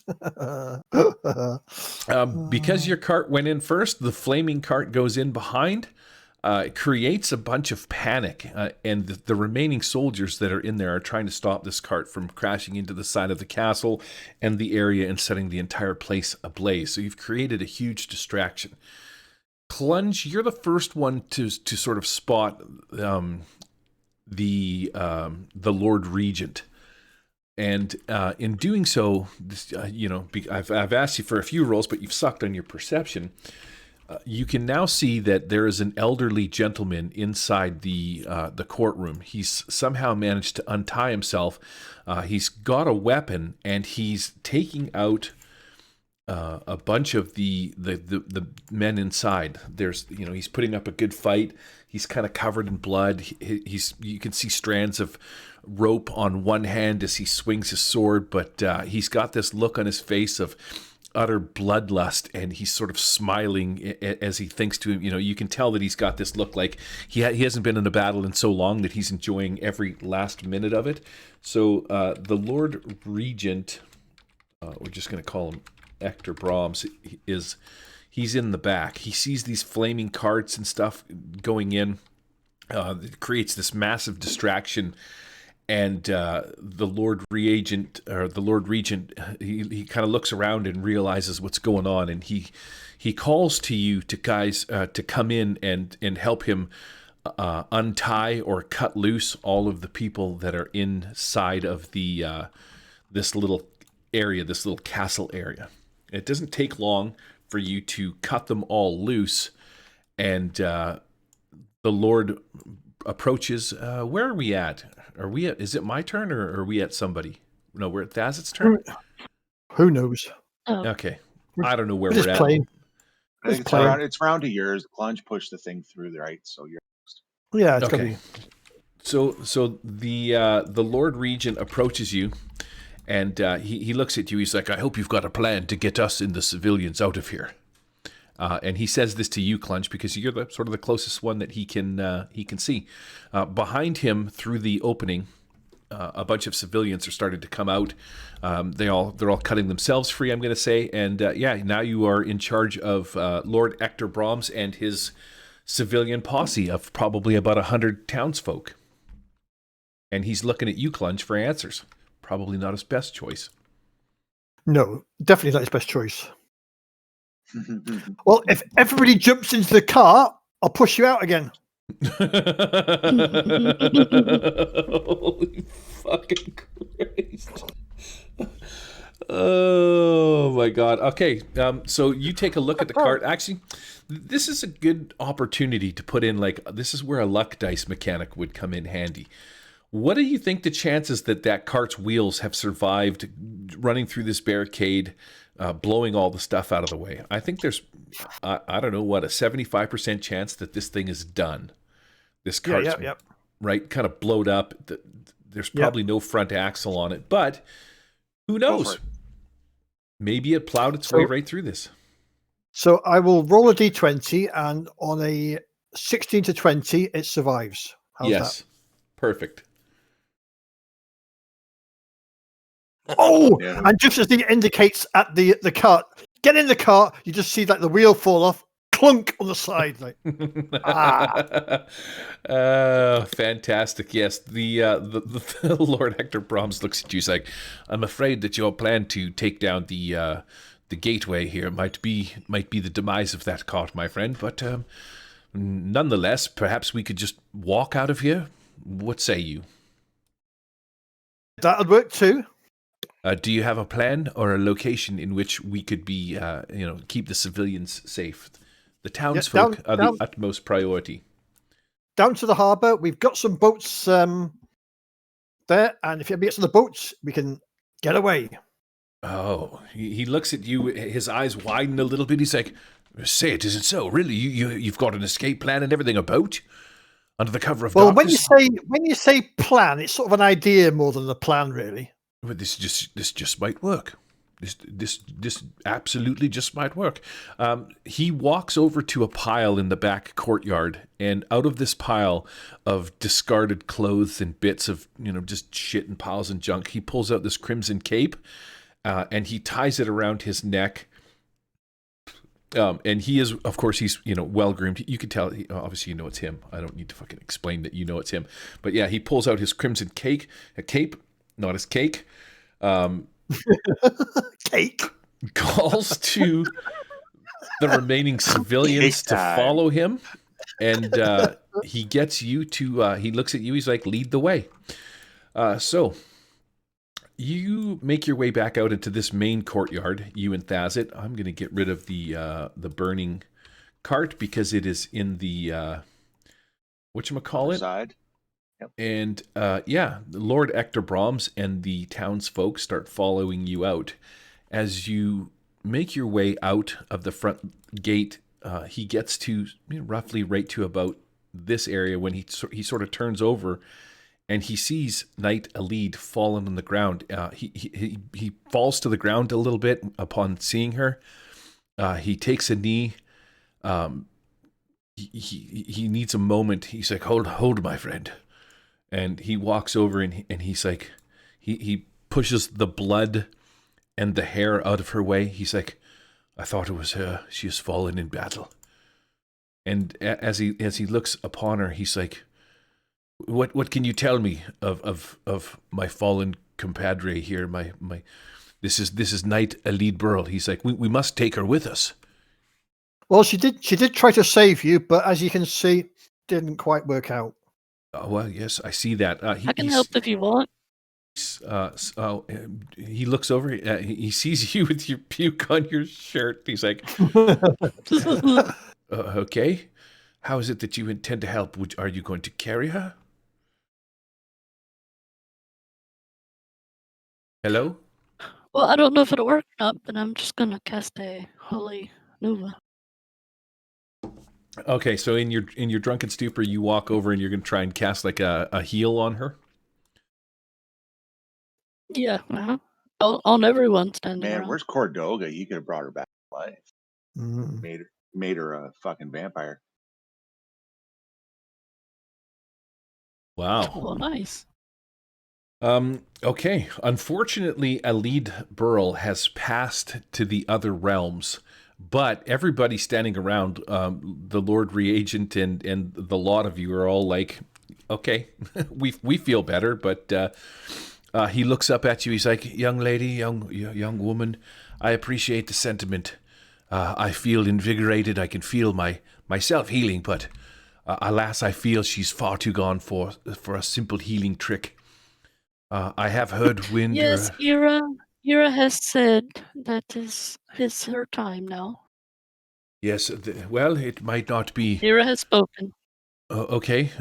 Because your cart went in first, the flaming cart goes in behind. It creates a bunch of panic, and the remaining soldiers that are in there are trying to stop this cart from crashing into the side of the castle and the area and setting the entire place ablaze. So you've created a huge distraction. Clunge, you're the first one to sort of spot the Lord Regent. And in doing so, I've asked you for a few rolls, but you've sucked on your perception. You can now see that there is an elderly gentleman inside the courtroom. He's somehow managed to untie himself. He's got a weapon, and he's taking out a bunch of the men inside. He's putting up a good fight. He's kind of covered in blood. You can see strands of rope on one hand as he swings his sword, but he's got this look on his face of utter bloodlust, and he's sort of smiling as he thinks to him. You can tell that he's got this look like he hasn't been in a battle in so long that he's enjoying every last minute of it. So the Lord Regent, we're just going to call him Hector Brahms, he's in the back. He sees these flaming carts and stuff going in. It creates this massive distraction. And the Lord Regent, he kind of looks around and realizes what's going on, and he calls to you to come in and help him untie or cut loose all of the people that are inside of this little area, this little castle area. It doesn't take long for you to cut them all loose, and the Lord approaches. Where are we at? Is it my turn or are we at somebody? No, we're at Thazit's turn. Who knows? Oh, Okay. I don't know where We're just we're at. playing. I think It's playing. it's round to yours. Plunge pushed the thing through, right? So you're Yeah, it's gonna Okay. be. So the Lord Regent approaches you, and he looks at you. He's like, "I hope you've got a plan to get us and the civilians out of here." And he says this to you, Clunch, because you're the sort of the closest one that he can see. Behind him, through the opening, a bunch of civilians are starting to come out. They're all cutting themselves free, I'm going to say. And now you are in charge of Lord Ector Brahms and his civilian posse of probably about 100 townsfolk. And he's looking at you, Clunch, for answers. Probably not his best choice. No, definitely not his best choice. Well, if everybody jumps into the car, I'll push you out again. Holy fucking Christ. Oh my God. Okay. So you take a look at the cart. Actually, this is a good opportunity to put in, like, this is where a luck dice mechanic would come in handy. What do you think the chances that cart's wheels have survived running through this barricade, blowing all the stuff out of the way? I think there's, I don't know, what, a 75% chance that this thing is done. This cart's right, kind of blowed up. There's probably no front axle on it, but who knows? Maybe it plowed its way right through this. So I will roll a d20, and on a 16 to 20, it survives. How's Yes. that? Perfect. Oh, and just as he indicates at the cart, get in the cart, you just see like the wheel fall off, clunk on the side. Like, fantastic. Yes, the Lord Hector Brahms looks at you. He's like, "I'm afraid that your plan to take down the gateway here might be the demise of that cart, my friend. But nonetheless, perhaps we could just walk out of here. What say you?" that'll work too. Do you have a plan or a location in which we could be, keep the civilians safe? The townsfolk are the utmost priority. Down to the harbour. We've got some boats there, and if anybody gets on the boats, we can get away. Oh, he looks at you. His eyes widen a little bit. He's like, "Say it isn't so. Really, you've got an escape plan and everything about under the cover of darkness." Well, when you say plan, it's sort of an idea more than a plan, really. But this just might work. This absolutely just might work. He walks over to a pile in the back courtyard, and out of this pile of discarded clothes and bits of just shit and piles and junk, he pulls out this crimson cape, and he ties it around his neck. And he is, of course, he's well groomed. You can tell, obviously, it's him. I don't need to fucking explain that it's him. But yeah, he pulls out his crimson cape, not his cake. Cake. Calls to the remaining civilians to follow him, and he gets you to. He looks at you. He's like, "Lead the way." So you make your way back out into this main courtyard. You and Thazit. I'm going to get rid of the burning cart because it is in the whatchamacallit? Side. Yep. And Lord Ector Brahms and the townsfolk start following you out. As you make your way out of the front gate, he gets to roughly right to about this area when he sort of turns over and he sees Knight Alid fallen on the ground. He falls to the ground a little bit upon seeing her. He takes a knee. He needs a moment. He's like, hold, my friend. And he walks over and he's like, he pushes the blood and the hair out of her way. He's like, "I thought it was her. She has fallen in battle." And as he looks upon her, he's like, "What can you tell me of my fallen compadre here? My this is Knight Alid Burl." He's like, we must take her with us." Well, she did try to save you, but as you can see, didn't quite work out. Oh, well, yes, I see that. I can help if you want. He looks over. He sees you with your puke on your shirt. He's like, "Okay, How is it that you intend to help? Are you going to carry her? Hello? Well, I don't know if it'll work or not, but I'm just gonna cast a Holy Nova. Okay, so in your drunken stupor, you walk over and you're going to try and cast like a heal on her. Yeah, on everyone standing Man, around. where's Cordoga? You could have brought her back to life. Mm. Made her a fucking vampire. Wow. Oh, nice. Okay. Unfortunately, a lead Burl has passed to the other realms, but everybody standing around, the Lord Reagent and the lot of you are all like, okay, we feel better, but he looks up at you. He's like, young lady, young woman, I appreciate the sentiment. I feel invigorated. I can feel myself healing, but alas, I feel she's far too gone for a simple healing trick. I have heard wind. Yes, Ira has said that is her time now. Yes, well, it might not be. Ira has spoken. Okay.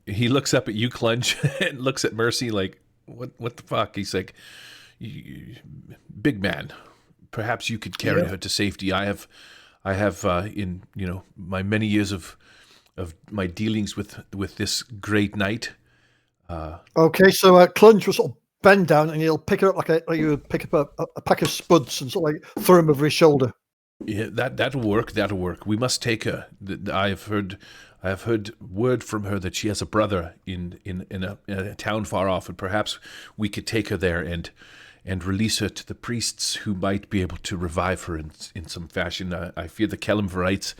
He looks up at you, Clunge, and looks at Mercy like, what the fuck? He's like, big man, perhaps you could carry her to safety. I have in my many years of my dealings with this great knight. Okay, so Clunge will sort of bend down and he'll pick her up like you would pick up a pack of spuds and sort of like throw him over his shoulder. Yeah, that'll work. That'll work. We must take her. I have heard word from her that she has a brother in a town far off, and perhaps we could take her there and release her to the priests who might be able to revive her in some fashion. I fear the Kelimverites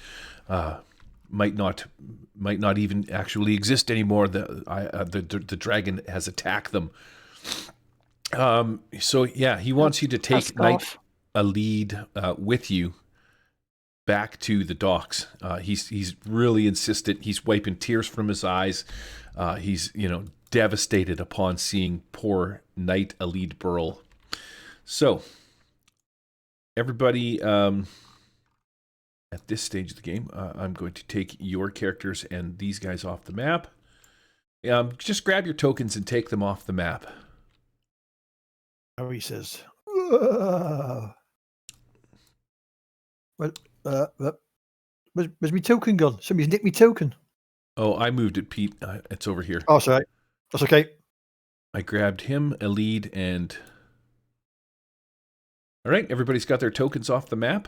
might not even actually exist anymore. The dragon has attacked them. So yeah, he wants you to take Knight a lead with you back to the docks. He's really insistent. He's wiping tears from his eyes. He's devastated upon seeing poor Knight Elite Burl. So everybody, at this stage of the game, I'm going to take your characters and these guys off the map. Just grab your tokens and take them off the map. Oh, he says, where's my token gone? Somebody's nicked me token. Oh, I moved it, Pete. It's over here. Oh, sorry. That's okay. I grabbed him, a lead, and... All right, everybody's got their tokens off the map.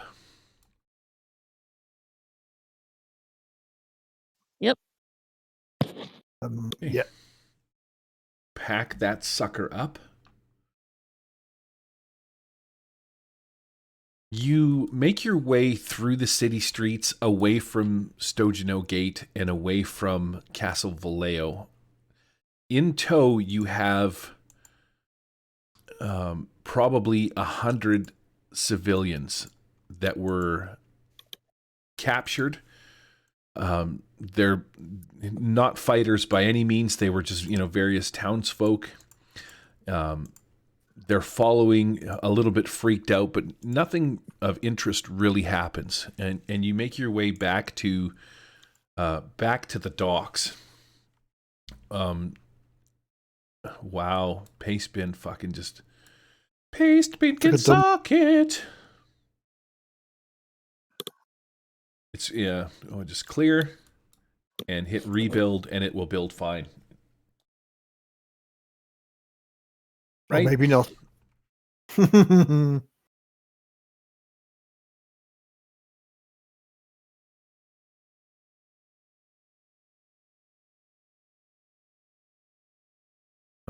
Yep. Yeah. Pack that sucker up. You make your way through the city streets, away from Stogino Gate and away from Castle Vallejo. In tow, you have probably 100 civilians that were captured. They're not fighters by any means. They were just, various townsfolk. They're following, a little bit freaked out, but nothing of interest really happens. And you make your way back to the docks. Wow, Pastebin fucking just... Pastebin can suck it! It's, just clear and hit rebuild and it will build fine. Right? Or maybe not.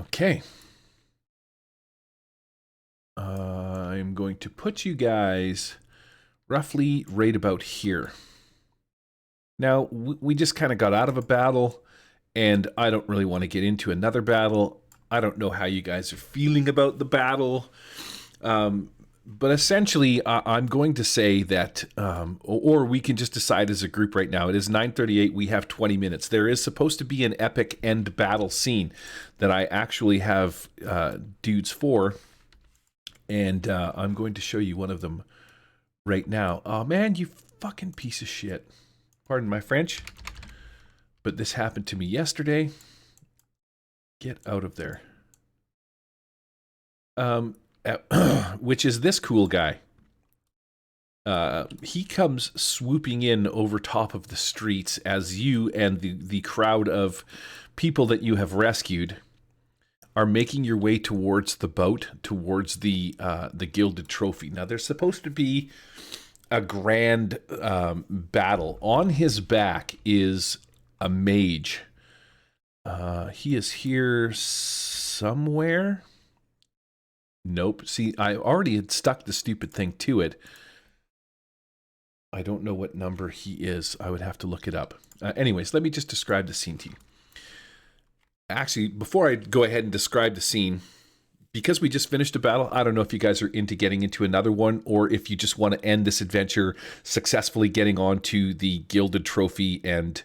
Okay. I'm going to put you guys roughly right about here. Now, we just kind of got out of a battle, and I don't really want to get into another battle. I don't know how you guys are feeling about the battle. But essentially, I'm going to say that, or we can just decide as a group right now. It is 9:38. We have 20 minutes. There is supposed to be an epic end battle scene that I actually have dudes for. And I'm going to show you one of them right now. Oh, man, you fucking piece of shit. Pardon my French. but this happened to me yesterday. Get out of there. Which is this cool guy. He comes swooping in over top of the streets as you and the crowd of people that you have rescued are making your way towards the boat, towards the gilded trophy. Now, there's supposed to be a grand battle. On his back is a mage. He is here somewhere. Nope. See, I already had stuck the stupid thing to it. I don't know what number he is. I would have to look it up. Anyways, let me just describe the scene to you. Actually, before I go ahead and describe the scene, because we just finished a battle, I don't know if you guys are into getting into another one or if you just want to end this adventure successfully getting onto the gilded trophy and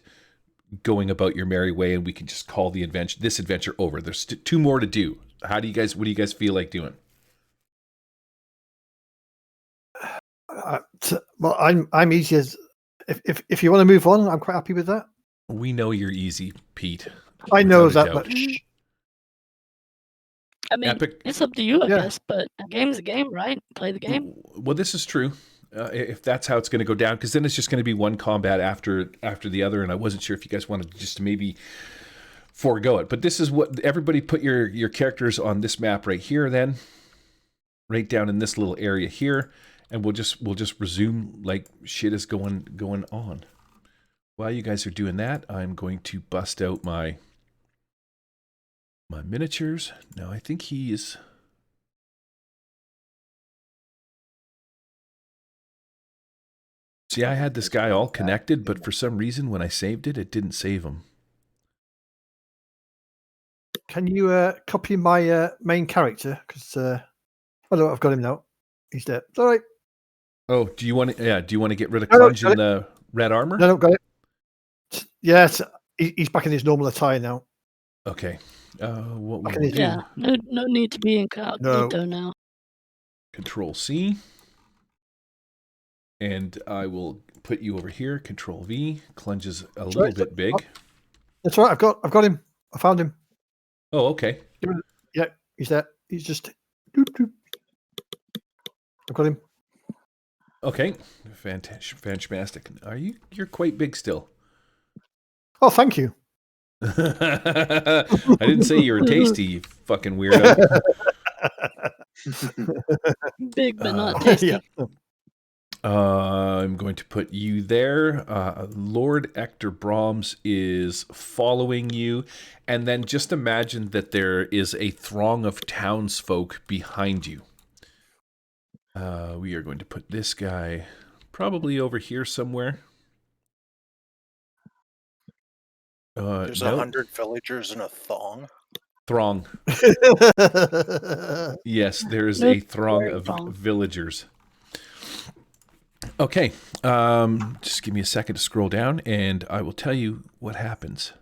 going about your merry way, and we can just call this adventure over. There's two more to do. What do you guys feel like doing? Well, I'm easy as if you want to move on, I'm quite happy with that. We know you're easy, Pete. I know Without a that doubt. much. I mean, Epic. it's up to you, I Yeah. guess, but a game's a game, right? Play the game. Well, this is true. If that's how it's going to go down, because then it's just going to be one combat after the other, and I wasn't sure if you guys wanted to just maybe forego it. But this is what everybody put your characters on this map right here, then right down in this little area here, and we'll just resume like shit is going on. While you guys are doing that, I'm going to bust out my miniatures. Now I think he's. See, I had this guy all connected, but for some reason when I saved it, it didn't save him. Can you copy my main character? Because no, I've got him now. He's dead. It's all right. Oh, do you want to? Yeah, do you want to get rid of No, Clunge got in the red armor? No, got it. Yes, he's back in his normal attire now. Okay. What Back in we'll his- do? Yeah, no need to be incognito now. Control C. And I will put you over here. Control V. Clunge is a little bit big. That's all right. I've got him. I found him. Oh, okay. Yeah, he's there. He's just. Doop, doop. I've got him. Okay. Fantastic. You're quite big still. Oh, thank you. I didn't say you were tasty, you fucking weirdo. Big but not tasty. Yeah. I'm going to put you there. Lord Ector Brahms is following you. And then just imagine that there is a throng of townsfolk behind you. We are going to put this guy probably over here somewhere. There's no. 100 villagers in a thong. Throng. Yes, there is No, a throng very of wrong. villagers. Okay, just give me a second to scroll down, and I will tell you what happens.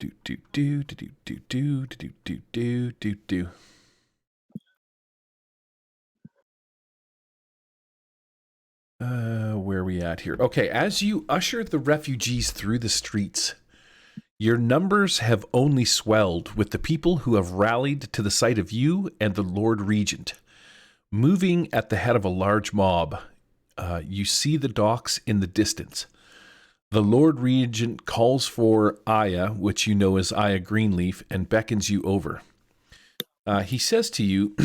Do do do do do do do do do do do do. Where are we at here? Okay, as you usher the refugees through the streets, your numbers have only swelled with the people who have rallied to the sight of you and the Lord Regent. Moving at the head of a large mob, you see the docks in the distance. The Lord Regent calls for Aya, which you know as Aya Greenleaf, and beckons you over. He says to you,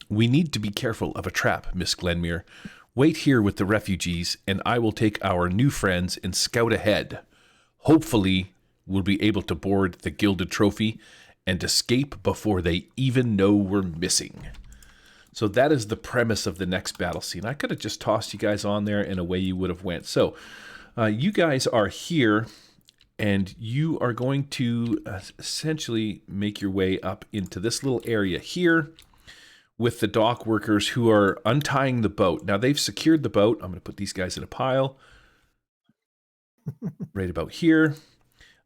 "We need to be careful of a trap, Miss Glenmere. Wait here with the refugees, and I will take our new friends and scout ahead. Hopefully, we'll be able to board the gilded trophy and escape before they even know we're missing." So that is the premise of the next battle scene. I could have just tossed you guys on there and away you would have went. So you guys are here, and you are going to essentially make your way up into this little area here with the dock workers who are untying the boat. Now they've secured the boat. I'm going to put these guys in a pile right about here.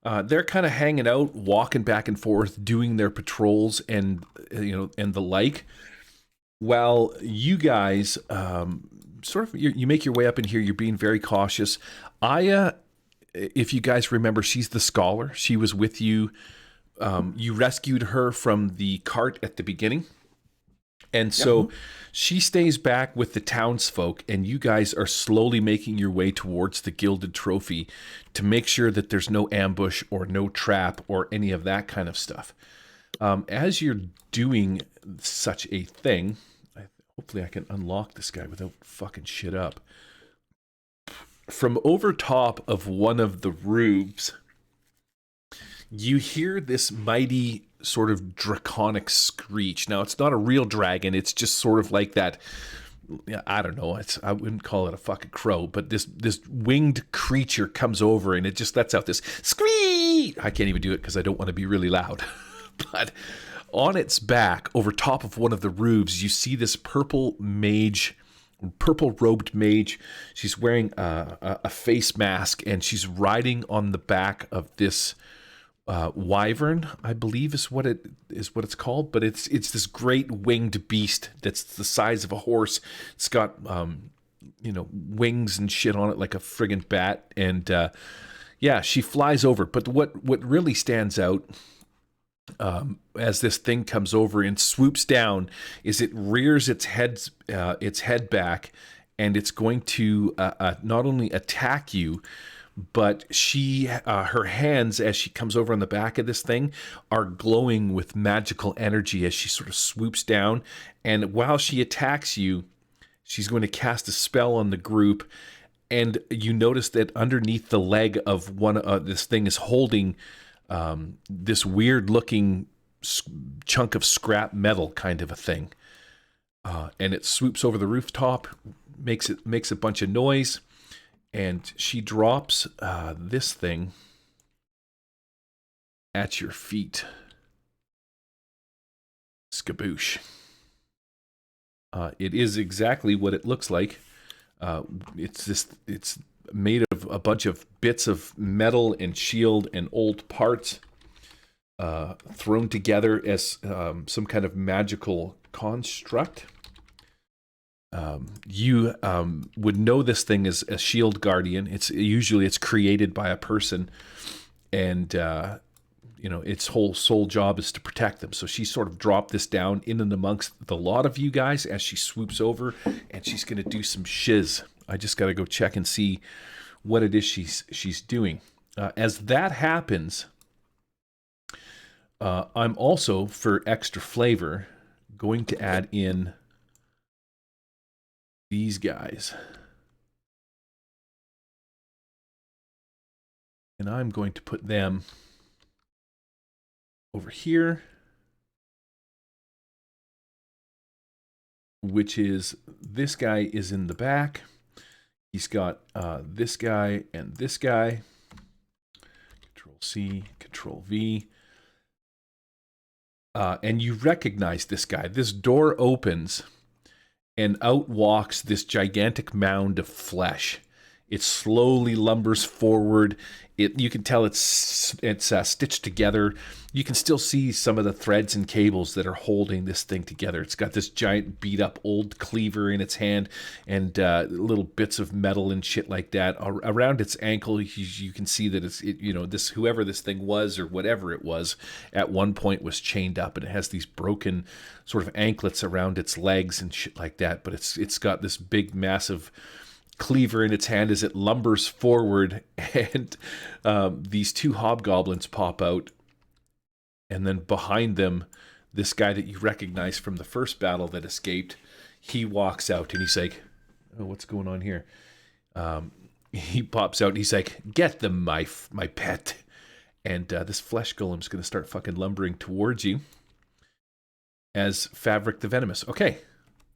They're kind of hanging out, walking back and forth, doing their patrols and the like. While you guys you make your way up in here, you're being very cautious. Aya if you guys remember, she's the scholar. She was with you. You rescued her from the cart at the beginning. And so she stays back with the townsfolk, and you guys are slowly making your way towards the gilded trophy to make sure that there's no ambush or no trap or any of that kind of stuff. As you're doing such a thing, hopefully I can unlock this guy without fucking shit up. From over top of one of the roofs, you hear this mighty sort of draconic screech. Now, it's not a real dragon. It's just sort of like that. I don't know. I wouldn't call it a fucking crow, but this winged creature comes over and it just lets out this screech. I can't even do it because I don't want to be really loud. But on its back, over top of one of the roofs, you see this purple robed mage. She's wearing a face mask, and she's riding on the back of this wyvern, I believe is what it's called, but it's this great winged beast that's the size of a horse. It's got wings and shit on it like a friggin' bat, and she flies over. But what really stands out as this thing comes over and swoops down is it rears its head back, and it's going to not only attack you, but her hands, as she comes over on the back of this thing, are glowing with magical energy as she sort of swoops down. And while she attacks you, she's going to cast a spell on the group. And you notice that underneath the leg of this thing is holding this weird-looking chunk of scrap metal kind of a thing. And it swoops over the rooftop, makes a bunch of noise. And she drops this thing at your feet. Skaboosh. It is exactly what it looks like. It's made of a bunch of bits of metal and shield and old parts thrown together as some kind of magical construct. You would know this thing as a shield guardian. It's created by a person, and its whole sole job is to protect them. So she sort of dropped this down in and amongst the lot of you guys as she swoops over, and she's going to do some shiz. I just got to go check and see what it is she's doing. As that happens, I'm also, for extra flavor, going to add in these guys. And I'm going to put them over here, which is, this guy is in the back. He's got this guy and this guy. Control C, Control V. And you recognize this guy. This door opens, and out walks this gigantic mound of flesh. It slowly lumbers forward. You can tell it's stitched together. You can still see some of the threads and cables that are holding this thing together. It's got this giant beat up old cleaver in its hand, and little bits of metal and shit like that around its ankle. You can see that this whoever this thing was or whatever it was at one point was chained up, and it has these broken sort of anklets around its legs and shit like that. But it's got this big massive cleaver in its hand as it lumbers forward, and these two hobgoblins pop out, and then behind them, this guy that you recognize from the first battle that escaped, he walks out, and he's like, "Oh, what's going on here?" He pops out, and he's like, "Get them, my pet." And this flesh golem's going to start fucking lumbering towards you as Fabric the Venomous. Okay,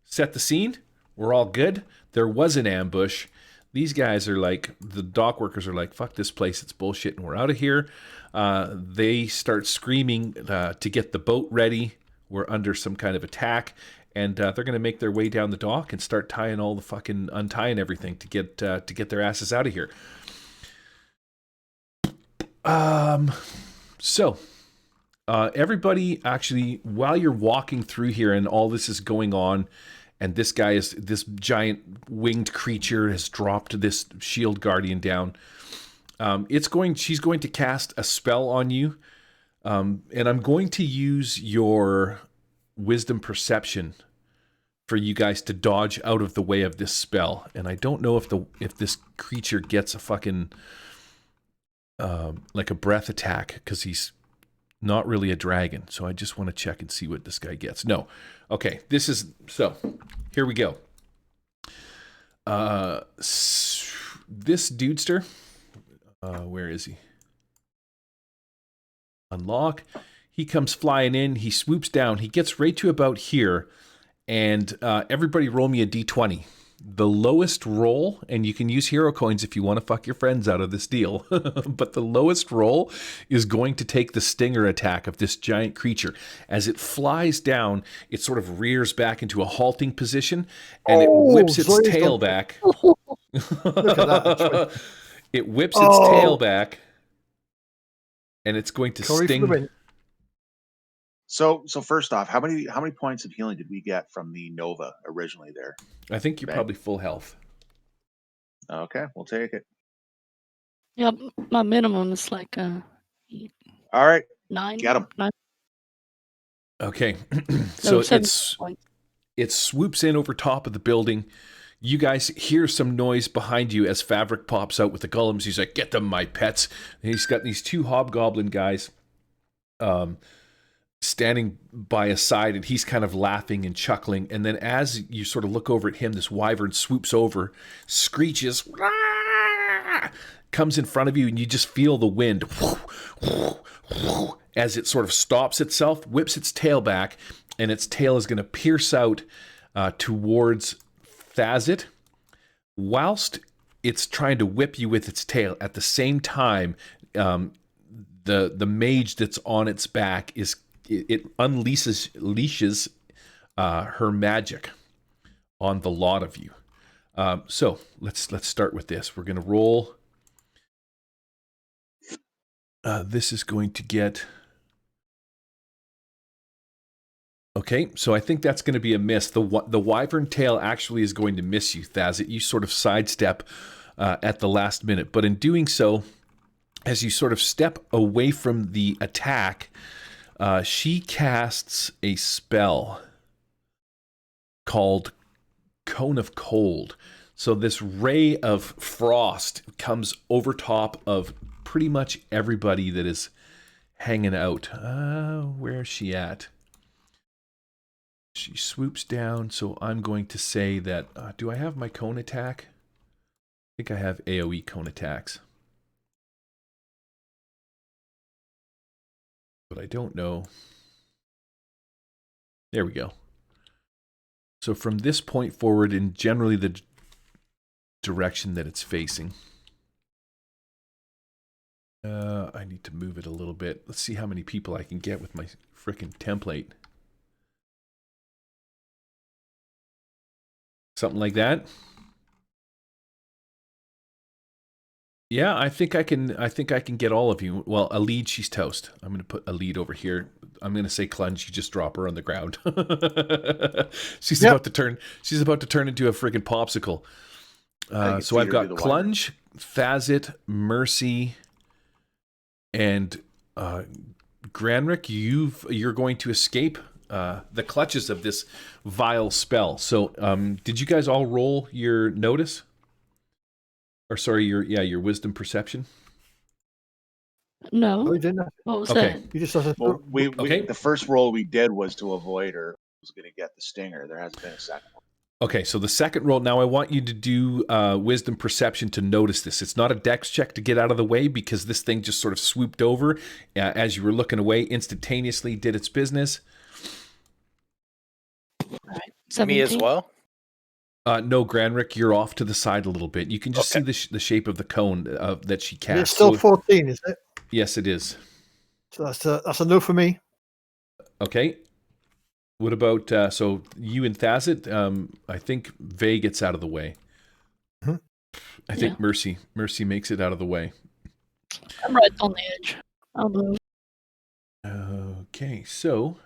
set the scene. We're all good. There was an ambush. These guys are like, the dock workers are like, fuck this place, it's bullshit, and we're out of here. They start screaming to get the boat ready. We're under some kind of attack, and they're going to make their way down the dock and start untying everything to get their asses out of here. So everybody, actually, while you're walking through here and all this is going on, and this giant winged creature has dropped this shield guardian down, She's going to cast a spell on you, and I'm going to use your wisdom perception for you guys to dodge out of the way of this spell. And I don't know if this creature gets a fucking like a breath attack, because he's not really a dragon. So I just want to check and see what this guy gets. No. Okay, so here we go. This dudester, where is he? Unlock. He comes flying in. He swoops down. He gets right to about here. And everybody roll me a d20. The lowest roll, and you can use hero coins if you want to fuck your friends out of this deal, but the lowest roll is going to take the stinger attack of this giant creature. As it flies down, it sort of rears back into a halting position, and it whips its tail back. Look at that. It whips its tail back, and it's going to sting. So first off, how many points of healing did we get from the Nova originally there? I think you're probably full health. Okay, we'll take it. Yeah, my minimum is like all right, 9. Get him. 9. Okay, No, so 7 points. it swoops in over top of the building. You guys hear some noise behind you as Fabric pops out with the golems. He's like, "Get them, my pets." And he's got these 2 hobgoblin guys standing by his side, and he's kind of laughing and chuckling. And then as you sort of look over at him, this wyvern swoops over, screeches, comes in front of you, and you just feel the wind as it sort of stops itself, whips its tail back, and its tail is going to pierce out towards Thazit, whilst it's trying to whip you with its tail. At the same time, the mage that's on its back it unleashes her magic on the lot of you. So let's start with this. We're going to roll. This is going to get. Okay, so I think that's going to be a miss. The wyvern tail actually is going to miss you, Thazit. You sort of sidestep at the last minute, but in doing so, as you sort of step away from the attack, she casts a spell called Cone of Cold. So this ray of frost comes over top of pretty much everybody that is hanging out. Where is she at? She swoops down, so I'm going to say that... do I have my cone attack? I think I have AoE cone attacks. But I don't know. There we go. So from this point forward, in generally the direction that it's facing... I need to move it a little bit. Let's see how many people I can get with my frickin' template. Something like that. Yeah, I think I can get all of you. Well, a lead, she's toast. I'm going to put a lead over here. I'm going to say Clunge, you just drop her on the ground. She's about to turn into a friggin' popsicle. So I've got Clunge, Thazit, Mercy, and Granrick. You're going to escape the clutches of this vile spell. So, did you guys all roll your notice? Or sorry, your wisdom perception? No. Oh, you didn't. What was Okay. that? You just have to. Okay. The first roll we did was to avoid her. Was going to get the stinger. There hasn't been a second one. Okay, so the second roll, now I want you to do wisdom perception to notice this. It's not a dex check to get out of the way, because this thing just sort of swooped over as you were looking away, instantaneously did its business. All right. Me as well? No, Granrick, you're off to the side a little bit. You can just see the shape of the cone that she cast. It's still 14, is it? Yes, it is. So that's a no for me. Okay. What about, so you and Thazit, I think Vay gets out of the way. Mm-hmm. I think Mercy makes it out of the way. I'm right on the edge. I'll move. Okay, so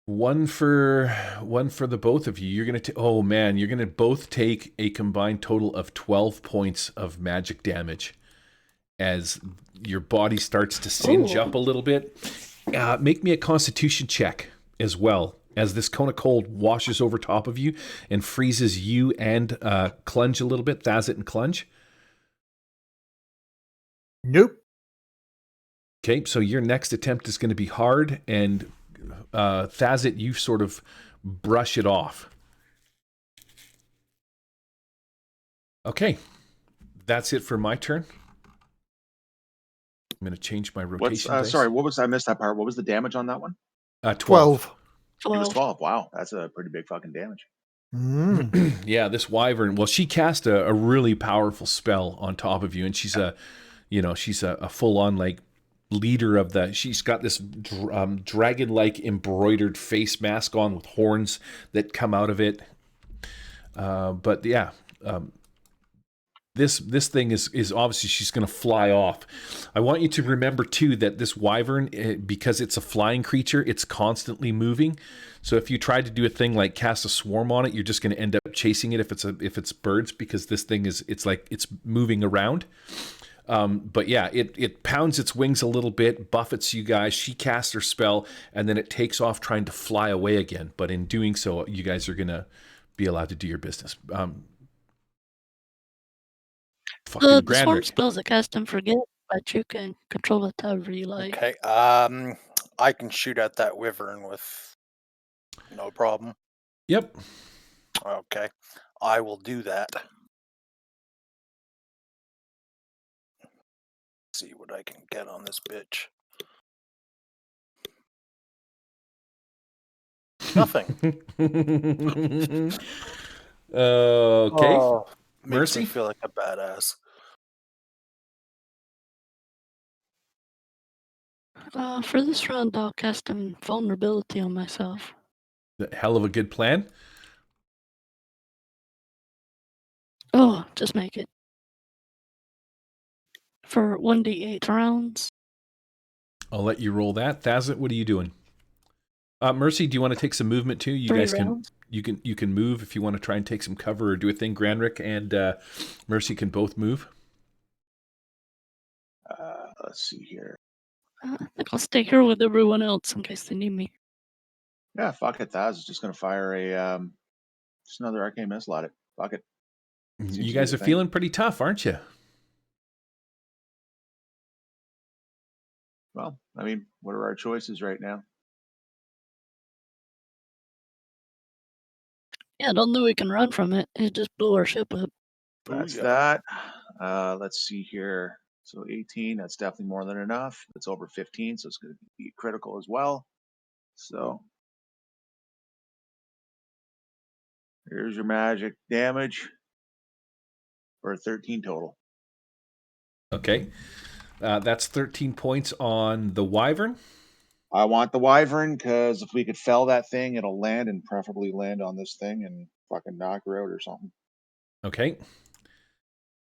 One for the both of you. You're gonna oh man, you're gonna both take a combined total of 12 points of magic damage as your body starts to singe up a little bit. Make me a Constitution check as well, as this cone of cold washes over top of you and freezes you and Clunge a little bit, Thazit and Clunge. Nope. Okay, so your next attempt is going to be hard, and Thazit, you sort of brush it off. Okay, that's it for my turn. I'm going to change my rotation dice. Sorry, what was I missed that part? What was the damage on that one? 12. It was 12. Wow, that's a pretty big fucking damage. Yeah, this wyvern. Well, she cast a really powerful spell on top of you, and she's a full-on like leader of the. She's got this dragon-like embroidered face mask on with horns that come out of it. But yeah. This thing is obviously she's going to fly off. I want you to remember too that this wyvern, because it's a flying creature, it's constantly moving. So if you try to do a thing like cast a swarm on it, you're just going to end up chasing it if it's birds, because this thing it's moving around. But yeah, it pounds its wings a little bit, buffets you guys. She casts her spell, and then it takes off trying to fly away again. But in doing so, you guys are going to be allowed to do your business. The swarm spells that cast and forget, but you can control it however you like. Okay. I can shoot at that wyvern with no problem. Yep. Okay. I will do that. See what I can get on this bitch. Nothing. Okay. Oh, Mercy? makes me feel like a badass. For this round, I'll cast invulnerability on myself. Hell of a good plan. Oh, just make it. For 1d8 rounds. I'll let you roll that. Thazit, what are you doing? Mercy, do you want to take some movement too? You 3 guys rounds. you can move if you want to try and take some cover or do a thing. Granrick and Mercy can both move. Let's see here. I think I'll stay here with everyone else in case they need me. Yeah, fuck it. Thaz is just going to fire just another arcane missile at it. Fuck it. You guys are feeling pretty tough, aren't you? Well, I mean, what are our choices right now? Yeah, I don't think we can run from it. It just blew our ship up. That's that. Let's see here. So 18, that's definitely more than enough. It's over 15, so it's going to be critical as well. So here's your magic damage for 13 total. Okay. That's 13 points on the wyvern. I want the wyvern because if we could fell that thing, it'll land and preferably land on this thing and fucking knock her out or something. Okay.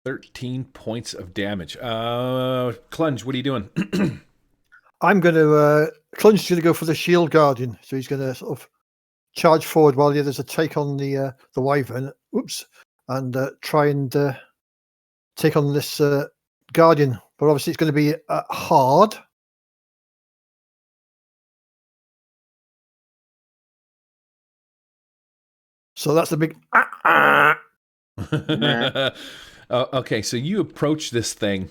13 points of damage. Clunge, what are you doing? I'm going to Clunge is going to go for the shield guardian, so he's going to sort of charge forward while the others take on the wyvern. Oops, and try and take on this guardian. But obviously, it's going to be hard. So that's a big. Okay, so you approach this thing.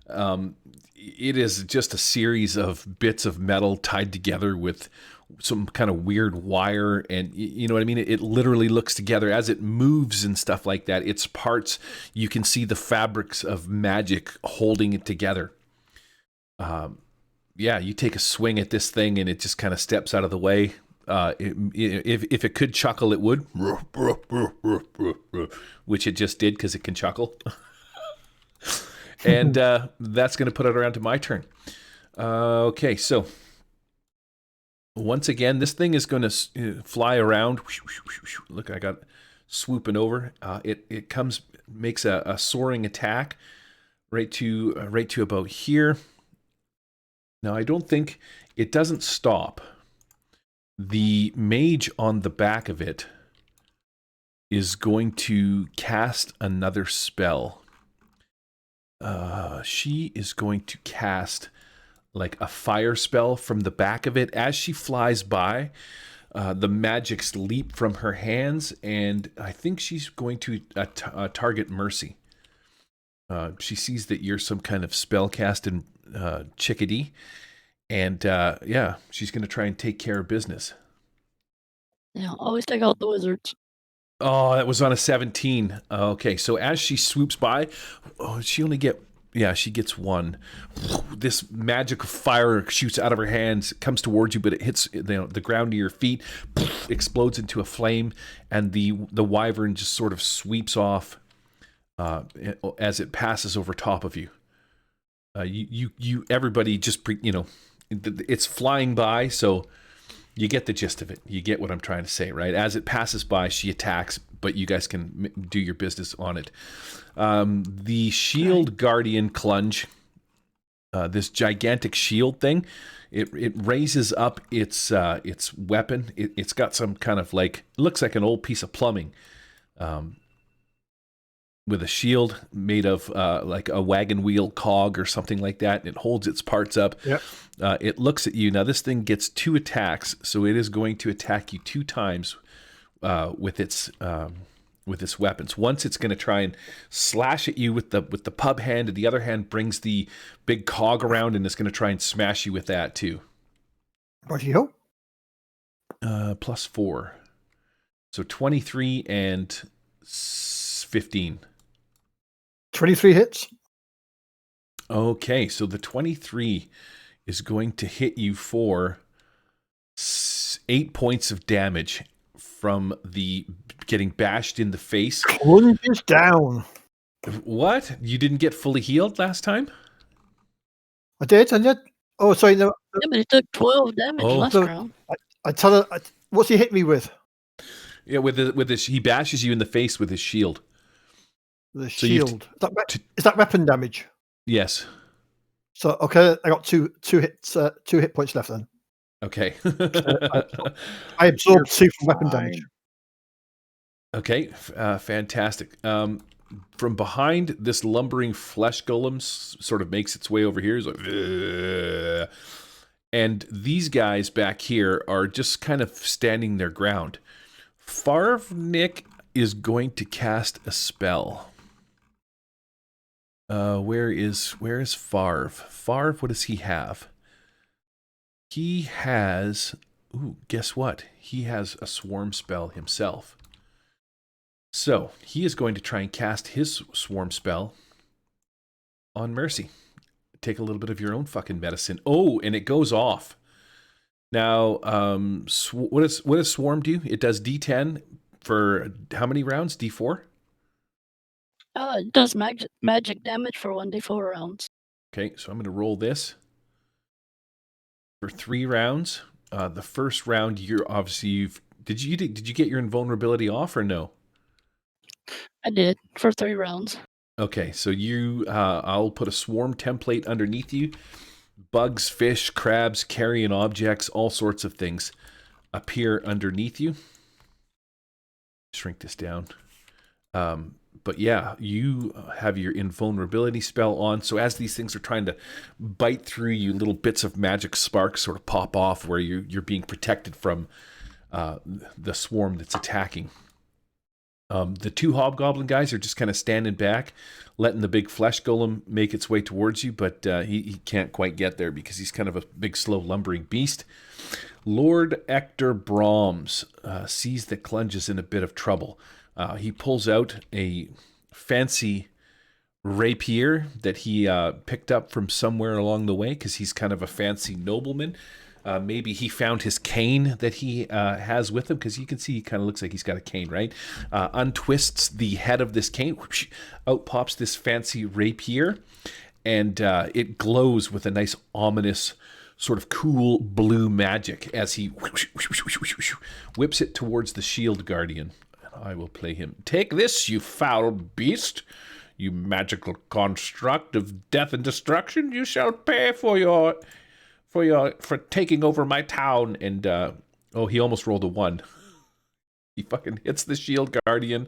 It is just a series of bits of metal tied together with some kind of weird wire, and you know what I mean? It literally looks together as it moves and stuff like that. Its parts, you can see the fabrics of magic holding it together. Yeah, you take a swing at this thing and it just kind of steps out of the way. If it could chuckle, it would, which it just did because it can chuckle. And that's going to put it around to my turn. Okay, so once again, this thing is going to fly around. Look, I got swooping over. It comes, makes a soaring attack right to about here. Now, I don't think it doesn't stop. The mage on the back of it is going to cast another spell. She is going to cast like a fire spell from the back of it. As she flies by, the magics leap from her hands, and I think she's going to target Mercy. She sees that you're some kind of spell-casting chickadee, and yeah, she's going to try and take care of business. Yeah, always take out the wizards. Oh, that was on a 17. Okay, so as she swoops by, she gets one. This magic fire shoots out of her hands, comes towards you, but it hits the ground to your feet, explodes into a flame, and the wyvern just sort of sweeps off as it passes over top of you. Everybody just it's flying by, so you get the gist of it. You get what I'm trying to say, right? As it passes by, she attacks, but you guys can do your business on it. The shield guardian clunge, this gigantic shield thing, it raises up its weapon. It's got some kind of looks like an old piece of plumbing, with a shield made of like a wagon wheel cog or something like that. And it holds its parts up. Yep. It looks at you. Now this thing gets 2 attacks, so it is going to attack you 2 times with its weapons. Once it's going to try and slash at you with the pub hand, and the other hand brings the big cog around, and it's going to try and smash you with that too. Righty-ho. +4, so 23 and 15. 23 hits. Okay, so the 23 is going to hit you for 8 points of damage from the getting bashed in the face. Plunges down. What? You didn't get fully healed last time? I did, and yet. Oh, sorry. No, Yeah, but he took 12 damage last round. I tell her. What's he hit me with? Yeah, with this, he bashes you in the face with his shield. The So shield. Is that weapon damage? Yes. So okay, I got two hits, 2 hit points left then. Okay. I absorbed 2 from weapon damage. Okay, fantastic. From behind, this lumbering flesh golem sort of makes its way over here. He's like, ugh. And these guys back here are just kind of standing their ground. Farvnik is going to cast a spell. Where is Farv? Farv, what does he have? He has... Ooh, guess what? He has a swarm spell himself. So, he is going to try and cast his swarm spell on Mercy. Take a little bit of your own fucking medicine. Oh, and it goes off. Now, what does swarm do? It does D10 for how many rounds? D4? It does magic damage for 1d4 rounds. Okay, so I'm going to roll this for 3 rounds. The first round, you're obviously did you get your invulnerability off or no? I did for 3 rounds. Okay, so I'll put a swarm template underneath you. Bugs, fish, crabs, carrion objects, all sorts of things appear underneath you. Shrink this down. But yeah, you have your invulnerability spell on. So as these things are trying to bite through you, little bits of magic sparks sort of pop off where you're being protected from the swarm that's attacking. The 2 hobgoblin guys are just kind of standing back, letting the big flesh golem make its way towards you, but he can't quite get there because he's kind of a big, slow, lumbering beast. Lord Ector Brahms sees that Clunge is in a bit of trouble. He pulls out a fancy rapier that he picked up from somewhere along the way because he's kind of a fancy nobleman. Maybe he found his cane that he has with him, because you can see he kind of looks like he's got a cane, right? Untwists the head of this cane. Whoosh, out pops this fancy rapier, and it glows with a nice ominous sort of cool blue magic as he whips it towards the shield guardian. I will play him. Take this, you foul beast. You magical construct of death and destruction. You shall pay for taking over my town. And Oh, he almost rolled a 1. He fucking hits the shield guardian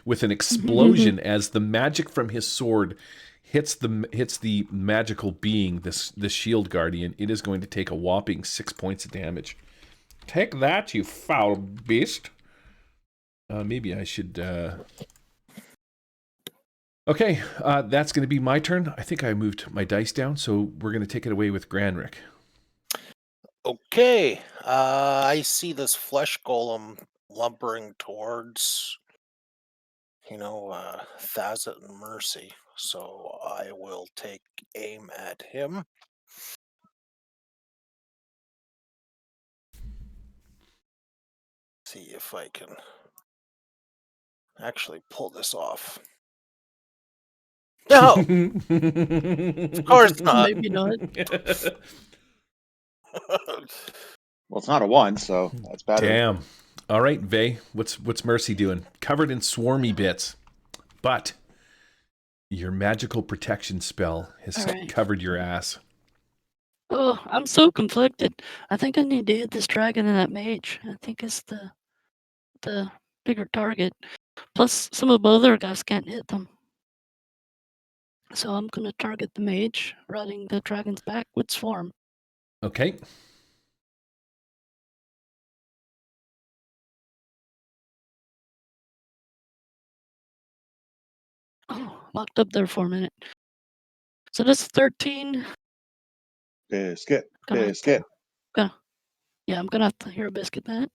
with an explosion as the magic from his sword hits the magical being, this shield guardian. It is going to take a whopping 6 points of damage. Take that, you foul beast. Maybe I should. Okay, that's going to be my turn. I think I moved my dice down, so we're going to take it away with Granrick. Okay, I see this flesh golem lumbering towards, Thazit and Mercy. So I will take aim at him. See if I can actually pull this off. No, of course not. Maybe not. Well, it's not a 1, so that's better. Damn. All right, Vey, what's Mercy doing? Covered in swarmy bits, but your magical protection spell has covered your ass. Oh, I'm so conflicted. I think I need to hit this dragon and that mage. I think it's the bigger target. Plus, some of the other guys can't hit them. So I'm gonna target the mage, riding the dragon's back with swarm. Okay. Oh, locked up there for a minute. So that's 13. Biscuit. Gonna have Biscuit. Yeah, I'm gonna have to hear a biscuit that.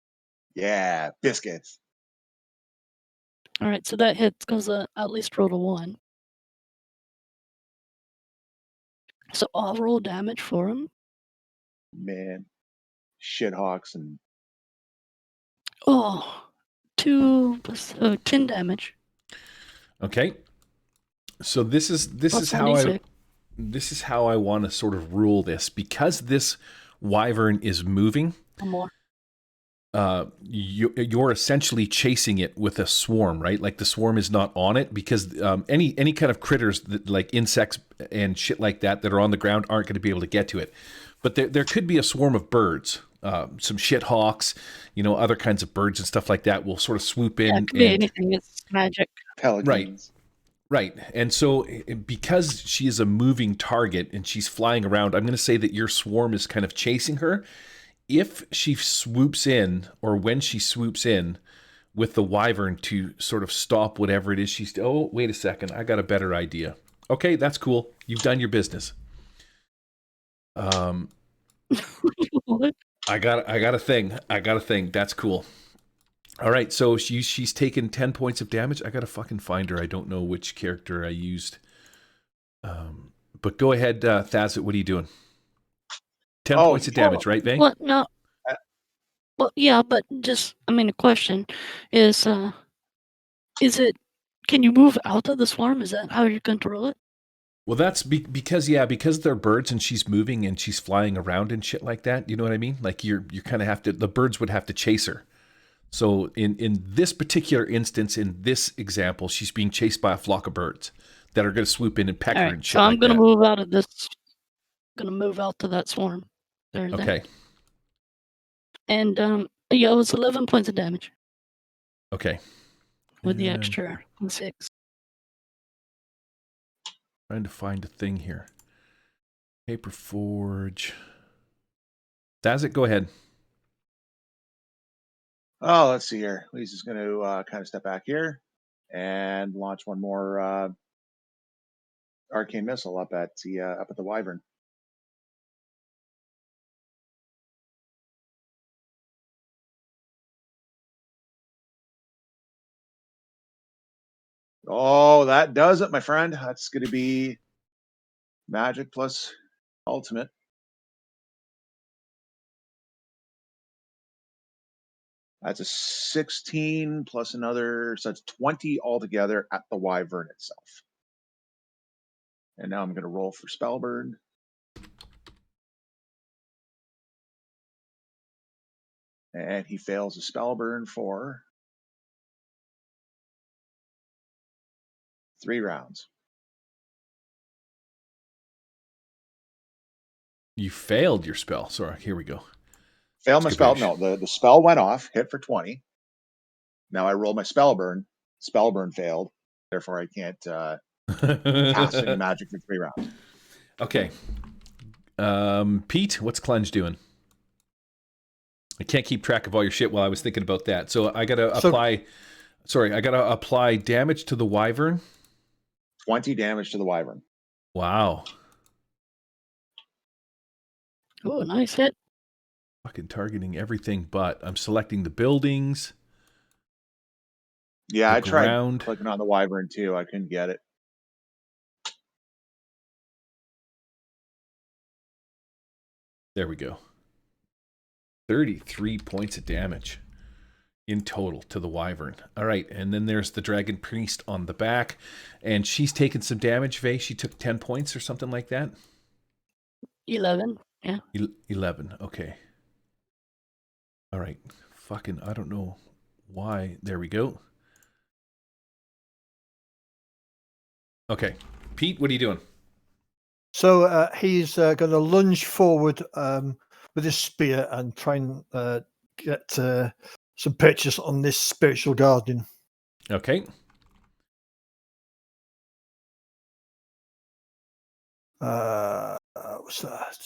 Yeah, biscuits. All right, so that hits because I at least rolled a 1. So I'll roll damage for him. Man, shithawks and Oh, 2 plus 10 damage. Okay. So this is Plus how 1d6. this is how I want to sort of rule this, because this wyvern is moving. One more. You're essentially chasing it with a swarm, right? Like the swarm is not on it, because any kind of critters that, like insects and shit like that are on the ground aren't going to be able to get to it. But there could be a swarm of birds, some shithawks, other kinds of birds and stuff like that will sort of swoop in. Yeah, it could be anything. It's magic. pelicans. Right. And so because she is a moving target and she's flying around, I'm going to say that your swarm is kind of chasing her. If she swoops in, or when she swoops in with the wyvern to sort of stop whatever it is she's... Oh, wait a second. I got a better idea. Okay, that's cool. You've done your business. What? I got a thing. That's cool. All right, so she's taken 10 points of damage. I got to fucking find her. I don't know which character I used. But go ahead, Thazit. What are you doing? 10 points of damage, right, Vay? Well, no. Well, yeah, but just, the question is it, can you move out of the swarm? Is that how you're going to roll it? Well, that's because they're birds and she's moving and she's flying around and shit like that. You know what I mean? Like you kind of have to, the birds would have to chase her. So in this particular instance, in this example, she's being chased by a flock of birds that are going to swoop in and peck her and shit like that. So I'm going to move out of this. Going to move out to that swarm. Okay. And it was 11 points of damage. Okay. With the extra 6. Trying to find a thing here. Paper Forge. Thazit, go ahead. Oh, let's see here. Lisa's going to kind of step back here and launch one more arcane missile up at the wyvern. Oh, that does it, my friend. That's going to be magic plus ultimate. That's a 16 plus another, so it's 20 altogether at the wyvern itself. And now I'm going to roll for Spellburn. And he fails a Spellburn for 3 rounds. You failed your spell. Sorry, here we go. Failed my spell. Skabash. No, the spell went off, hit for 20. Now I rolled my spell burn. Spell burn failed. Therefore, I can't cast any magic for 3 rounds. Okay. Pete, what's Clunge doing? I can't keep track of all your shit while I was thinking about that. So I got to apply... Sorry, I got to apply damage to the wyvern. 20 damage to the wyvern. Wow. Oh, nice hit. Fucking targeting everything, but I'm selecting the buildings. Yeah, the I tried ground. clicking on the wyvern too. I couldn't get it. There we go. 33 points of damage in total to the wyvern. All right, and then there's the dragon priest on the back, and she's taken some damage. Vay, she took 10 points or something like that. 11. Yeah. 11. Okay. All right. Fucking, I don't know why. There we go. Okay, Pete, what are you doing? So he's going to lunge forward with his spear and try and get some purchase on this spiritual guardian. Okay. What's that?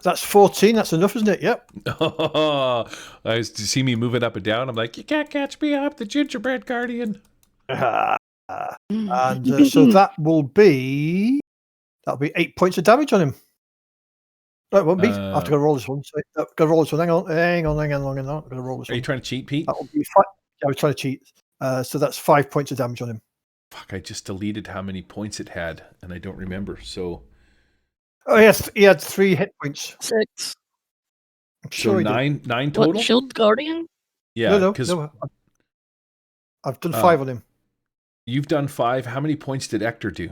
That's 14. That's enough, isn't it? Yep. Oh, you see me moving up and down. I'm like, you can't catch me up, the gingerbread guardian. And so that'll be 8 points of damage on him. No, it won't be. I have to go roll this one. So I've got to roll this one. Hang on. I'm going to roll this one. Are you trying to cheat, Pete? That'll be 5. Yeah, I was trying to cheat. So that's 5 points of damage on him. Fuck, I just deleted how many points it had, and I don't remember. So, Oh yes, he had 3 hit points. 6. I'm sure he did. nine total. What, Shield Guardian? Yeah, No, because I've done 5 on him. You've done 5. How many points did Ector do?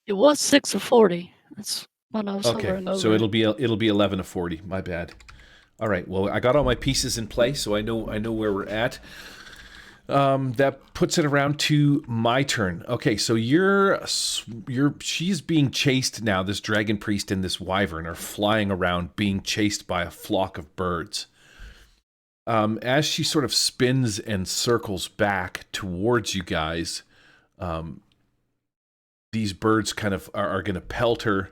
It was 6 of 40. That's what I was Okay, hovering over. so it'll be 11 of 40. My bad. All right. Well, I got all my pieces in place, so I know where we're at. That puts it around to my turn. Okay, so she's being chased now. This dragon priest and this wyvern are flying around, being chased by a flock of birds. As she sort of spins and circles back towards you guys, these birds kind of are going to pelt her.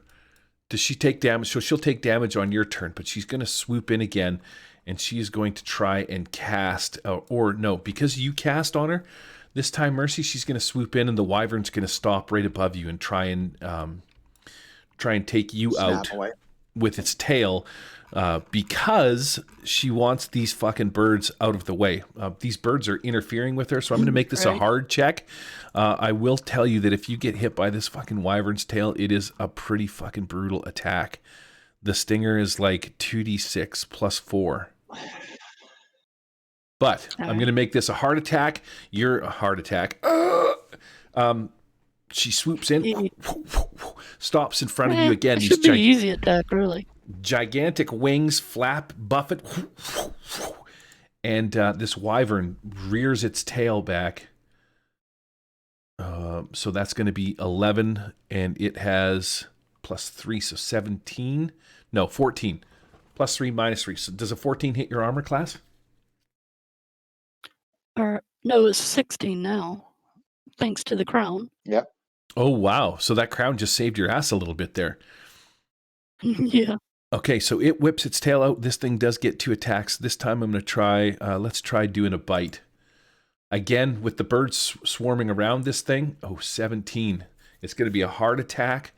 Does she take damage? So she'll take damage on your turn, but she's going to swoop in again, and she is going to try and cast, or no, because you cast on her, this time, Mercy, she's going to swoop in, and the wyvern's going to stop right above you and try and take you Snap out away. with its tail, because she wants these fucking birds out of the way. These birds are interfering with her, so I'm going to make this a hard check. I will tell you that if you get hit by this fucking wyvern's tail, it is a pretty fucking brutal attack. The stinger is like 2d6 plus 4. But I'm going to make this a heart attack. You're a heart attack. She swoops in, stops in front of you again. It should be easy attack, really. Gigantic wings flap, buffet, and this wyvern rears its tail back. So that's going to be 11, and it has plus 3, so 17. No, 14. Plus 3, minus 3. So does a 14 hit your armor class? No, it's 16 now, thanks to the crown. Yep. Oh, wow. So that crown just saved your ass a little bit there. Yeah. Okay, so it whips its tail out. This thing does get 2 attacks. This time I'm going to try, let's try doing a bite. Again, with the birds swarming around this thing, 17. It's going to be a hard attack.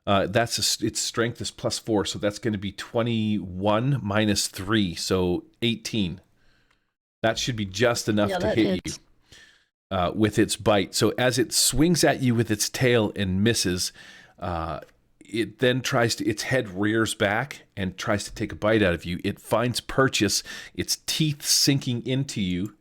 Its strength is plus 4, so that's going to be 21 minus 3, so 18. That should be just enough to hit you with its bite. So as it swings at you with its tail and misses, it then its head rears back and tries to take a bite out of you. It finds purchase, its teeth sinking into you.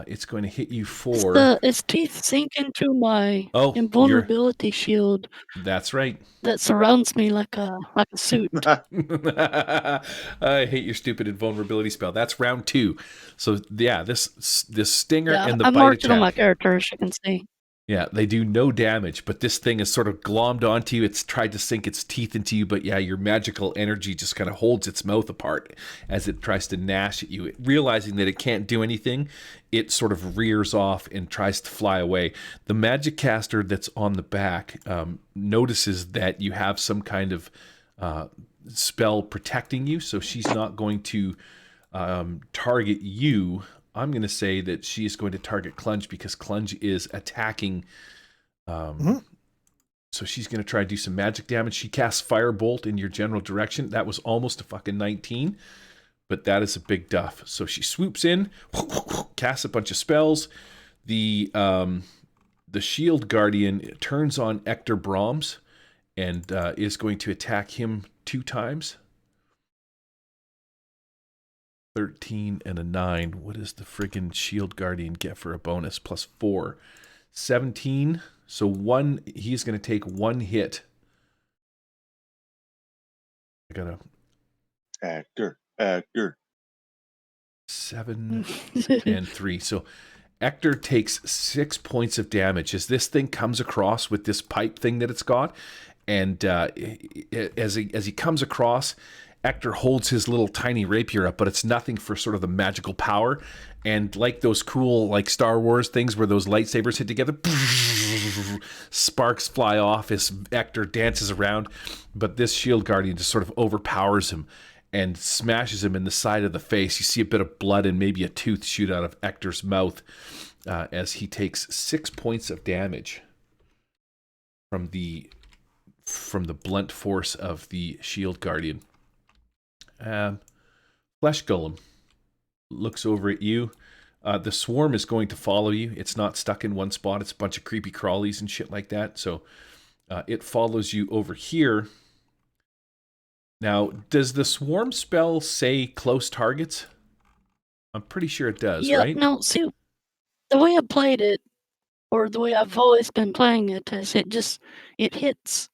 It's going to hit you for... Its teeth sink into my invulnerability shield. That's right. That surrounds me like a suit. I hate your stupid invulnerability spell. That's round 2. So yeah, this stinger and the I bite marked attack. it on my character, as you can see. Yeah, they do no damage, but this thing is sort of glommed onto you. It's tried to sink its teeth into you, but yeah, your magical energy just kind of holds its mouth apart as it tries to gnash at you. Realizing that it can't do anything, it sort of rears off and tries to fly away. The magic caster that's on the back notices that you have some kind of spell protecting you, so she's not going to target you. I'm going to say that she is going to target Clunge because Clunge is attacking. So she's going to try to do some magic damage. She casts Firebolt in your general direction. That was almost a fucking 19, but that is a big duff. So she swoops in, casts a bunch of spells. The Shield Guardian turns on Ector Brahms and is going to attack him 2 times. 13 and a 9. What does the friggin' Shield Guardian get for a bonus? Plus 4. 17. So he's going to take 1 hit. I got a... Actor. 7 and 3. So Ector takes 6 points of damage as this thing comes across with this pipe thing that it's got. And as he comes across, Ector holds his little tiny rapier up, but it's nothing for sort of the magical power. And like those cool, like Star Wars things where those lightsabers hit together, sparks fly off as Ector dances around. But this Shield Guardian just sort of overpowers him and smashes him in the side of the face. You see a bit of blood and maybe a tooth shoot out of Ector's mouth as he takes 6 points of damage from the blunt force of the Shield Guardian. Flesh Golem looks over at you. The swarm is going to follow you. It's not stuck in one spot. It's a bunch of creepy crawlies and shit like that. So it follows you over here. Now, does the swarm spell say close targets? I'm pretty sure it does, right? No, see, the way I played it, or the way I've always been playing it, is it hits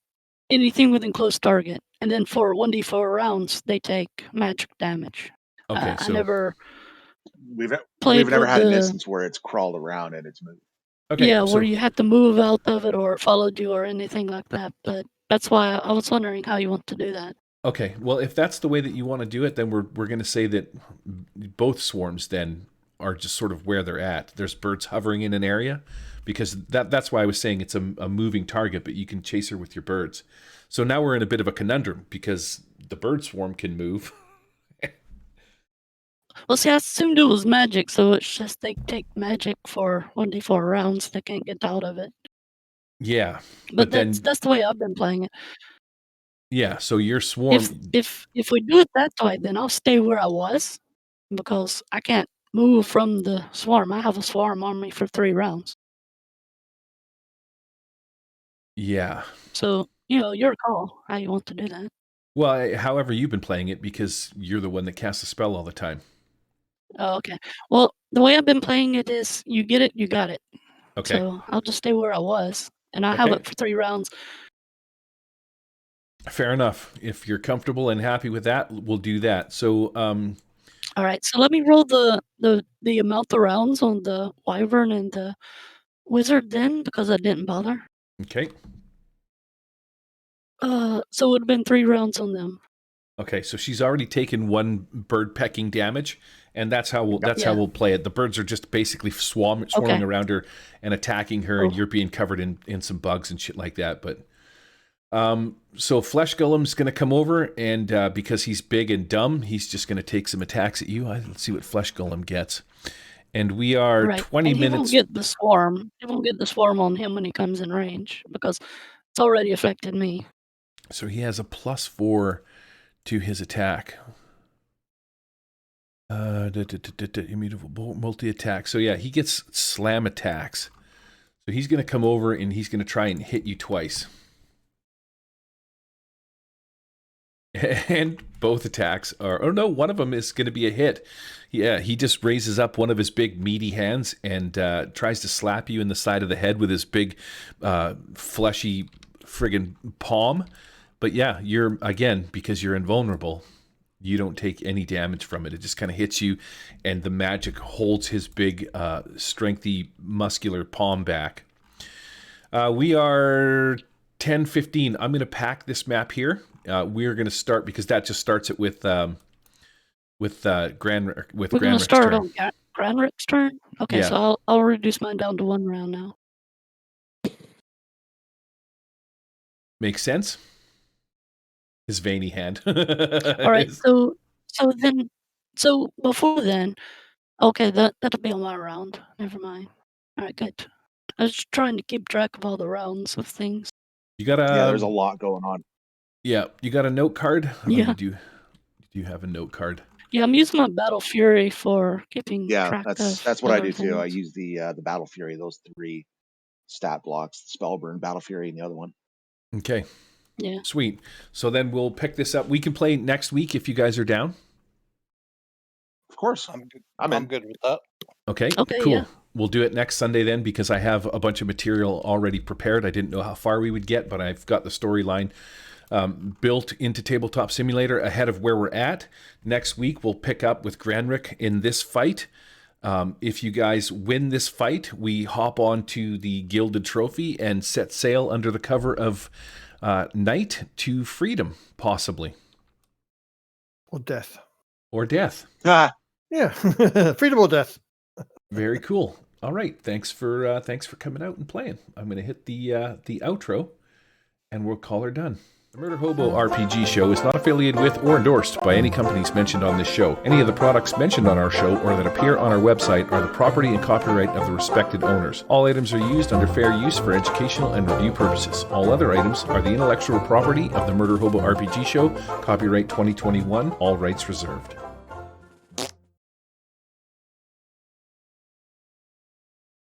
anything within close target. And then for 1d4 rounds, they take magic damage. Okay, so I never We've played never with had an the- instance where it's crawled around and it's moved. okay, yeah, so where you had to move out of it or it followed you or anything like that. But that's why I was wondering how you want to do that. okay, well, if that's the way that you want to do it, then we're going to say that both swarms then are just sort of where they're at. There's birds hovering in an area, because that's why I was saying it's a moving target, but you can chase her with your birds. So now we're in a bit of a conundrum because the bird swarm can move. Well, see, I assumed it was magic, so it's just they take magic for 1d4 rounds. They can't get out of it. Yeah, But then that's the way I've been playing it. yeah, so your swarm. If we do it that way, then I'll stay where I was, because I can't move from the swarm. I have a swarm on me for 3 rounds. Yeah. So, your call how you want to do that. Well, however you've been playing it, because you're the one that casts the spell all the time. Oh, okay. Well, the way I've been playing it is you get it, you got it. Okay. So I'll just stay where I was, and I have Okay. it for 3 rounds. Fair enough. If you're comfortable and happy with that, we'll do that. So, All right. So let me roll the amount of rounds on the wyvern and the wizard then, because I didn't bother. okay. So it would have been 3 rounds on them. Okay, so she's already taken 1 bird pecking damage, and that's how how Yeah. we'll play it. The birds are just basically swarming Okay. around her and attacking her, and Cool. you're being covered in some bugs and shit like that. But so Flesh Golem's going to come over, and because he's big and dumb, he's just going to take some attacks at you. Let's see what Flesh Golem gets. And we are Right. 20 and minutes. He won't get the swarm. He won't get the swarm on him when he comes in range, because it's already affected me. So he has a +4 to his attack. Immutable multi-attack. So yeah, he gets slam attacks. So he's going to come over and he's going to try and hit you twice. And both attacks are... Oh no, one of them is going to be a hit. Yeah, he just raises up one of his big meaty hands and tries to slap you in the side of the head with his big fleshy friggin' palm. But yeah, you're, again, because you're invulnerable, you don't take any damage from it. It just kind of hits you, and the magic holds his big, strengthy, muscular palm back. We are 10:15. I'm going to pack this map here. We're going to start because that just starts it with We're Grand gonna Rick's start turn. on Granrick's turn. Okay, Yeah. so I'll reduce mine down to 1 round now. Makes sense. His veiny hand. All right. So before then, okay, that'll be on my round. Never mind. All right, good. I was just trying to keep track of all the rounds of things. You got Yeah, there's a lot going on. Yeah, you got a note card? Yeah. Do you have a note card? Yeah, I'm using my Battle Fury for keeping track of. That's what I other do too. I things. use the Battle Fury, those 3 stat blocks, Spellburn, Battle Fury, and the other one. Okay. Yeah. Sweet. So then we'll pick this up. We can play next week if you guys are down. Of course. I'm good. I'm I'm in. good with that. Okay, cool. Yeah. We'll do it next Sunday then because I have a bunch of material already prepared. I didn't know how far we would get, but I've got the storyline built into Tabletop Simulator ahead of where we're at. Next week, we'll pick up with Granrick in this fight. If you guys win this fight, we hop on to the Gilded Trophy and set sail under the cover of night to freedom, possibly. Or death. Or death. Ah, Yeah. Freedom or death. Very cool. All right. Thanks for coming out and playing. I'm going to hit the outro, and we'll call her done. The Murder Hobo RPG show is not affiliated with or endorsed by any companies mentioned on this show. Any of the products mentioned on our show or that appear on our website are the property and copyright of the respected owners. All items are used under fair use for educational and review purposes. All other items are the intellectual property of the Murder Hobo RPG show, copyright 2021, all rights reserved.